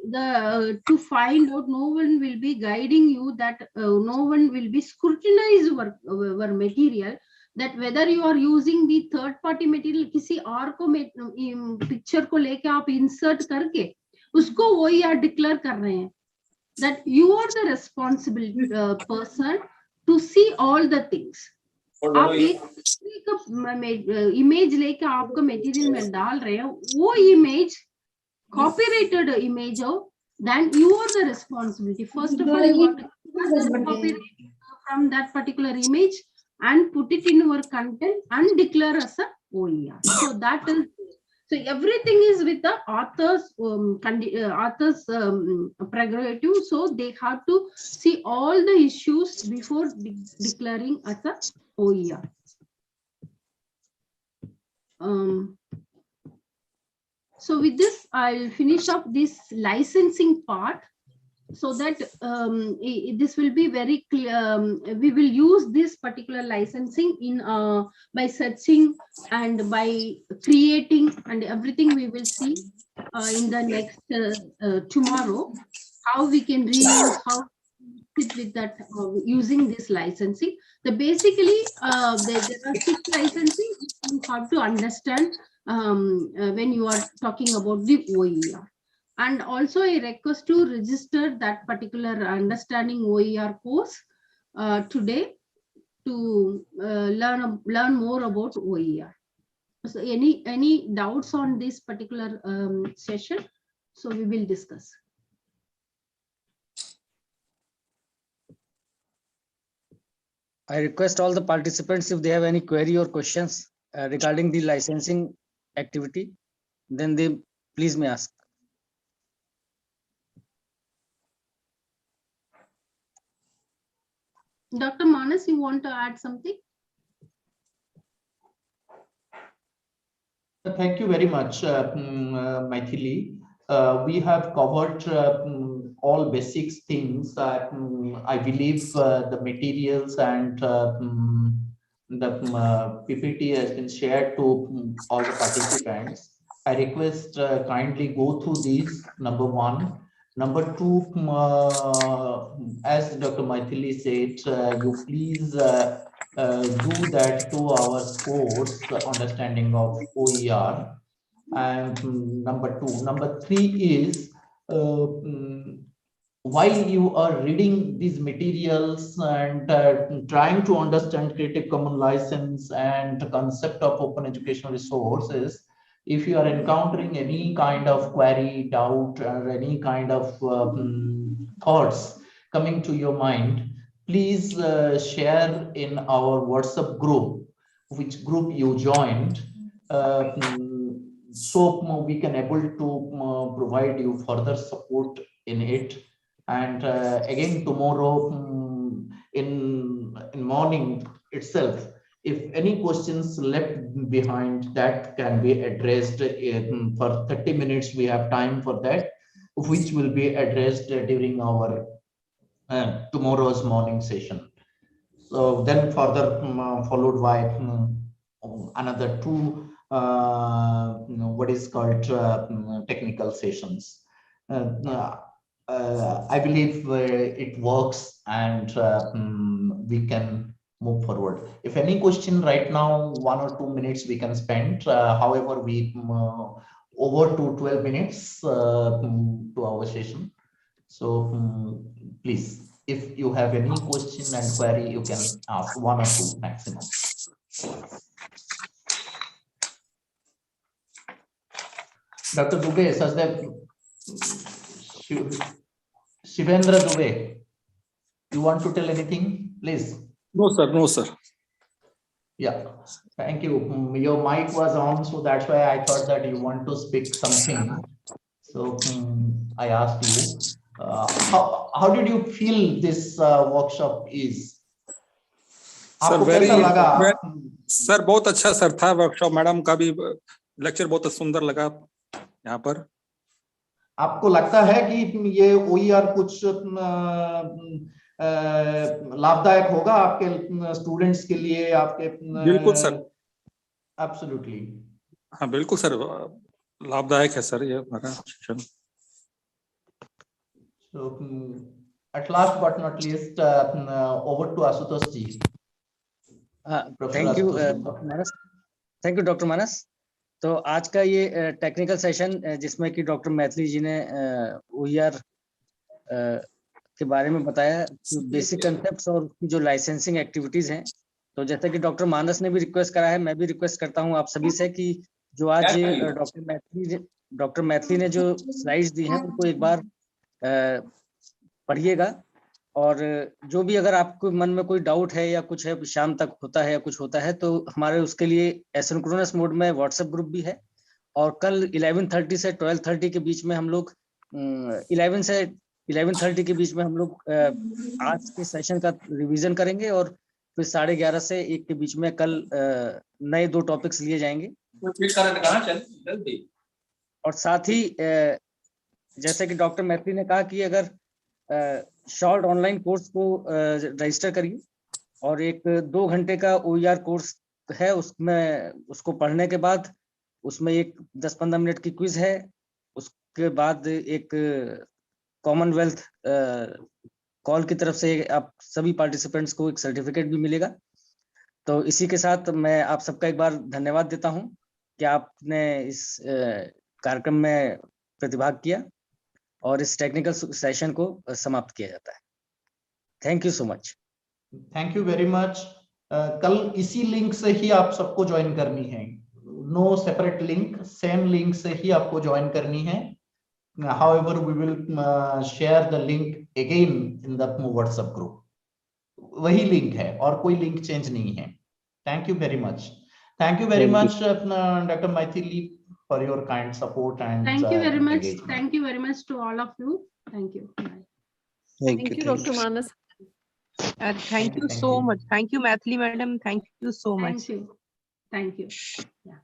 Speaker 7: to find out, no one will be guiding you, that no one will be scrutinize your material, that whether you are using the third party material, किसी और को picture को लेके आप insert करके उसको OER declare कर रहे हैं, that you are the responsible person to see all the things. आप एक इमेज लेके आपको मटेरियल में डाल रहे हो, वो इमेज copyrighted image हो, then you are the responsibility. First of all, you want to get copyright from that particular image and put it in your content and declare as a OER. So that is, so everything is with the author's prerogative. So they have to see all the issues before declaring as a OER. So with this, I'll finish up this licensing part, so that this will be very clear. We will use this particular licensing in by searching and by creating, and everything we will see in the next tomorrow, how we can reuse, how fit with that using this licensing. The basically there are 6 licensing you have to understand when you are talking about the OER. And also I request to register that particular understanding OER course today to learn more about OER. So any doubts on this particular session? So we will discuss.
Speaker 2: I request all the participants, if they have any query or questions regarding the licensing activity, then they please may ask.
Speaker 7: Dr. Manas, you want to add something?
Speaker 3: Thank you very much, Maithili. We have covered all basics things. I believe the materials and the PPT has been shared to all the participants. I request kindly go through these, number 1. Number 2, as Dr. Maithili said, you please do that 2 hours course, understanding of OER. And number 2. Number 3 is while you are reading these materials and trying to understand Creative Commons license and the concept of open educational resources, if you are encountering any kind of query, doubt, or any kind of thoughts coming to your mind, please share in our WhatsApp group, which group you joined, so we can able to provide you further support in it. And again tomorrow in morning itself, if any questions left behind, that can be addressed for 30 minutes. We have time for that, which will be addressed during our tomorrow's morning session. So then further followed by another 2 what is called technical sessions. I believe it works, and we can move forward. If any question right now, 1 or 2 minutes we can spend. However, we over to 12 minutes to our session. So please, if you have any question and query, you can ask 1 or 2 maximum. Dr. Dubey, Sajdev, Shivendra Dubey, you want to tell anything, please?
Speaker 10: No, sir. No, sir.
Speaker 3: Yeah, thank you. Your mic was on, so that's why I thought that you want to speak something. So I asked you, how did you feel this workshop is?
Speaker 10: Sir, sir बहुत अच्छा sir था workshop. Madam का भी lecture बहुत सुंदर लगा यहाँ पर.
Speaker 3: आपको लगता है कि ये OER कुछ लाभदायक होगा आपके स्टूडेंट्स के लिए, आपके?
Speaker 10: बिल्कुल सर।
Speaker 3: एब्सोल्युटली।
Speaker 10: हाँ बिल्कुल सर, लाभदायक है सर ये हमारा शिक्षण।
Speaker 3: So, at last but not least, over to Ashutosh ji.
Speaker 2: Thank you doctor Manas. Thank you doctor Manas. तो आज का ये टेक्निकल सेशन जिसमें कि डॉक्टर मैथिली जी ने OER के बारे में बताया, बेसिक कंसेप्ट्स और उसकी जो लाइसेंसिंग एक्टिविटीज हैं। तो जैसा कि डॉक्टर मानस ने भी रिक्वेस्ट करा है, मैं भी रिक्वेस्ट करता हूं आप सभी से कि जो आज डॉक्टर मैथिली ने जो स्लाइड्स दी हैं उनको एक बार पढ़िएगा, और जो भी अगर आपको मन में कोई डाउट है या कुछ है, शाम तक होता है या कुछ होता है, तो हमारे उसके लिए एसिंक्रोनस मोड में व्हाट्सएप ग्रुप भी है। और कल 11:30 से 12:30 के बीच में हम लोग 11 से 11:30 के बीच में हम लोग आज के सेशन का रिवीजन करेंगे, और फिर 11:30 से 1 के बीच में कल नए 2 टॉपिक्स लिए जाएंगे। और साथ ही जैसे कि डॉक्टर मैथिली ने कहा कि अगर शॉर्ट ऑनलाइन कोर्स को रजिस्टर करिए, और एक 2 घंटे का OER कोर्स है, उसमें उसको पढ़ने के बाद उसमें एक 10-15 मिनट की क्विज है, उसके बाद एक कॉमनवेल्थ कॉल की तरफ से आप सभी पार्टिसिपेंट्स को एक सर्टिफिकेट भी मिलेगा। तो इसी के साथ मैं आप सबका एक बार धन्यवाद देता हूं कि आपने इस कार्यक्रम में प्रतिभाग किया, और इस टेक्निकल सेशन को समाप्त किया जाता है। Thank you so much.
Speaker 3: Thank you very much. कल इसी लिंक से ही आप सबको ज्वाइन करनी है, no separate link, same link से ही आपको ज्वाइन करनी है। However, we will share the link again in the WhatsApp group. वही लिंक है और कोई लिंक चेंज नहीं है। Thank you very much. Thank you very much doctor Maithili for your kind support and
Speaker 7: thank you very much
Speaker 3: engagement.
Speaker 7: Thank you very much to all of you. Thank you.
Speaker 6: Thank you, Dr. Manas.
Speaker 11: Thank you so much. Thank you, Mathili madam. Thank you so much.
Speaker 7: Thank you. Yeah.